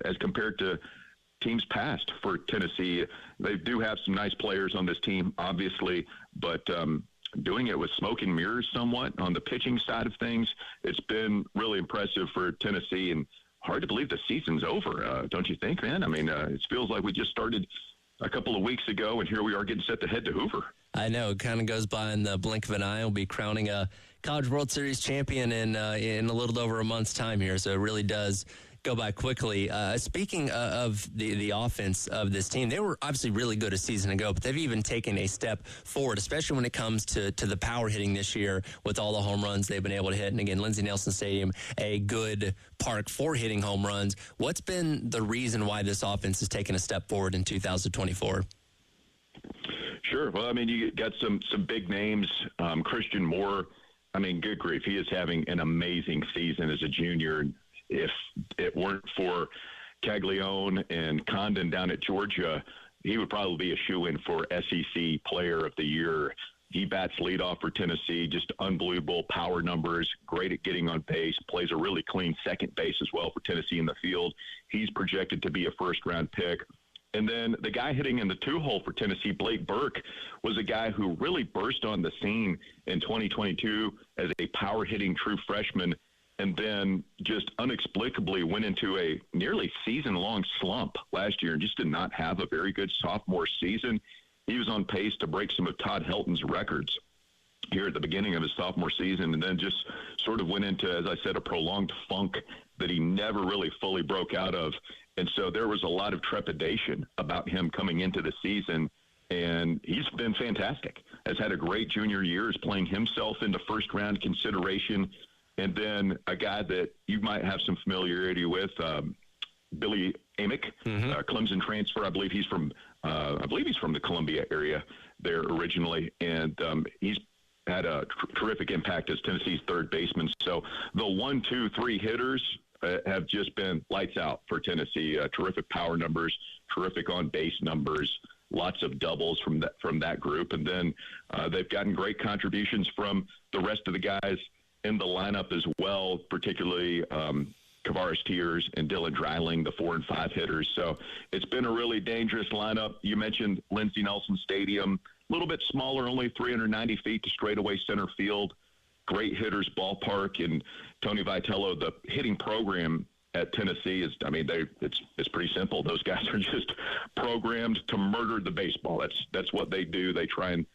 as compared to teams past for Tennessee. They do have some nice players on this team, obviously, but doing it with smoke and mirrors somewhat on the pitching side of things, it's been really impressive for Tennessee, and hard to believe the season's over, don't you think, man? I mean, it feels like we just started a couple of weeks ago, and here we are getting set to head to Hoover. I know. It kind of goes by in the blink of an eye. We'll be crowning a College World Series champion in a little over a month's time here, so it really does go by quickly. Speaking of the offense of this team, they were obviously really good a season ago, but they've even taken a step forward, especially when it comes to the power hitting this year with all the home runs they've been able to hit. And again, Lindsey Nelson Stadium, a good park for hitting home runs. What's been the reason why this offense has taken a step forward in 2024? Sure. Well, I mean, you got some big names. Christian Moore, I mean, good grief, he is having an amazing season as a junior. If it weren't for Caglione and Condon down at Georgia, he would probably be a shoo-in for SEC Player of the Year. He bats leadoff for Tennessee, just unbelievable power numbers, great at getting on base, plays a really clean second base as well for Tennessee in the field. He's projected to be a first-round pick. And then the guy hitting in the 2-hole for Tennessee, Blake Burke, was a guy who really burst on the scene in 2022 as a power-hitting true freshman, and then just inexplicably went into a nearly season-long slump last year and just did not have a very good sophomore season. He was on pace to break some of Todd Helton's records here at the beginning of his sophomore season, and then just sort of went into, as I said, a prolonged funk that he never really fully broke out of. And so there was a lot of trepidation about him coming into the season, and he's been fantastic. Has had a great junior year, is playing himself into first-round consideration. And then a guy that you might have some familiarity with, Billy Amick, Clemson transfer. I believe he's from the Columbia area there originally, and he's had a terrific impact as Tennessee's third baseman. So the 1, 2, 3 hitters have just been lights out for Tennessee. Terrific power numbers, terrific on base numbers, lots of doubles from that group, and then they've gotten great contributions from the rest of the guys in the lineup as well, particularly Kavaris Tears and Dylan Dreiling, the 4 and 5 hitters. So it's been a really dangerous lineup. You mentioned Lindsey Nelson Stadium, a little bit smaller, only 390 feet to straightaway center field. Great hitters ballpark, and Tony Vitello, the hitting program at Tennessee is, it's pretty simple. Those guys are just programmed to murder the baseball. That's what they do. They try and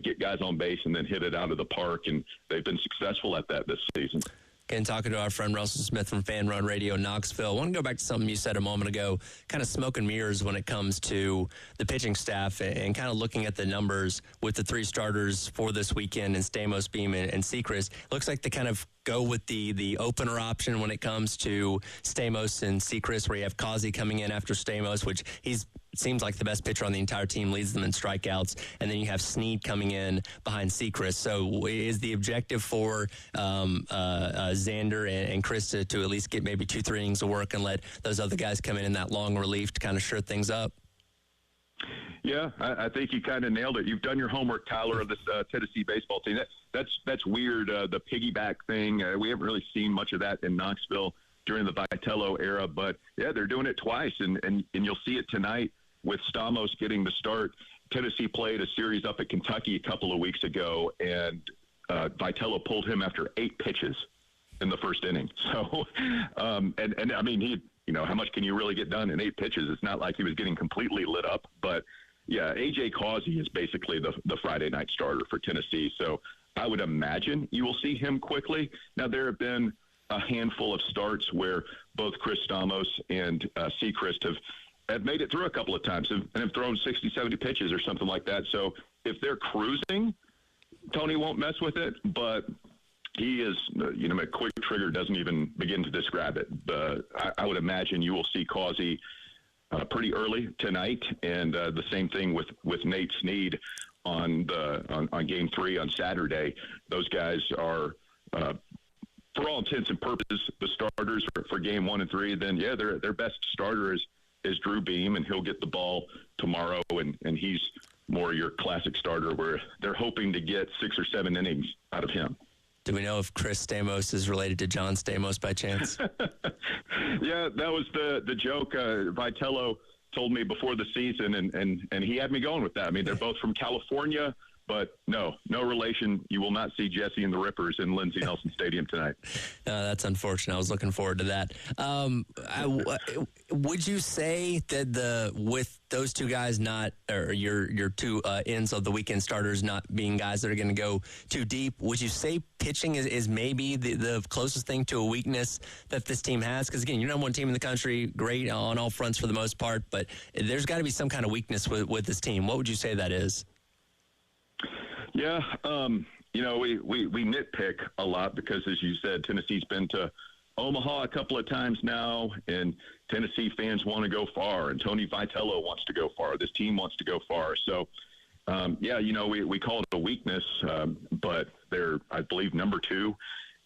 get guys on base and then hit it out of the park, and they've been successful at that this season. Again, talking to our friend Russell Smith from Fan Run Radio Knoxville. I want to go back to something you said a moment ago, kind of smoke and mirrors when it comes to the pitching staff and kind of looking at the numbers with the 3 starters for this weekend and Stamos, Beam, and Sechrist. Looks like they kind of go with the opener option when it comes to Stamos and Sechrist, where you have Causey coming in after Stamos, which seems like the best pitcher on the entire team, leads them in strikeouts, and then you have Snead coming in behind Sechrist. So is the objective for Xander and Chris to at least get maybe 2-3 innings of work and let those other guys come in that long relief to kind of shore things up? Yeah, I think you kind of nailed it. You've done your homework, Tyler, of this Tennessee baseball team. That's weird, the piggyback thing. We haven't really seen much of that in Knoxville during the Vitello era, but yeah, they're doing it twice, and you'll see it tonight with Stamos getting the start. Tennessee played a series up at Kentucky a couple of weeks ago, and Vitello pulled him after 8 pitches in the first inning. So, and I mean, how much can you really get done in 8 pitches? It's not like he was getting completely lit up, but yeah, A.J. Causey is basically the Friday night starter for Tennessee. So I would imagine you will see him quickly. Now, there have been a handful of starts where both Chris Stamos and Sechrist have made it through a couple of times and have thrown 60, 70 pitches or something like that. So if they're cruising, Tony won't mess with it, but he is, a quick trigger doesn't even begin to describe it. I would imagine you will see Causey pretty early tonight, and the same thing with Nate Snead on Game 3 on Saturday. Those guys are, for all intents and purposes, the starters for Game 1 and 3. Then, yeah, their best starter is Drew Beam, and he'll get the ball tomorrow, and he's more your classic starter where they're hoping to get 6 or 7 innings out of him. Do we know if Chris Stamos is related to John Stamos by chance? Yeah, that was the joke. Vitello told me before the season, and he had me going with that. I mean, they're both from California, but no relation. You will not see Jesse and the Rippers in Lindsey Nelson Stadium tonight. That's unfortunate. I was looking forward to that. Would you say that with those two guys not, or your two ends of the weekend starters not being guys that are going to go too deep, would you say pitching is maybe the closest thing to a weakness that this team has? Because, again, you're number one team in the country, great on all fronts for the most part, but there's got to be some kind of weakness with this team. What would you say that is? Yeah, we nitpick a lot because, as you said, Tennessee's been to Omaha a couple of times now, and Tennessee fans want to go far, and Tony Vitello wants to go far. This team wants to go far. So, we call it a weakness, but they're, I believe, number 2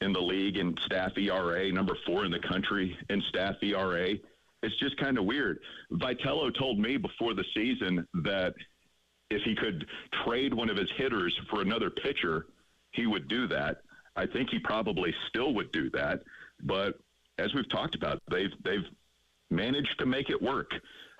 in the league in staff ERA, number 4 in the country in staff ERA. It's just kind of weird. Vitello told me before the season that if he could trade one of his hitters for another pitcher, he would do that. I think he probably still would do that. But as we've talked about, they've managed to make it work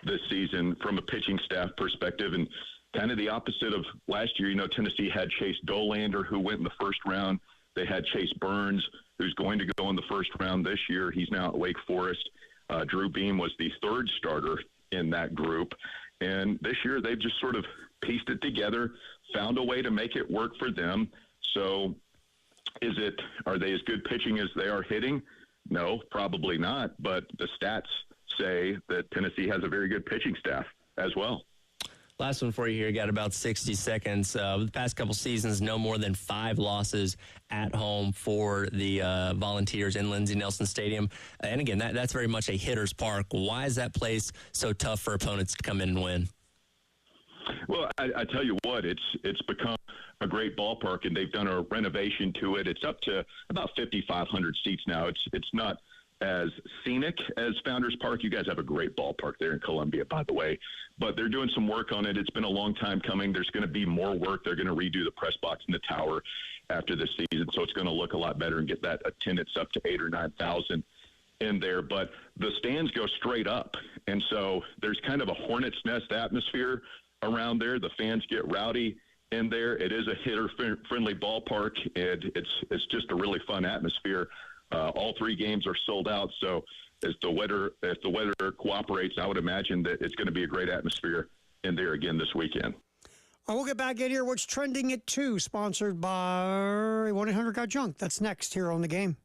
this season from a pitching staff perspective. And kind of the opposite of last year, Tennessee had Chase Dolander, who went in the first round. They had Chase Burns, who's going to go in the first round this year. He's now at Wake Forest. Drew Beam was the 3rd starter in that group. And this year they've just sort of pieced it together, found a way to make it work for them. So are they as good pitching as they are hitting? No, probably not. But the stats say that Tennessee has a very good pitching staff as well. Last one for you here. Got about 60 seconds. The past couple seasons, no more than 5 losses at home for the Volunteers in Lindsey Nelson Stadium. And again, that's very much a hitter's park. Why is that place so tough for opponents to come in and win? Well, I tell you what, it's become a great ballpark, and they've done a renovation to it. It's up to about 5,500 seats now. It's not as scenic as Founders Park. You guys have a great ballpark there in Columbia, by the way, but they're doing some work on it. It's been a long time coming. There's going to be more work. They're going to redo the press box in the tower after this season, so it's going to look a lot better and get that attendance up to 8,000 or 9,000 in there. But the stands go straight up, and so there's kind of a hornet's nest atmosphere around there. The fans get rowdy in there. It is a hitter-friendly ballpark, and it's just a really fun atmosphere All 3 games are sold out. So if the weather cooperates, I would imagine that it's going to be a great atmosphere in there again this weekend. We'll get back in here. What's trending at 2, sponsored by 1-800-GOT-JUNK. That's next here on The Game.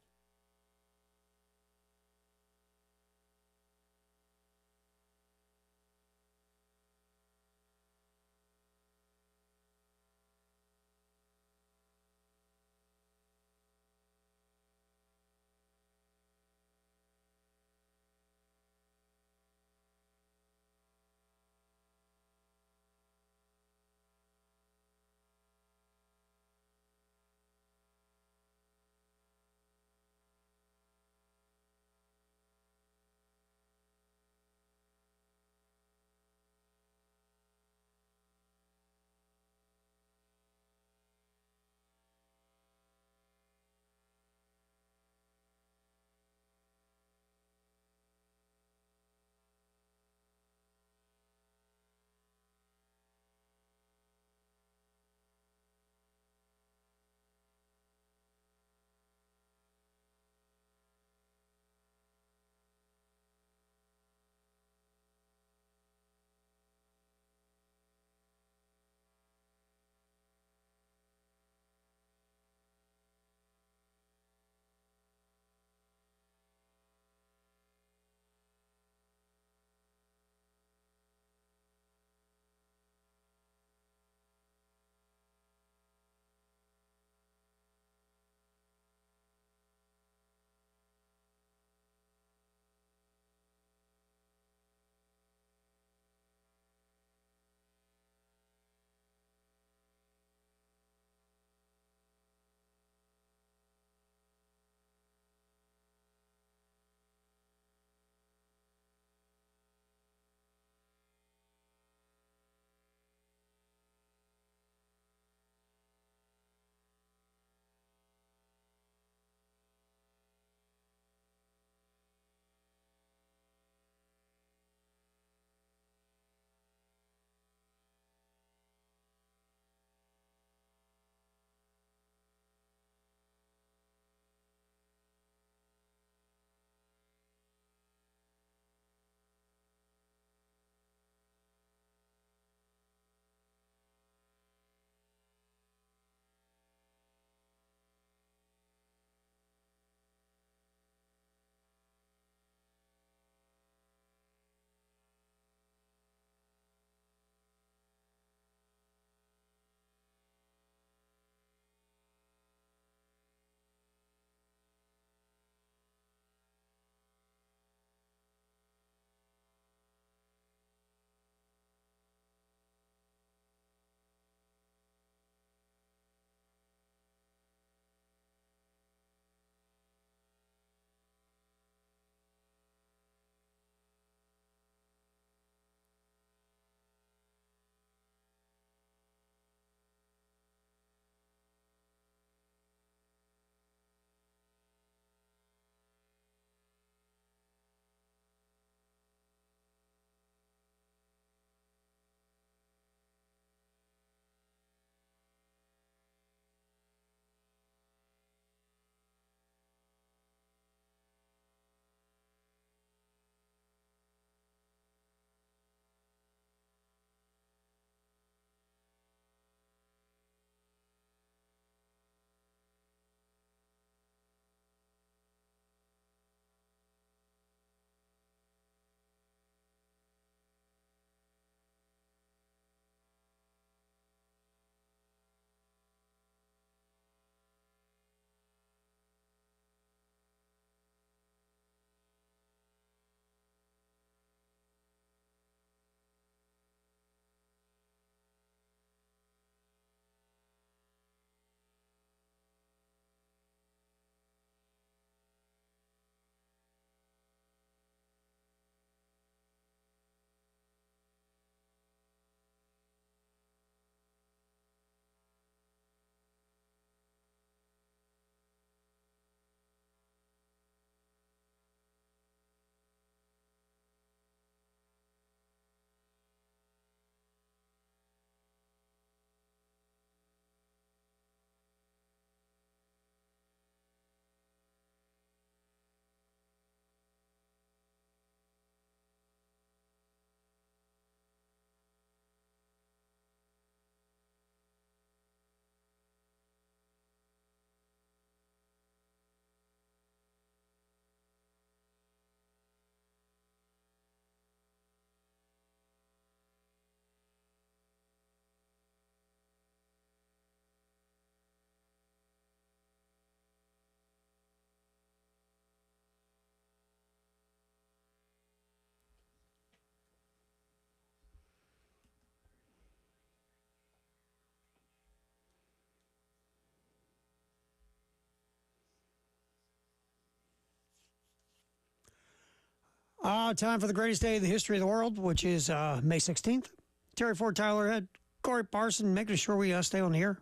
Time for the greatest day in the history of the world, which is May 16th. Terry Ford, Tyler Head, Corey Parson, making sure we stay on the air.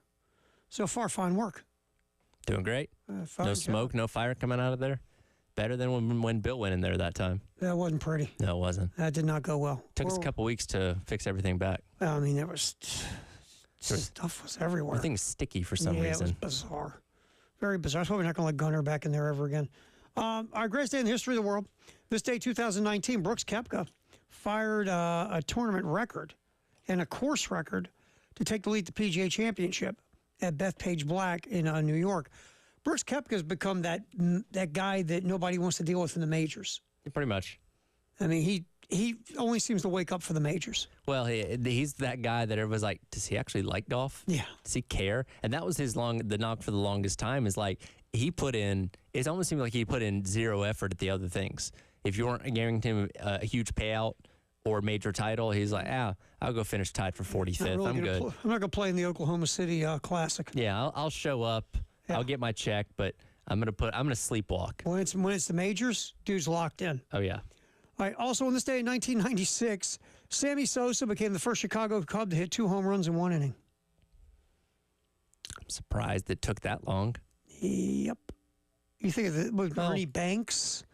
So far, fine work. Doing great. No smoke, no fire coming out of there. Better than when Bill went in there that time. That wasn't pretty. No, it wasn't. That did not go well. Took us a couple weeks to fix everything back. I mean, there was stuff was everywhere. Everything's sticky for some reason. It was bizarre. Very bizarre. That's why we're not going to let Gunner back in there ever again. Our greatest day in the history of the world. This day, 2019, Brooks Koepka fired a tournament record and a course record to take the lead at the PGA Championship at Bethpage Black in New York. Brooks Koepka has become that guy that nobody wants to deal with in the majors. Pretty much. I mean, he only seems to wake up for the majors. Well, he's that guy that everyone's like, does he actually like golf? Yeah. Does he care? And that was the knock for the longest time is like he put in, it almost seemed like he put in zero effort at the other things. If you weren't guaranteeing him a huge payout or major title, he's like, I'll go finish tied for 45th. I'm good. I'm not going to play in the Oklahoma City Classic. Yeah, I'll show up. Yeah. I'll get my check, but I'm gonna sleepwalk. When it's the majors, dude's locked in. Oh yeah. All right. Also on this day in 1996, Sammy Sosa became the first Chicago Cub to hit 2 home runs in 1 inning. I'm surprised it took that long. Yep. You think of Ernie Banks,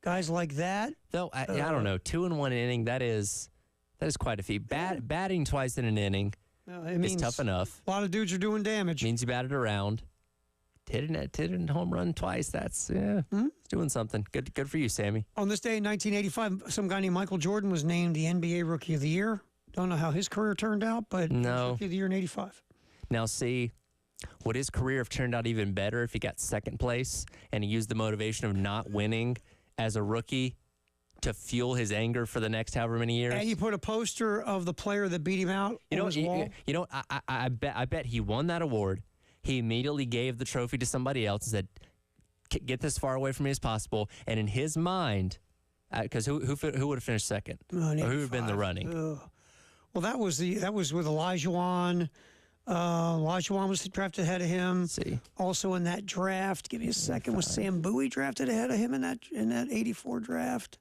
guys like that? Though I don't know, 2 in 1 inning. That is quite a feat. Batting twice in an inning is tough enough. A lot of dudes are doing damage. Means you batted around. Hit a home run twice. That's it's doing something. Good for you, Sammy. On this day in 1985, some guy named Michael Jordan was named the NBA Rookie of the Year. Don't know how his career turned out, but no. Rookie of the Year in '85. Now, see, would his career have turned out even better if he got second place and he used the motivation of not winning as a rookie to fuel his anger for the next however many years? And you put a poster of the player that beat him out on his wall? I bet he won that award. He immediately gave the trophy to somebody else and said, get this far away from me as possible. And in his mind, because who would have finished second? Or who would have been the running? Well, that was with Olajuwon. Olajuwon was drafted ahead of him. Let's see. Also in that draft, give me a second, was Sam Bowie drafted ahead of him in that '84 draft?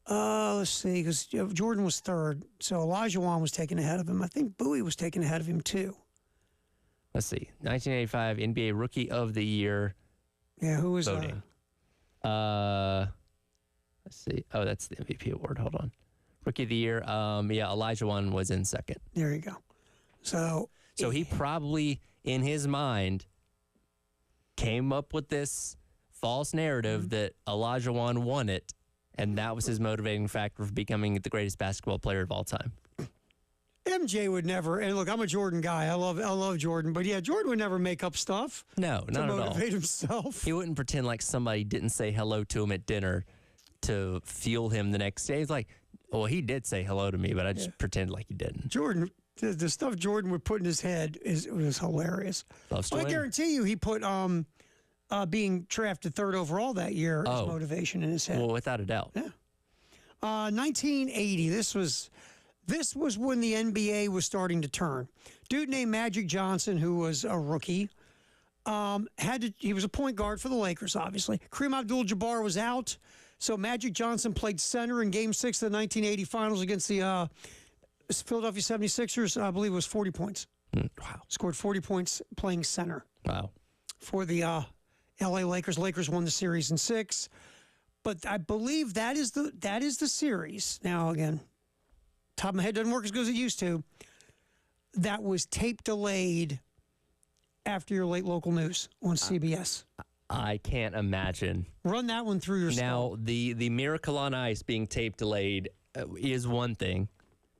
Let's see, because Jordan was third, so Olajuwon was taken ahead of him. I think Bowie was taken ahead of him too. Let's see. 1985 NBA Rookie of the Year. Yeah, who was voting? Let's see. Oh, that's the MVP award. Hold on. Rookie of the Year. Olajuwon was in second. There you go. So he probably, in his mind, came up with this false narrative that Olajuwon won it, and that was his motivating factor for becoming the greatest basketball player of all time. MJ would never, and look, I'm a Jordan guy. I love Jordan, but yeah, Jordan would never make up stuff. No, not at all. To motivate himself. He wouldn't pretend like somebody didn't say hello to him at dinner to fuel him the next day. He's like, well, he did say hello to me, but I just pretend like he didn't. Jordan, the stuff Jordan would put in his head was hilarious. I guarantee you, he put being drafted 3rd overall that year as motivation in his head. Well, without a doubt. Yeah. 1980. This was when the NBA was starting to turn. Dude named Magic Johnson, who was a rookie, he was a point guard for the Lakers, obviously. Kareem Abdul-Jabbar was out, so Magic Johnson played center in Game 6 of the 1980 Finals against the Philadelphia 76ers. I believe it was 40 points. Wow. Scored 40 points playing center. Wow. For the LA Lakers. Lakers won the series in 6. But I believe that is the series. Now, again, top of my head doesn't work as good as it used to. That was tape delayed after your late local news on CBS. I can't imagine. Run that one through your skull. Now, the Miracle on Ice being tape delayed is one thing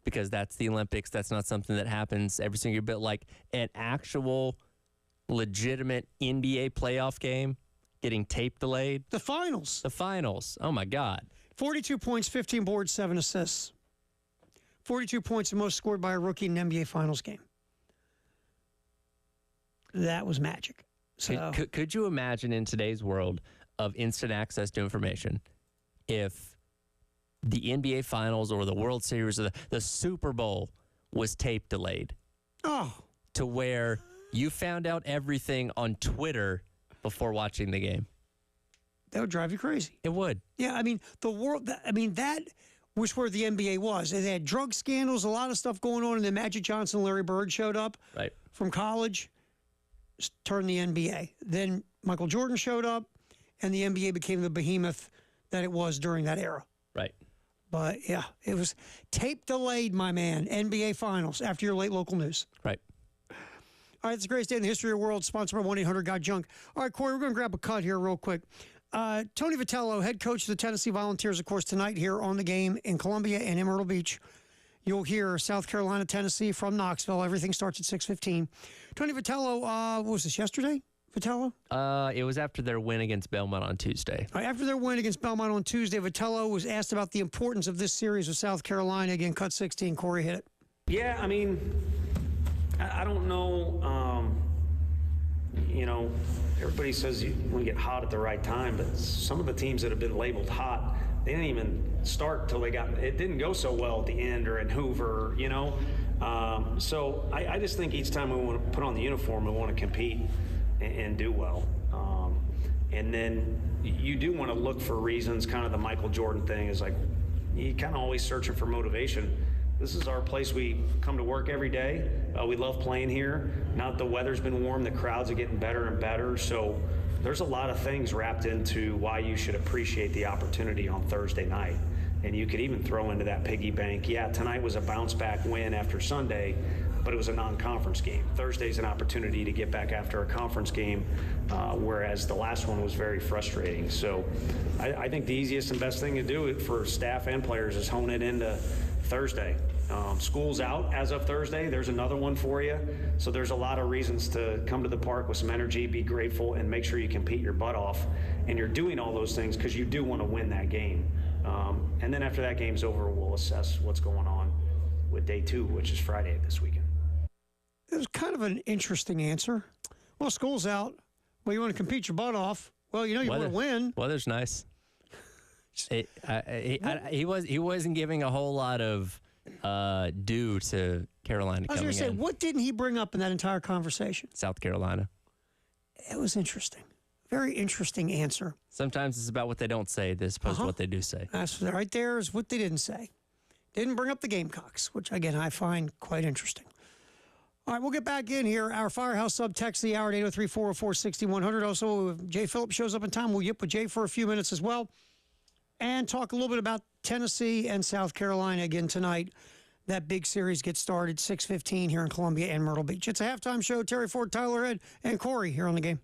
because that's the Olympics. That's not something that happens every single year. But like an actual legitimate NBA playoff game getting tape delayed. The finals. Oh, my God. 42 points, 15 boards, 7 assists. 42 points, the most scored by a rookie in an NBA Finals game. That was magic. So, could you imagine in today's world of instant access to information if the NBA Finals or the World Series or the Super Bowl was tape delayed? Oh. To where you found out everything on Twitter before watching the game. That would drive you crazy. It would. Yeah, I mean, the world, that was where the NBA was. They had drug scandals, a lot of stuff going on, and then Magic Johnson and Larry Bird showed up from college, turned the NBA. Then Michael Jordan showed up, and the NBA became the behemoth that it was during that era. Right. But, yeah, it was tape delayed, my man. NBA Finals after your late local news. Right. All right, it's the greatest day in the history of the world, sponsored by 1-800-GOT-JUNK. All right, Corey, we're going to grab a cut here real quick. Tony Vitello, head coach of the Tennessee Volunteers, of course, tonight here on the game in Columbia and in Myrtle Beach. You'll hear South Carolina, Tennessee from Knoxville. Everything starts at 6:15. Tony Vitello, what was this, yesterday, Vitello? It was after their win against Belmont on Tuesday. After their win against Belmont on Tuesday, Vitello was asked about the importance of this series with South Carolina. Again, cut 16. Corey, hit it. Yeah, I mean, I don't know. Everybody says you want to get hot at the right time, but some of the teams that have been labeled hot, they didn't even start till it didn't go so well at the end or in Hoover, So I just think each time we want to put on the uniform, we want to compete and do well. And then you do want to look for reasons, kind of the Michael Jordan thing is like, you kind of always searching for motivation. This is our place. We come to work every day. We love playing here. Now that the weather's been warm, the crowds are getting better and better. So there's a lot of things wrapped into why you should appreciate the opportunity on Thursday night. And you could even throw into that piggy bank. Yeah, tonight was a bounce back win after Sunday, but it was a non-conference game. Thursday's an opportunity to get back after a conference game, whereas the last one was very frustrating. So I think the easiest and best thing to do for staff and players is hone it into Thursday. School's out as of Thursday. There's another one for you. So there's a lot of reasons to come to the park with some energy, be grateful, and make sure you compete your butt off. And you're doing all those things because you do want to win that game. And then after that game's over, we'll assess what's going on with day 2, which is Friday this weekend. It was kind of an interesting answer. Well, school's out. Well, you want to compete your butt off. Well, you want to win. Weather's nice. He wasn't giving a whole lot of due to Carolina coming in. I was going to say, what didn't he bring up in that entire conversation? South Carolina. It was interesting. Very interesting answer. Sometimes it's about what they don't say as opposed to what they do say. That's right there is what they didn't say. Didn't bring up the Gamecocks, which, again, I find quite interesting. All right, we'll get back in here. Our Firehouse sub text the hour at 803-404-6100. Also, if Jay Phillips shows up in time, we'll yip with Jay for a few minutes as well. And talk a little bit about Tennessee and South Carolina again tonight. That big series gets started 6:15 here in Columbia and Myrtle Beach. It's a halftime show. Terry Ford, Tyler Head, and Corey here on the game.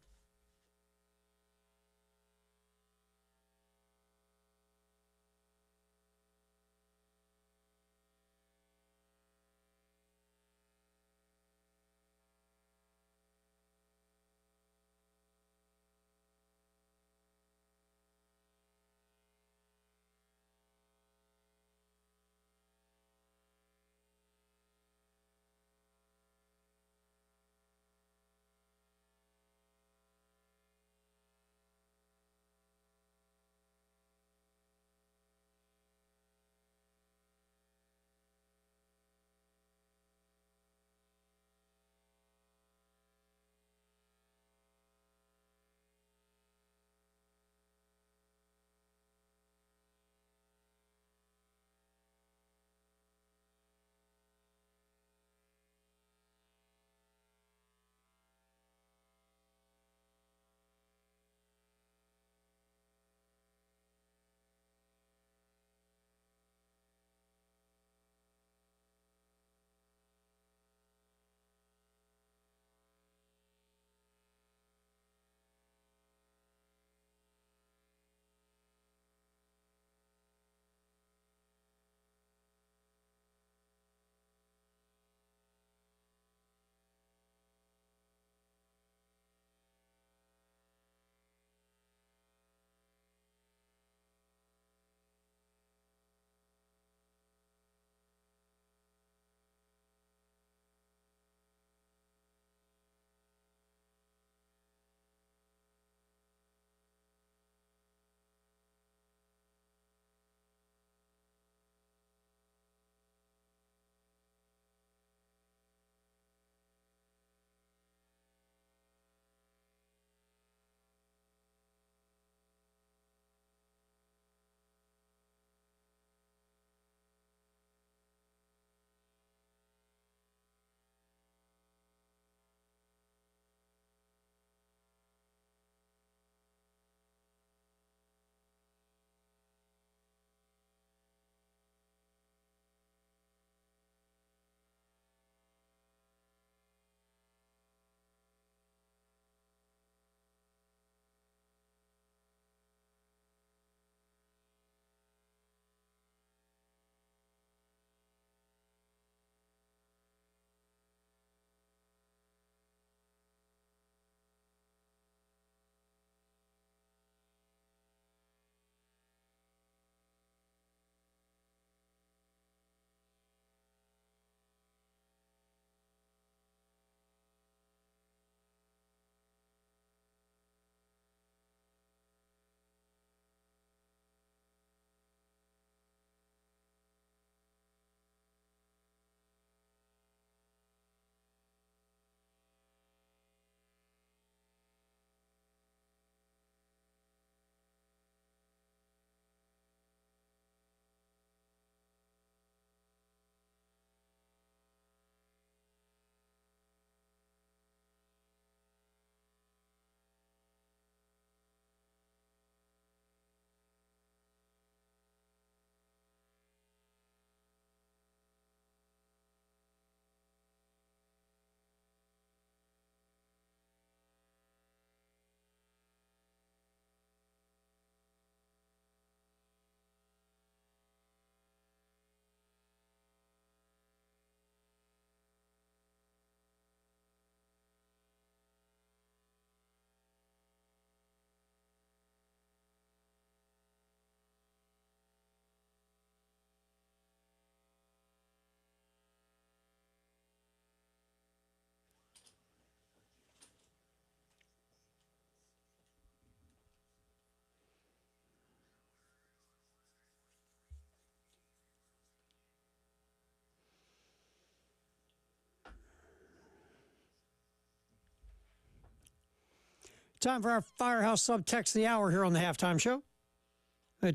Time for our Firehouse Subtext of the Hour here on the Halftime Show.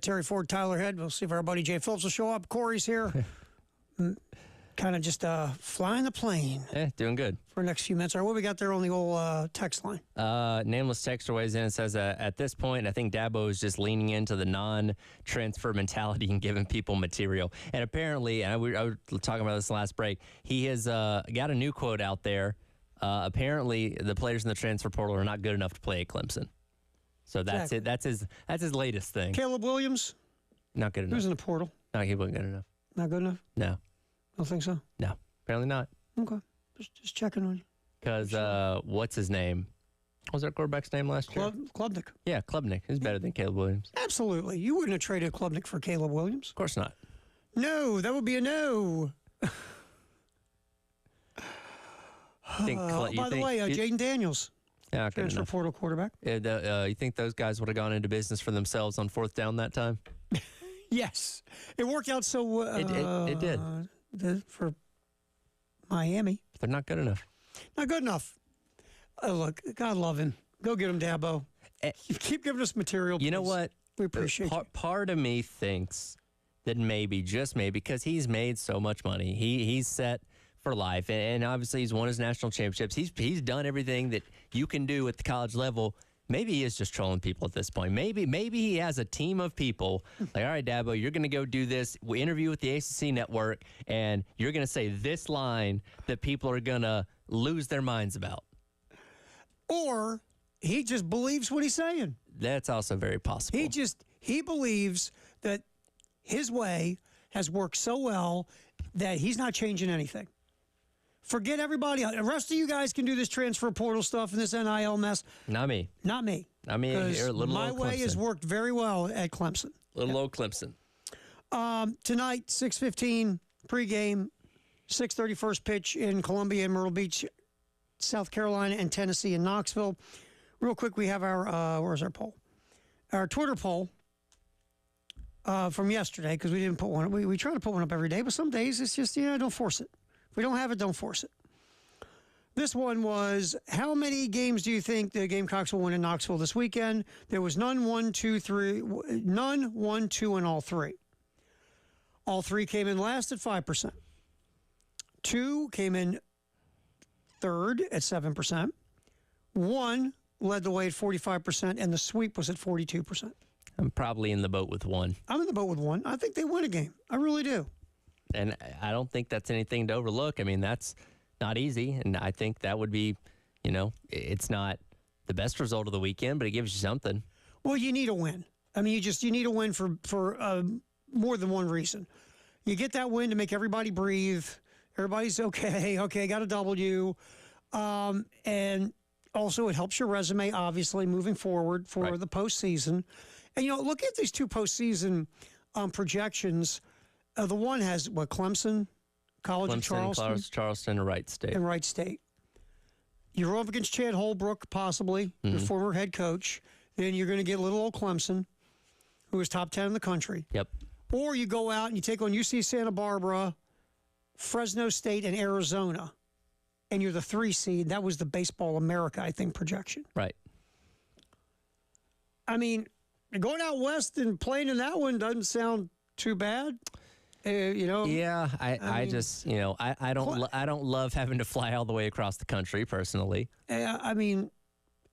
Terry Ford, Tyler Head. We'll see if our buddy Jay Phillips will show up. Corey's here. Kind of just flying the plane. Doing good. For the next few minutes. All right, what we got there on the old text line? Nameless texter weighs in and says, at this point, I think Dabo is just leaning into the non-transfer mentality and giving people material. And apparently, and I was talking about this last break, he has got a new quote out there. Apparently, the players in the transfer portal are not good enough to play at Clemson. So that's it. That's his latest thing. Caleb Williams? Not good enough. Who's in the portal? Not good enough. Not good enough? No. Don't think so? No. Apparently not. Okay. Just checking on you. Because what's his name? What was our quarterback's name last year? Klubnik. Yeah, Klubnik. He's better than Caleb Williams. Absolutely. You wouldn't have traded Klubnik for Caleb Williams. Of course not. No, that would be a no. By the way, Jaden Daniels, transfer portal quarterback. You think those guys would have gone into business for themselves on fourth down that time? Yes. It worked out so well. It did. For Miami. They're not good enough. Not good enough. Look, God love him. Go get him, Dabo. Keep giving us material. You know please. what? We appreciate it. Part of me thinks that maybe, just maybe, because he's made so much money, he's set for life, and obviously he's won his national championships. He's done everything that you can do at the college level. Maybe he is just trolling people at this point. Maybe he has a team of people like, all right, Dabo, you're going to go do this interview with the ACC network, and you're going to say this line that people are going to lose their minds about. Or he just believes what he's saying. That's also very possible. He believes that his way has worked so well that he's not changing anything. Forget everybody else. The rest of you guys can do this transfer portal stuff and this NIL mess. Not me. Not me. I mean, my way has worked very well at Clemson. Little old Clemson. Tonight, 6:15 pregame, 6:30 first pitch in Columbia and Myrtle Beach, South Carolina, and Tennessee and Knoxville. Real quick, we have our where's our poll? Our Twitter poll from yesterday, because we didn't put one. We try to put one up every day, but some days it's just don't force it. If we don't have it, don't force it. This one was, how many games do you think the Gamecocks will win in Knoxville this weekend? There was none, 1, 2, 3, none, 1, 2, and all three. All three came in last at 5%. 2 came in third at 7%. 1 led the way at 45%, and the sweep was at 42%. I'm probably in the boat with 1. I'm in the boat with 1. I think they win a game. I really do. And I don't think that's anything to overlook. I mean, that's not easy. And I think that would be, it's not the best result of the weekend, but it gives you something. Well, you need a win. I mean, you need a win for more than one reason. You get that win to make everybody breathe. Everybody's okay. Okay, got a W. And also it helps your resume, obviously, moving forward for the postseason. And, look at these two postseason projections. The one has, Clemson, College of Charleston, and Wright State. And Wright State. You're up against Chad Holbrook, possibly, the former head coach. Then you're going to get little old Clemson, who is top 10 in the country. Yep. Or you go out and you take on UC Santa Barbara, Fresno State, and Arizona, and you're the 3 seed. That was the Baseball America, I think, projection. Right. I mean, going out west and playing in that one doesn't sound too bad. Yeah, I just, I don't love having to fly all the way across the country personally. I mean,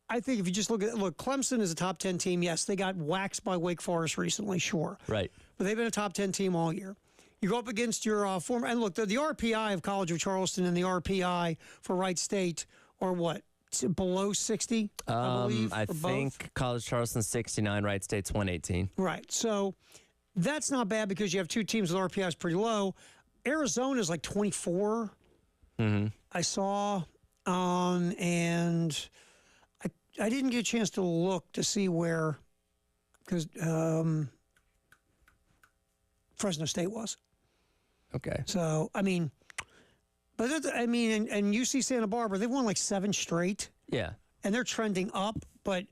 I think if you just look, Clemson is a top 10 team. Yes, they got waxed by Wake Forest recently, sure. Right. But they've been a top 10 team all year. You go up against your former, and look, the RPI of College of Charleston and the RPI for Wright State are what? Below 60, I believe, I think both? College Charleston's 69, Wright State's 118. Right. So that's not bad because you have two teams with RPIs pretty low. Arizona is like 24. Mm-hmm. I saw, and I didn't get a chance to look to see where, because Fresno State was. Okay. So, I mean, and UC Santa Barbara, they've won like 7 straight. Yeah. And they're trending up, but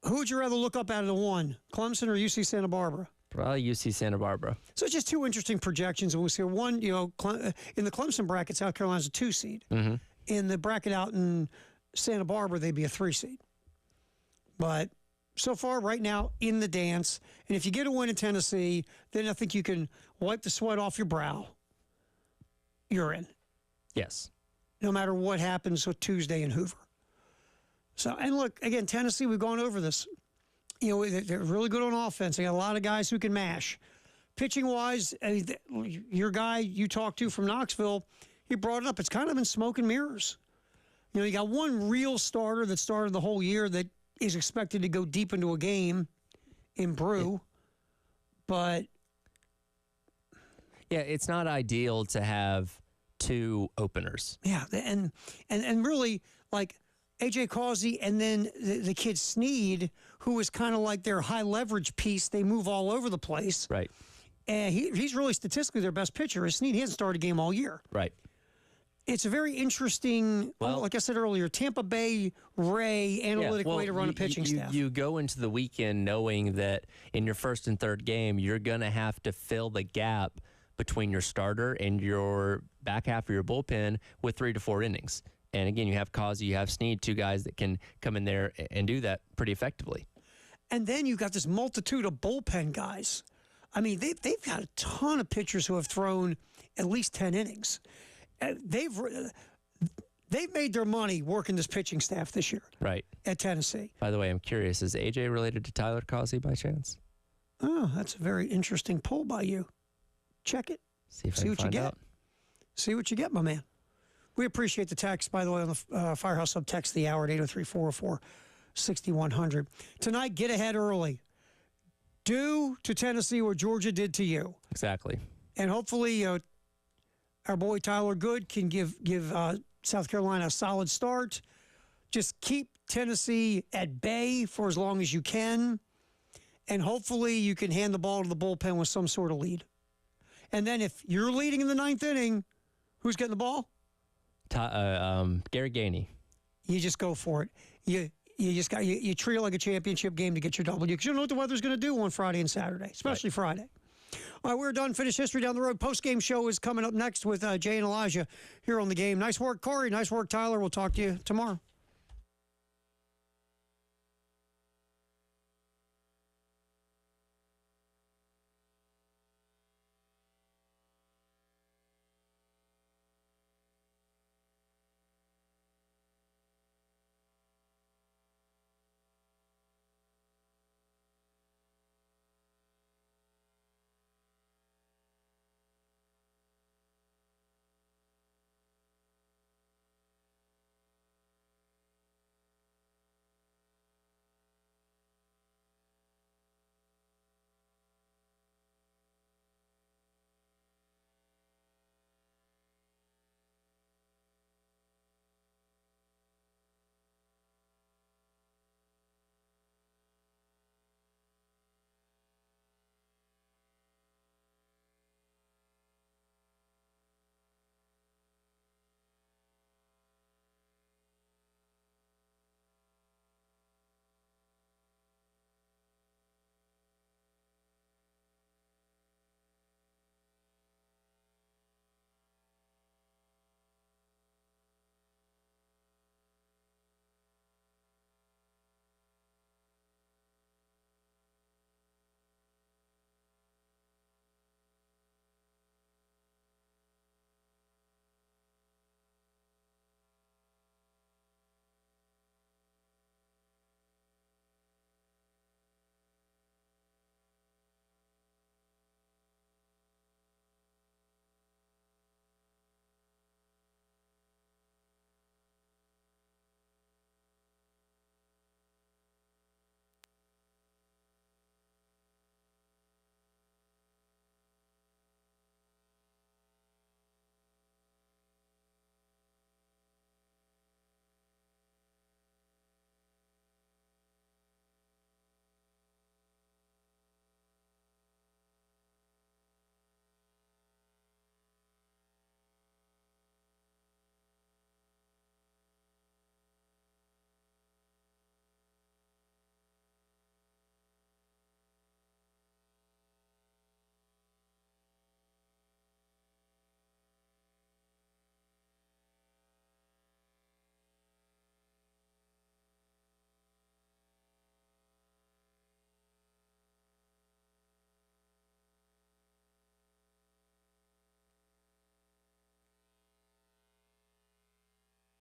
who would you rather look up out of the one, Clemson or UC Santa Barbara? Probably UC Santa Barbara. So it's just two interesting projections. And we'll see one, in the Clemson bracket, South Carolina's a 2 seed. Mm-hmm. In the bracket out in Santa Barbara, they'd be a 3 seed. But so far, right now, in the dance. And if you get a win in Tennessee, then I think you can wipe the sweat off your brow. You're in. Yes. No matter what happens with Tuesday in Hoover. So, and look, again, Tennessee, we've gone over this. You know, they're really good on offense. They got a lot of guys who can mash. Pitching-wise, your guy you talked to from Knoxville, he brought it up. It's kind of been smoke and mirrors. You know, you got one real starter that started the whole year that is expected to go deep into a game in Brew, but yeah, it's not ideal to have two openers. Yeah, and really like AJ Causey and then the kid Sneed, who is kind of like their high leverage piece. They move all over the place, right? And he's really statistically their best pitcher. Is Sneed? He hasn't started a game all year, right? It's a very interesting, like I said earlier, Tampa Bay Ray analytic way to run a pitching staff. You go into the weekend knowing that in your first and third game, you're going to have to fill the gap between your starter and your back half of your bullpen with 3 to 4 innings. And again, you have Causey, you have Sneed, two guys that can come in there and do that pretty effectively. And then you've got this multitude of bullpen guys. I mean, they've got a ton of pitchers who have thrown at least 10 innings. They've made their money working this pitching staff this year, right? At Tennessee. By the way, I'm curious: is AJ related to Tyler Causey by chance? Oh, that's a very interesting poll by you. Check it. See what you get. Out. See what you get, my man. We appreciate the text, by the way, on the Firehouse Sub text the hour at 803-404-6100. Tonight, get ahead early. Do to Tennessee what Georgia did to you. Exactly. And hopefully, our boy Tyler Good can give South Carolina a solid start. Just keep Tennessee at bay for as long as you can. And hopefully you can hand the ball to the bullpen with some sort of lead. And then if you're leading in the 9th inning, who's getting the ball? Gary Gainey. You just go for it. You treat it like a championship game to get your W because you don't know what the weather's going to do on Friday and Saturday, especially Friday. All right, we're done. Finish history down the road. Post-game show is coming up next with Jay and Elijah here on The Game. Nice work, Corey. Nice work, Tyler. We'll talk to you tomorrow.